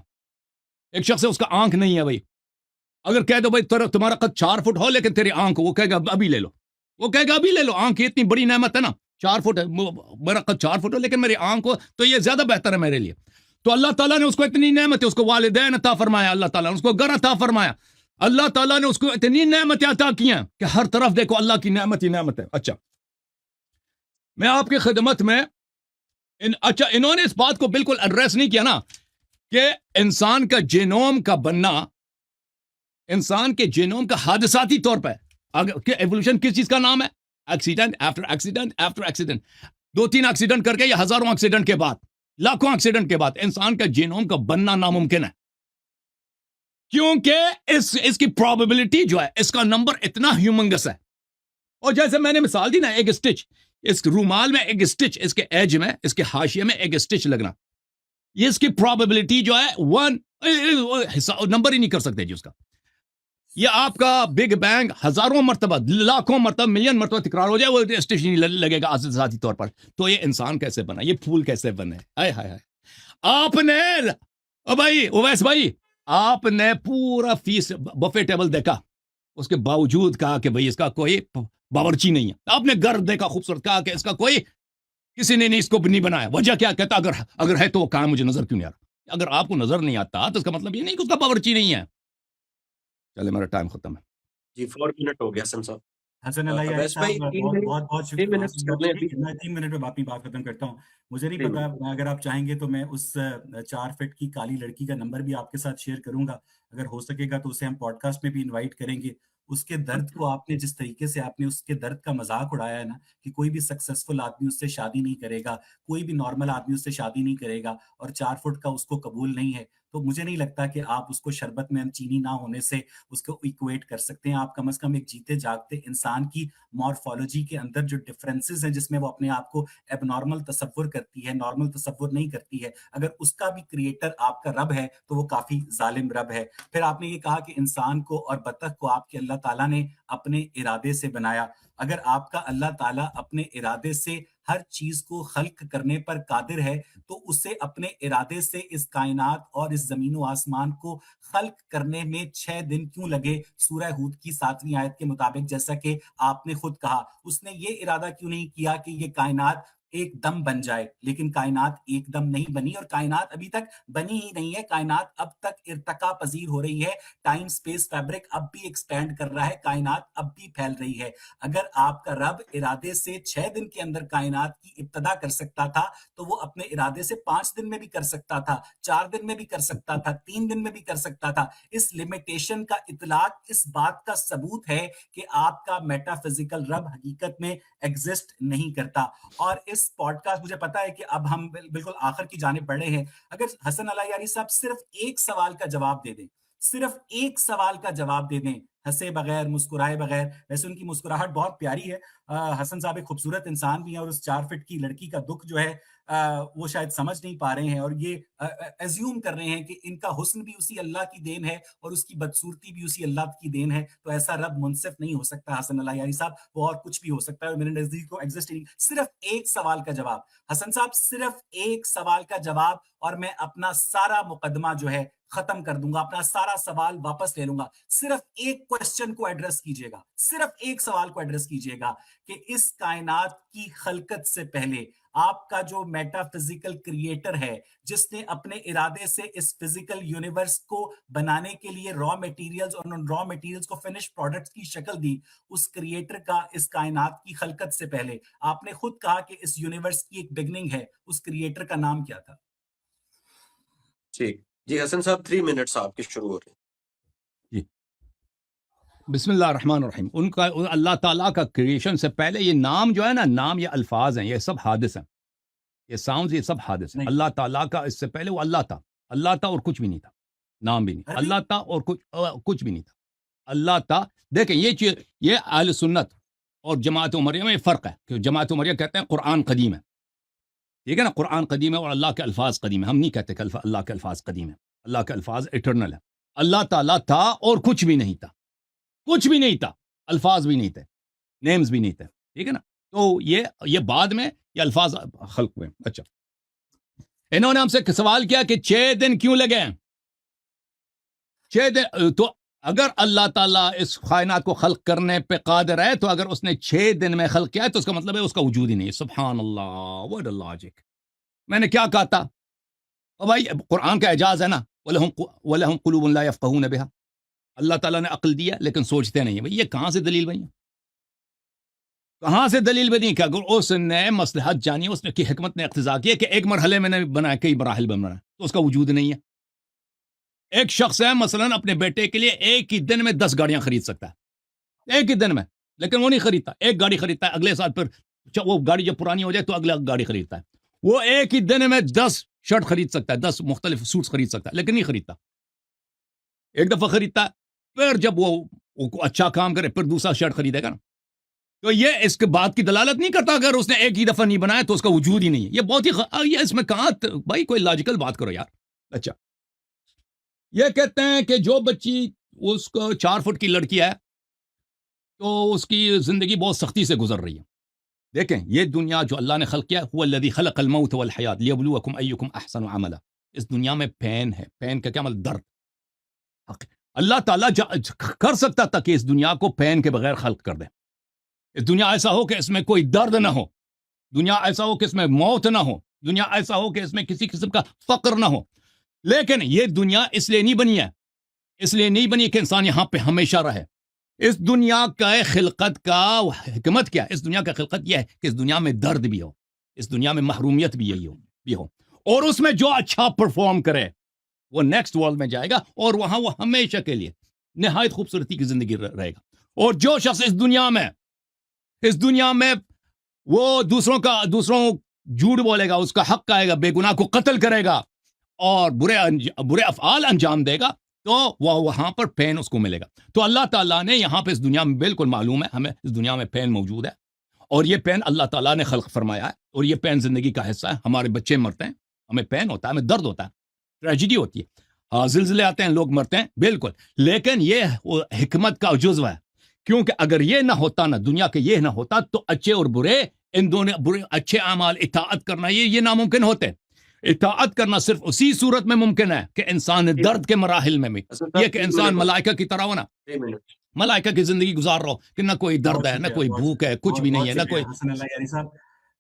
ایک شخص ہے اس کا آنکھ نہیں ہے بھائی, اگر کہہ دو بھائی تمہارا قد 4 فٹ ہو لیکن تیری آنکھ, وہ کہے گا ابھی لے لو, وہ کہے گا ابھی لے لو, آنکھ اتنی بڑی نعمت ہے نا, 4 فٹ ہے میرا قد 4 فٹ ہو لیکن میری آنکھ ہو تو یہ زیادہ بہتر ہے میرے لیے. تو اللہ تعالیٰ نے اس کو اتنی نعمت ہے, اس کو والدین عطا فرمایا, اللہ تعالیٰ نے اس کو گھر عطا فرمایا, اللہ تعالیٰ نے اس کو اتنی نعمتیں عطا کی ہیں کہ ہر طرف دیکھو اللہ کی نعمت ہی نعمت ہے. اچھا, میں آپ کی خدمت میں اچھا, انہوں نے اس بات کو بالکل ایڈریس نہیں کیا نا کہ انسان کا جینوم کا بننا, انسان کے جینوم کا حادثاتی طور پہ, کہ ایوولوشن کس چیز کا نام ہے؟ Accident after accident after accident. 2-3 accident کر کے یا ہزاروں ایکسیڈنٹ کے بعد, لاکھوں ایکسیڈنٹ کے بعد انسان کا جینوم کا بننا ناممکن ہے, کیونکہ اس کی پروبیبلٹی جو ہے, اس کا نمبر اتنا ہیومنگس ہے. اور جیسے میں نے مثال دی نا, ایک اسٹچ, اس رومال میں ایک اسٹچ, اس کے ایج میں, اس کے حاشیے میں ایک اسٹچ لگنا, یہ اس کی پروبیبلٹی جو ہے 1 نمبر ہی نہیں کر سکتے جی اس کا. یہ آپ کا بگ بینگ ہزاروں مرتبہ, لاکھوں مرتبہ, ملین مرتبہ تکرار ہو جائے, وہ اسٹیشن لگے گا ذاتی طور پر. تو یہ انسان کیسے بنا, یہ پھول کیسے بنے, ہائے ہائے ہائے. آپ نے بھائی اویس بھائی آپ نے پورا فیس بفے ٹیبل دیکھا, اس کے باوجود کہا کہ بھائی اس کا کوئی باورچی نہیں ہے. آپ نے گھر دیکھا خوبصورت, کہا کہ اس کا کوئی کسی نے نہیں اس کو نہیں بنایا. وجہ کیا کہتا اگر ہے تو وہ کام مجھے نظر کیوں نہیں آ رہا. اگر آپ کو نظر نہیں آتا تو اس کا مطلب یہ نہیں کہ اس کا باورچی نہیں ہے. چلے میرا ٹائم ختم ہے. جی 4 منٹ ہو گیا حسن صاحب. حسن اللہ یاری اویس بھائی صاحب 3 بہت منٹ بہت بہت 3 شکریہ. منٹ کر لیں ابھی. میں 3 منٹ میں اپنی بات ختم کرتا ہوں. مجھے نہیں 3 پتا, منٹ. اگر آپ چاہیں گے تو میں اس 4 فٹ کی کالی لڑکی کا نمبر بھی آپ کے ساتھ شیئر کروں گا. اگر ہو سکے گا تو اسے ہم پوڈ کاسٹ میں بھی انوائٹ کریں گے. اس کے درد کو آپ نے جس طریقے سے آپ نے اس کے درد کا مذاق اڑایا ہے نا, کہ کوئی بھی سکسیسفل آدمی اس سے شادی نہیں کرے گا, کوئی بھی نارمل آدمی اس سے شادی نہیں کرے گا, اور 4 فٹ کا اس کو قبول نہیں ہے, تو مجھے نہیں لگتا کہ آپ اس کو شربت میں چینی نہ ہونے سے اس کو ایکویٹ کر سکتے ہیں. آپ کم از کم ایک جیتے جاگتے انسان کی مارفالوجی کے اندر جو ڈفرینسز ہیں, جس میں وہ اپنے آپ کو ایب نارمل تصور کرتی ہے, نارمل تصور نہیں کرتی ہے, اگر اس کا بھی کریٹر آپ کا رب ہے تو وہ کافی ظالم رب ہے. پھر آپ نے یہ کہا کہ انسان کو اور بطخ کو آپ کے اللہ تعالیٰ نے اپنے ارادے سے بنایا. اگر آپ کا اللہ تعالیٰ اپنے ارادے سے ہر چیز کو خلق کرنے پر قادر ہے, تو اسے اپنے ارادے سے اس کائنات اور اس زمین و آسمان کو خلق کرنے میں 6 دن کیوں لگے؟ سورہ ہود کی 7ویں آیت کے مطابق, جیسا کہ آپ نے خود کہا, اس نے یہ ارادہ کیوں نہیں کیا کہ یہ کائنات ایک دم بن جائے؟ لیکن کائنات ایک دم نہیں بنی, اور کائنات ابھی تک بنی ہی نہیں ہے. کائنات اب تک ارتقا پذیر ہو رہی ہے. ٹائم سپیس فیبرک اب بھی ایکسپینڈ کر رہا ہے, کائنات اب بھی پھیل رہی ہے. اگر آپ کا رب ارادے سے 6 دن کے اندر کائنات کی ابتدا کر سکتا تھا, تو وہ اپنے ارادے سے 5 دن میں بھی کر سکتا تھا, 4 دن میں بھی کر سکتا تھا, 3 دن میں بھی کر سکتا تھا. اس لمیٹیشن کا اطلاق اس بات کا ثبوت ہے کہ آپ کا میٹا فزیکل رب حقیقت میں ایگزسٹ نہیں کرتا. اور اس پوڈ کاسٹ, مجھے پتا ہے کہ اب ہم بالکل آخر کی جانب بڑھے ہیں, اگر حسن اللہ یاری صاحب صرف ایک سوال کا جواب دے دیں, صرف ایک سوال کا جواب دے دیں, ہنسے بغیر, مسکرائے بغیر. ویسے ان کی مسکراہٹ بہت پیاری ہے. حسن صاحب ایک خوبصورت انسان بھی ہیں, اور اس 4 فٹ کی لڑکی کا دکھ جو ہے وہ شاید سمجھ نہیں پا رہے ہیں, اور یہ ایزیوم کر رہے ہیں کہ ان کا حسن بھی اسی اللہ کی دین ہے اور اس کی بدصورتی بھی اسی اللہ کی دین ہے. تو ایسا رب منصف نہیں ہو سکتا حسن اللہ یاری صاحب, وہ اور کچھ بھی ہو سکتا ہے, اور میرے نزدیک کو ایگزسٹ نہیں. صرف ایک سوال کا جواب حسن صاحب, صرف ایک سوال کا جواب, اور میں اپنا سارا مقدمہ جو ہے ختم کر دوں گا, اپنا سارا سوال واپس لے لوں گا. صرف ایک کوسچن کو ایڈریس کیجئے گا, صرف ایک سوال کو ایڈریس کیجئے گا کہ اس کائنات کی خلقت سے پہلے آپ کا جو میٹا فزیکل کریٹر ہے, جس نے اپنے ارادے سے اس فزیکل یونیورس کو بنانے کے لیے را میٹیریلز اور ان را میٹیریلز کو فنش پروڈکٹس کی شکل دی, اس کریٹر کا اس کائنات کی خلقت سے پہلے آپ نے خود کہا کہ اس یونیورس کی ایک بگننگ ہے, اس کریٹر کا نام کیا تھا؟ ٹھیک جی حسن صاحب 3 منٹس آپ کے شروع ہو رہے ہیں. جی بسم اللہ الرحمن الرحیم. ان کا اللہ تعالیٰ کا کریشن سے پہلے یہ نام جو ہے نا, نام یہ الفاظ ہیں, یہ سب حادث ہیں, یہ ساؤنڈز یہ سب حادث ہیں. اللہ تعالیٰ کا اس سے پہلے وہ اللہ تھا, اللہ تھا اور کچھ بھی نہیں تھا, نام بھی نہیں. اللہ تھا اور کچھ بھی نہیں تھا, اللہ تھا. دیکھیں یہ چیز, یہ اہل سنت اور جماعت عمریہ میں فرق ہے, کہ جماعت عمریہ کہتے ہیں قرآن قدیم ہے, ٹھیک ہے نا, قرآن قدیم ہے اور اللہ کے الفاظ قدیم ہے. ہم نہیں کہتے کہ اللہ کے الفاظ قدیم ہے, اللہ کے الفاظ ایٹرنل ہے. اللہ تعالیٰ تھا اور کچھ بھی نہیں تھا, کچھ بھی نہیں تھا, الفاظ بھی نہیں تھے, نیمز بھی نہیں تھے, ٹھیک ہے نا. تو یہ بعد میں یہ الفاظ خلق ہوئے. اچھا, انہوں نے ہم سے سوال کیا کہ 6 دن کیوں لگے؟ 6 دن, تو اگر اللہ تعالیٰ اس کائنات کو خلق کرنے پہ قادر ہے, تو اگر اس نے 6 دن میں خلق کیا ہے تو اس کا مطلب ہے اس کا وجود ہی نہیں ہے. سبحان اللہ, what a logic. میں نے کیا کہا تھا بھائی, قرآن کا اعجاز ہے نا, وَلَهُمْ قُلُوبٌ لَا يَفْقَهُونَ بِهَا. اللہ تعالیٰ نے عقل دیا لیکن سوچتے نہیں ہیں. بھائی یہ کہاں سے دلیل بنی, کہاں سے دلیل بنی کہ اگر اس نے مصلحت جانی, اس نے کی حکمت نے اقتضا کیا کہ ایک مرحلے میں نہیں بنایا, کئی مراحل میں بنایا, تو اس کا وجود نہیں ہے. ایک شخص ہے مثلاً اپنے بیٹے کے لیے ایک ہی دن میں 10 گاڑیاں خرید سکتا ہے, ایک ہی دن میں, لیکن وہ نہیں خریدتا. ایک گاڑی خریدتا ہے, اگلے سال پھر وہ گاڑی جب پرانی ہو جائے تو اگلا گاڑی خریدتا ہے. وہ ایک ہی دن میں 10 شرٹ خرید سکتا ہے, 10 مختلف سوٹس خرید سکتا ہے, لیکن نہیں خریدتا. ایک دفعہ خریدتا ہے, پھر جب وہ اچھا کام کرے پھر دوسرا شرٹ خریدے گا نا. تو یہ اس کے بات کی دلالت نہیں کرتا اگر اس نے ایک ہی دفعہ نہیں بنایا تو اس کا وجود ہی نہیں ہے. یہ بہت ہی یہ اس میں کہاں, بھائی کوئی لاجیکل بات کرو یار. اچھا, یہ کہتے ہیں کہ جو بچی اس کو 4 فٹ کی لڑکی ہے تو اس کی زندگی بہت سختی سے گزر رہی ہے. دیکھیں یہ دنیا جو اللہ نے خلق کیا, هو الذی خلق الموت والحیات لیبلوکم ایکم احسن عملا. اس دنیا میں پین ہے. پین کا کیا مطلب؟ درد. اللہ تعالیٰ کر سکتا تھا کہ اس دنیا کو پین کے بغیر خلق کر دے. اس دنیا ایسا ہو کہ اس میں کوئی درد نہ ہو, دنیا ایسا ہو کہ اس میں موت نہ ہو, دنیا ایسا ہو کہ اس میں کسی قسم کا فقر نہ ہو. لیکن یہ دنیا اس لیے نہیں بنی ہے, اس لیے نہیں بنی کہ انسان یہاں پہ ہمیشہ رہے. اس دنیا کا خلقت کا حکمت کیا ہے؟ اس دنیا کا خلقت یہ ہے کہ اس دنیا میں درد بھی ہو, اس دنیا میں محرومیت بھی ہو, اور اس میں جو اچھا پرفارم کرے وہ نیکسٹ ورلڈ میں جائے گا اور وہاں وہ ہمیشہ کے لیے نہایت خوبصورتی کی زندگی رہے گا. اور جو شخص اس دنیا میں وہ دوسروں جھوٹ بولے گا, اس کا حق کہے گا, بے گناہ کو قتل کرے گا اور برے افعال انجام دے گا, تو وہ وہاں پر پین اس کو ملے گا. تو اللہ تعالیٰ نے یہاں پہ اس دنیا میں, بالکل معلوم ہے ہمیں اس دنیا میں پین موجود ہے, اور یہ پین اللہ تعالیٰ نے خلق فرمایا ہے, اور یہ پین زندگی کا حصہ ہے. ہمارے بچے مرتے ہیں, ہمیں پین ہوتا ہے, ہمیں درد ہوتا ہے, ٹریجڈی ہوتی ہے, ہاں زلزلے آتے ہیں, لوگ مرتے ہیں, بالکل. لیکن یہ حکمت کا جزو ہے, کیونکہ اگر یہ نہ ہوتا, نہ دنیا کے یہ نہ ہوتا, تو اچھے اور برے, ان دونوں برے اچھے اعمال اطاعت کرنا یہ ناممکن ہوتے. اطاعت کرنا صرف اسی صورت میں ممکن ہے کہ انسان درد کے مراحل میں بھی, یہ کہ انسان ملائکہ کی طرح ہو نا, ملائکہ کی زندگی گزار رہا ہو کہ نہ کوئی درد ہے, نہ کوئی بھوک ہے, کچھ بھی نہیں ہے, نہ کوئی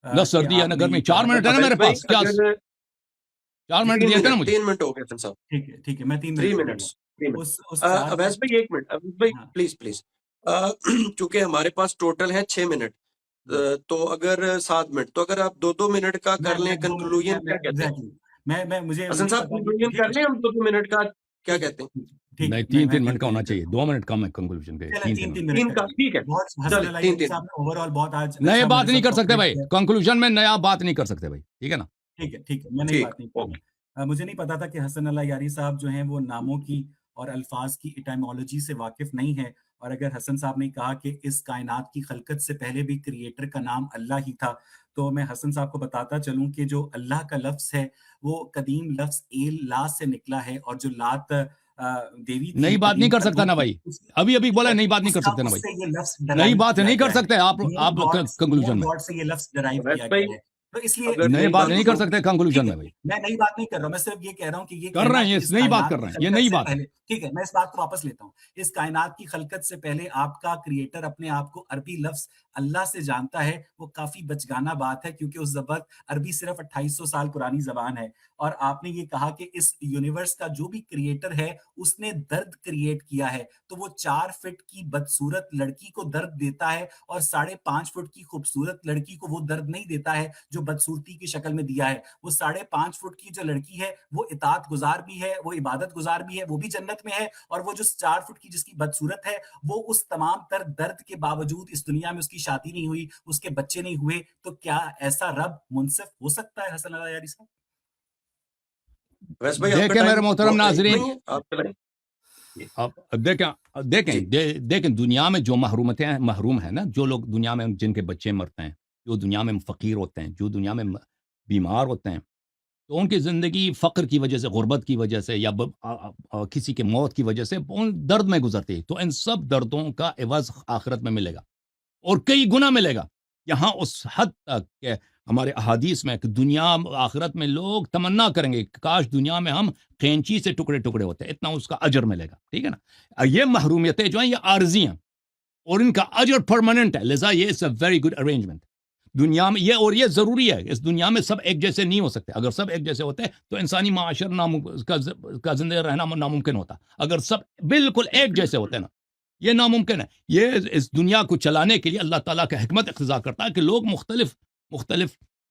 نہ سردی ہے, نہ گرمی. 4 منٹ ہے نا میرے پاس, کیا 4 منٹ دیا تھا نا مجھے؟ 3 منٹ ہو گئے حسن صاحب. ٹھیک ہے, میں 3 منٹ. اویس بھائی 1 منٹ, اویس بھائی پلیز. چونکہ ہمارے پاس ٹوٹل ہے 6 منٹ, تو اگر 7 منٹ, تو اگر آپ 2 منٹ کا کر لیں کنکلوژن, کیا کہتے ہیں حسن صاحب؟ کنکلوژن کر لیں ہم 2 منٹ کا, کیا کہتے ہیں؟ نہیں, 3 منٹ کا ہونا چاہیے, 2 منٹ کم ہے کنکلوژن کے. 3 کا ٹھیک ہے, نئے بات نہیں کر سکتے بھائی, کنکلوژن میں نیا بات نہیں کر سکتے بھائی, ٹھیک ہے نا؟ ٹھیک ہے, میں نئی بات نہیں کروں. مجھے نہیں پتا تھا کہ حسن اللہ یاری صاحب جو ہیں وہ ناموں کی اور الفاظ کی ایٹائمولوجی سے واقف نہیں ہے, اور اگر حسن صاحب نے کہا کہ اس کائنات کی خلقت سے پہلے بھی کریٹر کا نام اللہ ہی تھا, تو میں حسن صاحب کو بتاتا چلوں کہ جو اللہ کا لفظ ہے وہ قدیم لفظ لا سے نکلا ہے, اور جو لات دیوی نئی بات نہیں کر سکتا نا بھائی, ابھی بولا نئی بات نہیں کر سکتے نا بھائی, نئی بات نہیں کر سکتے آپ کنکلوژن میں, سے یہ لفظ ڈرائیو کیا گیا ہے. تو اس لیے نئی بات نہیں کر سکتے کنکلوژن میں بھائی. میں نئی بات نہیں کر رہا ہوں, میں صرف یہ کہہ رہا ہوں کہ یہ کر رہے ہیں, یہ نئی بات کر رہے ہیں, یہ نئی بات ہے. ٹھیک ہے, میں اس بات کو واپس لیتا ہوں. اس کائنات کی خلقت سے پہلے آپ کا کریٹر اپنے آپ کو عربی لفظ اللہ سے جانتا ہے, وہ کافی بچگانہ بات ہے, کیونکہ اس زبان عربی صرف 2800 سال پرانی زبان ہے. اور آپ نے یہ کہا کہ اس یونیورس کا جو بھی کریٹر ہے اس نے درد کریٹ کیا ہے, تو وہ 4 فٹ کی بدصورت لڑکی کو درد دیتا ہے, اور 5.5 فٹ کی خوبصورت لڑکی کو وہ درد نہیں دیتا ہے جو بدصورتی کی شکل میں دیا ہے. وہ 5.5 فٹ کی جو لڑکی ہے وہ اطاعت گزار بھی ہے, وہ عبادت گزار بھی ہے, وہ بھی جنت میں ہے, اور وہ جو 4 فٹ کی جس کی بدصورت ہے وہ اس تمام تر درد کے باوجود اس دنیا میں اس کی شادی نہیں ہوئی, اس کے بچے نہیں ہوئے. تو کیا ایسا رب منصف ہو سکتا ہے حسن اللہ یاری صاحب؟ دیکھیں میرے محترم ناظرین, دیکھیں دنیا میں جو محروم ہیں نا, جو لوگ دنیا میں جن کے بچے مرتے ہیں, جو دنیا میں فقیر ہوتے ہیں, جو دنیا میں بیمار ہوتے ہیں, تو ان کی زندگی فقر کی وجہ سے, غربت کی وجہ سے, یا کسی کے موت کی وجہ سے درد میں گزرتی ہے. تو ان سب دردوں کا عوض آخرت میں ملے گا, اور کئی گنا ملے گا. یہاں اس حد تک کہ ہمارے احادیث میں کہ دنیا آخرت میں لوگ تمنا کریں گے کاش دنیا میں ہم قینچی سے ٹکڑے ٹکڑے ہوتے, اتنا اس کا اجر ملے گا. ٹھیک ہے نا؟ یہ محرومیتیں جو ہیں یہ عارضی ہیں, اور ان کا اجر پرماننٹ ہے, لذا یہ it's a very good arrangement. دنیا میں یہ ضروری ہے, اس دنیا میں سب ایک جیسے نہیں ہو سکتے. اگر سب ایک جیسے ہوتے تو انسانی معاشرہ کا زندہ رہنا ناممکن ہوتا. اگر سب بالکل ایک جیسے ہوتے نا, یہ ناممکن ہے. یہ اس دنیا کو چلانے کے لیے اللہ تعالیٰ کا حکمت اقتضا کرتا ہے کہ لوگ مختلف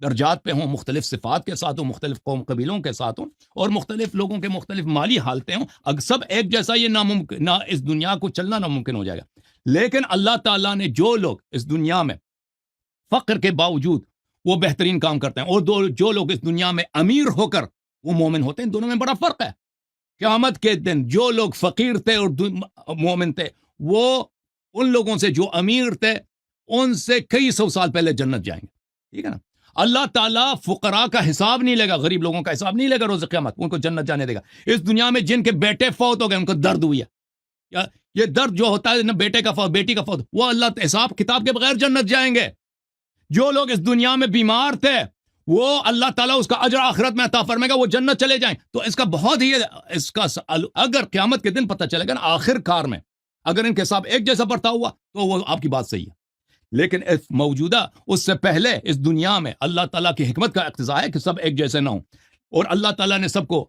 درجات پہ ہوں, مختلف صفات کے ساتھ ہوں, مختلف قوم قبیلوں کے ساتھ ہوں, اور مختلف لوگوں کے مختلف مالی حالتیں ہوں. اگر سب ایک جیسا, یہ ناممکن, اس دنیا کو چلنا ناممکن ہو جائے گا. لیکن اللہ تعالیٰ نے جو لوگ اس دنیا میں فقر کے باوجود وہ بہترین کام کرتے ہیں, اور جو لوگ اس دنیا میں امیر ہو کر وہ مومن ہوتے ہیں, دونوں میں بڑا فرق ہے. قیامت کے دن جو لوگ فقیر تھے اور مومن تھے, وہ ان لوگوں سے جو امیر تھے ان سے کئی 100 سال پہلے جنت جائیں گے. ٹھیک ہے نا؟ اللہ تعالیٰ فقراء کا حساب نہیں لے گا, غریب لوگوں کا حساب نہیں لے گا روز قیامت, ان کو جنت جانے دے گا. اس دنیا میں جن کے بیٹے فوت ہو گئے ان کو درد ہوئی ہے, یہ درد جو ہوتا ہے نا بیٹے کا فوت, بیٹی کا فوت, وہ اللہ حساب کتاب کے بغیر جنت جائیں گے. جو لوگ اس دنیا میں بیمار تھے وہ اللہ تعالیٰ اس کا اجر آخرت میں عطا فرمائے گا, وہ جنت چلے جائیں. تو اس کا بہت ہی اس کا اگر قیامت کے دن پتہ چلے گا نا آخر کار میں اگر ان کے حساب ایک جیسا برتا ہوا تو وہ آپ کی بات صحیح ہے. لیکن اس موجودہ اس سے پہلے اس دنیا میں اللہ تعالیٰ کی حکمت کا اقتضا ہے کہ سب ایک جیسے نہ ہوں, اور اللہ تعالیٰ نے سب کو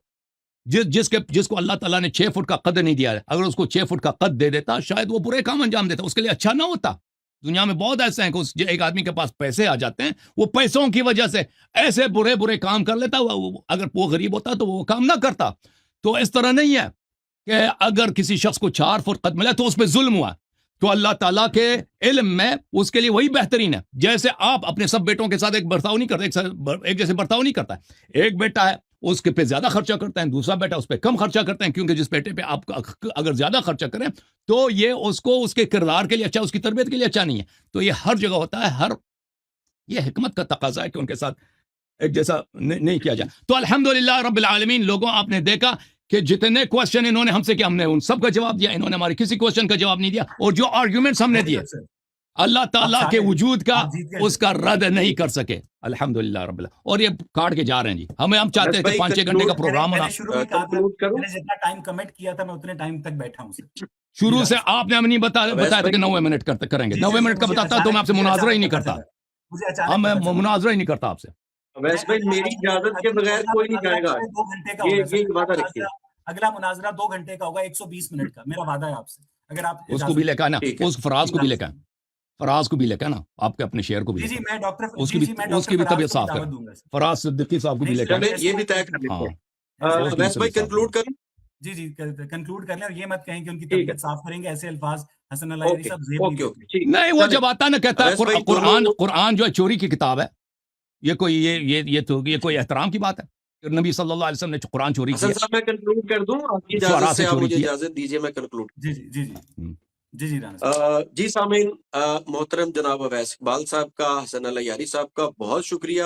جس کو اللہ تعالیٰ نے 6 فٹ کا قد نہیں دیا ہے, اگر اس کو 6 فٹ کا قد دے دیتا شاید وہ برے کام انجام دیتا, اس کے لیے اچھا نہ ہوتا. دنیا میں بہت ایسے ہیں کہ ایک آدمی کے پاس پیسے آ جاتے ہیں, وہ پیسوں کی وجہ سے ایسے برے کام کر لیتا, اگر وہ غریب ہوتا تو وہ کام نہ کرتا. تو اس طرح نہیں ہے کہ اگر کسی شخص کو 4 فٹ قد ملا تو اس پہ ظلم ہوا, تو اللہ تعالیٰ کے علم میں اس کے لیے وہی بہترین ہے. جیسے آپ اپنے سب بیٹوں کے ساتھ ایک برتاؤ نہیں کرتے, ایک جیسے برتاؤ نہیں کرتا. ایک بیٹا ہے اس کے پہ زیادہ خرچہ کرتے ہیں, دوسرا بیٹا اس پہ کم خرچہ کرتے ہیں, کیونکہ جس بیٹے پہ آپ اگر زیادہ خرچہ کریں تو یہ اس کو اس کے کردار کے لیے اچھا, اس کی تربیت کے لیے اچھا نہیں ہے. تو یہ ہر جگہ ہوتا ہے, یہ حکمت کا تقاضا ہے کہ ان کے ساتھ ایک جیسا نہیں کیا جائے. تو الحمدللہ رب العالمین, لوگوں آپ نے دیکھا کہ جتنے کوشچن انہوں نے ہم سے کیا, ہم نے ان سب کا جواب دیا, انہوں نے ہمارے کسی کوشچن کا جواب نہیں دیا, اور جو آرگیومنٹس ہم نے دیے اللہ تعالیٰ کے وجود کا اس کا رد نہیں کر سکے. الحمدللہ رب اللہ. اور یہ کاٹ کے جا رہے ہیں جی, ہم چاہتے ہیں کہ 5-6 گھنٹے کا پروگرام ہونا. میں نے جتنا ٹائم کمٹ کیا تھا میں اتنے ٹائم تک بیٹھا ہوں. شروع سے آپ نے ہمیں نہیں بتایا تھا کہ 90 منٹ کریں گے. 90 منٹ کا بتاتا تو میں آپ سے مناظرہ ہی نہیں کرتا, میں مناظرہ ہی نہیں کرتا آپ سے. ویس بھائی میری اجازت کے بغیر کوئی نہیں جائے گا. 2 گھنٹے کا ہوگا, یہ وعدہ رکھیے. اگلا مناظرہ 2 گھنٹے کا ہوگا, 120 منٹ کا میرا وعدہ ہے آپ سے. اگر آپ اس کو بھی لے کے آنا, اس فراز کو بھی لے کے آنا, فراز کو بھی لے کے آنا, آپ کے اپنے شیئر کو بھی. جی میں ڈاکٹر اس کی بھی طبیعت صاف ہے, فراز صدیقی صاحب کو بھی لے کے آنا. یہ بھی طے کر لیتے ہیں. ویس بھائی کنکلوڈ کریں. جی کنکلوڈ کر لیں, اور یہ مت کہیں کہ ان کی طبیعت صاف کریں گے, ایسے الفاظ حسن اللہ یاری صاحب نہیں, وہ جب آتا نا کہتا ہے قرآن جو ہے چوری کی کتاب ہے, یہ کوئی احترام کی بات ہے. نبی صلی اللہ علیہ وسلم نے قرآن چوری کیا. حسن صاحب میں کنکلوڈ کر دوں, آپ کی اجازت سے, آپ مجھے اجازت دیجیے میں کنکلوڈ. جی سامعین, محترم جناب اویس اقبال صاحب کا, حسن اللہ یاری صاحب کا بہت شکریہ.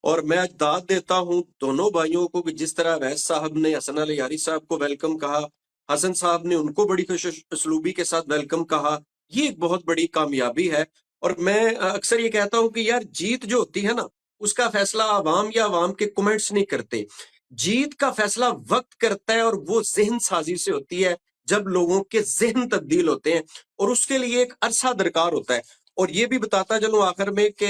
اور میں داد دیتا ہوں دونوں بھائیوں کو کہ جس طرح اویس صاحب نے حسن اللہ یاری صاحب کو ویلکم کہا, حسن صاحب نے ان کو بڑی خوش اسلوبی کے ساتھ ویلکم کہا, یہ ایک بہت بڑی کامیابی ہے. اور میں اکثر یہ کہتا ہوں کہ یار جیت جو ہوتی ہے نا, اس کا فیصلہ عوام یا عوام کے کمنٹس نہیں کرتے. جیت کا فیصلہ وقت کرتا ہے, اور وہ ذہن سازی سے ہوتی ہے جب لوگوں کے ذہن تبدیل ہوتے ہیں, اور اس کے لیے ایک عرصہ درکار ہوتا ہے. اور یہ بھی بتاتا چلوں آخر میں کہ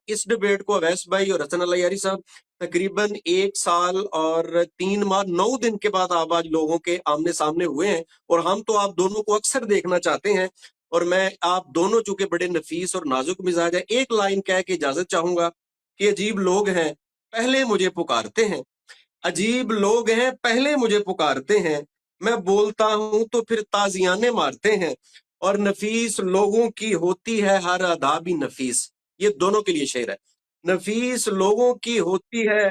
اس ڈیبیٹ کو اویس بھائی اور حسن اللہ یاری صاحب تقریباً 1 سال اور 3 ماہ 9 دن کے بعد آپ آج لوگوں کے آمنے سامنے ہوئے ہیں, اور ہم تو آپ دونوں کو اکثر دیکھنا چاہتے ہیں. اور میں آپ دونوں چونکہ بڑے نفیس اور نازک مزاج ہے, ایک لائن کہہ کے اجازت چاہوں گا کہ عجیب لوگ ہیں پہلے مجھے پکارتے ہیں, عجیب لوگ ہیں پہلے مجھے پکارتے ہیں, میں بولتا ہوں تو پھر تازیانے مارتے ہیں, اور نفیس لوگوں کی ہوتی ہے ہر ادا بھی نفیس. یہ دونوں کے لیے شعر ہے. نفیس لوگوں کی ہوتی ہے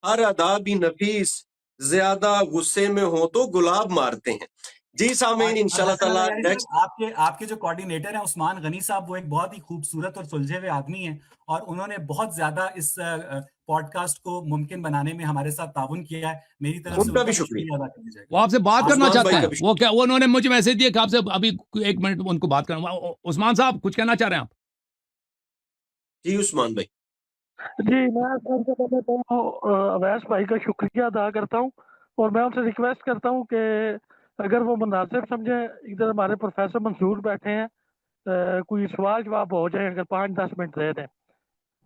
ہر ادا بھی نفیس, زیادہ غصے میں ہو تو گلاب مارتے ہیں. جی سامعین انشاءاللہ تعالی آپ کے جو کوارڈینیٹر ہیں عثمان غنی صاحب, وہ ایک بہت ہی خوبصورت اور سلجھے ہوئے آدمی ہیں, اور انہوں نے بہت زیادہ اس پوڈ کاسٹ کو ممکن بنانے میں ہمارے ساتھ تعاون کیا ہے. میری طرف سے بھی شکریہ ادا کر دیجیے گا. وہ آپ سے بات کرنا چاہتے ہیں, وہ کیا انہوں نے مجھے میسج دیا کہ آپ سے ابھی 1 منٹ ان کو بات کرنا. عثمان صاحب کچھ کہنا چاہ رہے ہیں آپ؟ جی عثمان بھائی. جی میں سب سے پہلے تو اویس بھائی کا شکریہ ادا کرتا ہوں, اور میں ان سے ریکویسٹ کرتا ہوں کہ اگر وہ مناسب سمجھیں, ادھر ہمارے پروفیسر منصور بیٹھے ہیں, کوئی سوال جواب ہو جائے, اگر 5-10 منٹ دے دیں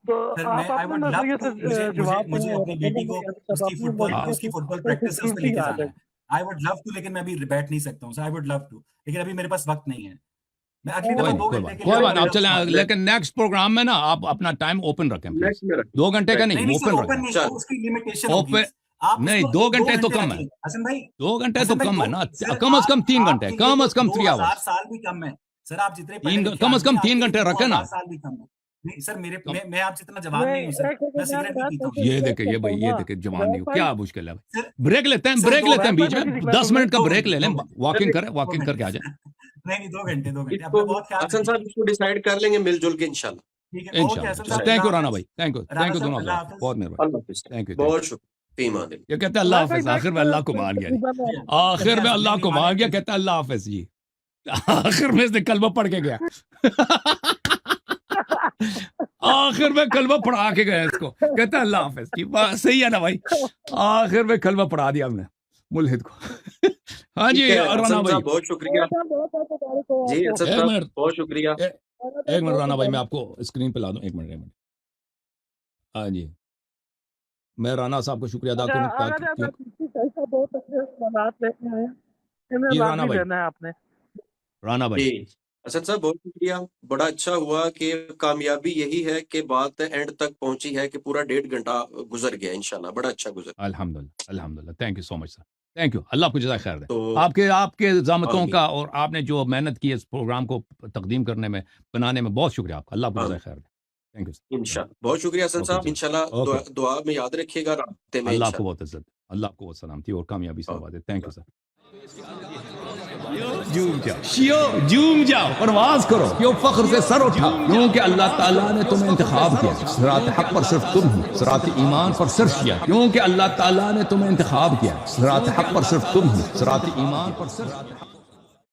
تو آپ اپنے نظریے سے جواب مجھے اپنی بیٹی کو اس کی فٹ بال پریکٹس سے لے کے جانا ہے. I would love to, لیکن میں ابھی بیٹھ نہیں سکتا ہوں. I would love to, لیکن ابھی میرے پاس وقت نہیں ہے. میں اگلی دفعہ 2 گھنٹے کے لیے, کوئی بات آپ چلیں, لیکن نیکسٹ پروگرام میں نا آپ اپنا ٹائم اوپن رکھیں, 2 گھنٹے کا نہیں, اوپن رکھیں. اس کی لمیٹیشن ہوگی نہیں, 2 گھنٹے تو کم ہے. حسن بھائی 2 گھنٹے تو کم ہے نا, کم از کم 3 گھنٹے, کم از کم 3 آورز. سال بھی کم ہے سر, آپ جتنے کم از کم 3 گھنٹے رکھیں نا. سال بھی کم ہے. نہیں سر, میں آپ جتنا جوان نہیں ہوں سر, میں سگریٹ نہیں پیتا ہوں. یہ دیکھیں, یہ بھائی, یہ دیکھیں جوان نہیں ہو, کیا مشکل ہے. بریک لیتے ہیں بیچ میں 10 منٹ کا بریک لے لیں, واکنگ کریں, واکنگ کر کے آ جائیں. نہیں 2 گھنٹے حسن صاحب اس کو ڈیسائیڈ کر لیں گے مل جل کے انشاءاللہ. تھینک یو رانا بھائی, تھینک یو دونوں, بہت مہربانی, تھینک یو, بہت شکریہ. یہ کہتے ہیں اللہ حافظ, آخر میں اللہ کو مان گیا, آخر میں اللہ کو مان گیا, کہتا ہے اللہ حافظ جی, آخر میں اس نے کلمہ پڑھ کے گیا. آخر میں کلمہ پڑھا کے گئے اس کو, کہتا ہے اللہ حافظ کی بات صحیح ہے نا بھائی, آخر میں کلمہ پڑھا دیا ہم نے ملحد کو. ہاں جی رانا بھائی, بہت شکریہ جی اسد ایک صاحب, منٹ بہت شکریہ. ایک منٹ رانا بھائی, میں آپ کو اسکرین پہ لا دوں, ایک منٹ. ہاں جی, میں رانا صاحب کو شکریہ ادا کروں. جی رانا بھائی, آپ نے رانا بھائی, جی اسد صاحب بہت شکریہ. بڑا اچھا ہوا کہ کامیابی یہی ہے کہ بات اینڈ تک پہنچی ہے کہ پورا 1.5 گھنٹہ گزر گیا انشاءاللہ, بڑا اچھا گزر. الحمدللہ, thank you so much sir, thank you, اللہ آپ کو جزائے خیر دے. تو آپ کے زحمتوں آمین. کا اور آپ نے جو محنت کی اس پروگرام کو تقدیم کرنے میں, بنانے میں, بہت شکریہ آپ کا, اللہ آپ کو جزائے خیر دے. تھینک یو سر, انشاءاللہ بہت شکریہ حسن اوکے صاحب. جی, انشاءاللہ اوکے, دعا میں یاد رکھیے گا, رابطے میں اللہ آپ کو انشاءاللہ. بہت عزت, اللہ آپ کو بہت سلامتی اور کامیابی سے آباد ہے. Thank you sir. جوم جاؤ, پرواز کرو, کیوں فخر سے سر اٹھا, کیونکہ اللہ تعالیٰ نے تمہیں انتخاب کیا. صراط حق پر صرف تم ہو, صراط ایمان پر صرف کیا, کیونکہ اللہ تعالیٰ نے تمہیں انتخاب کیا. صراط حق پر صرف تم ہو, صراط ایمان پر صرف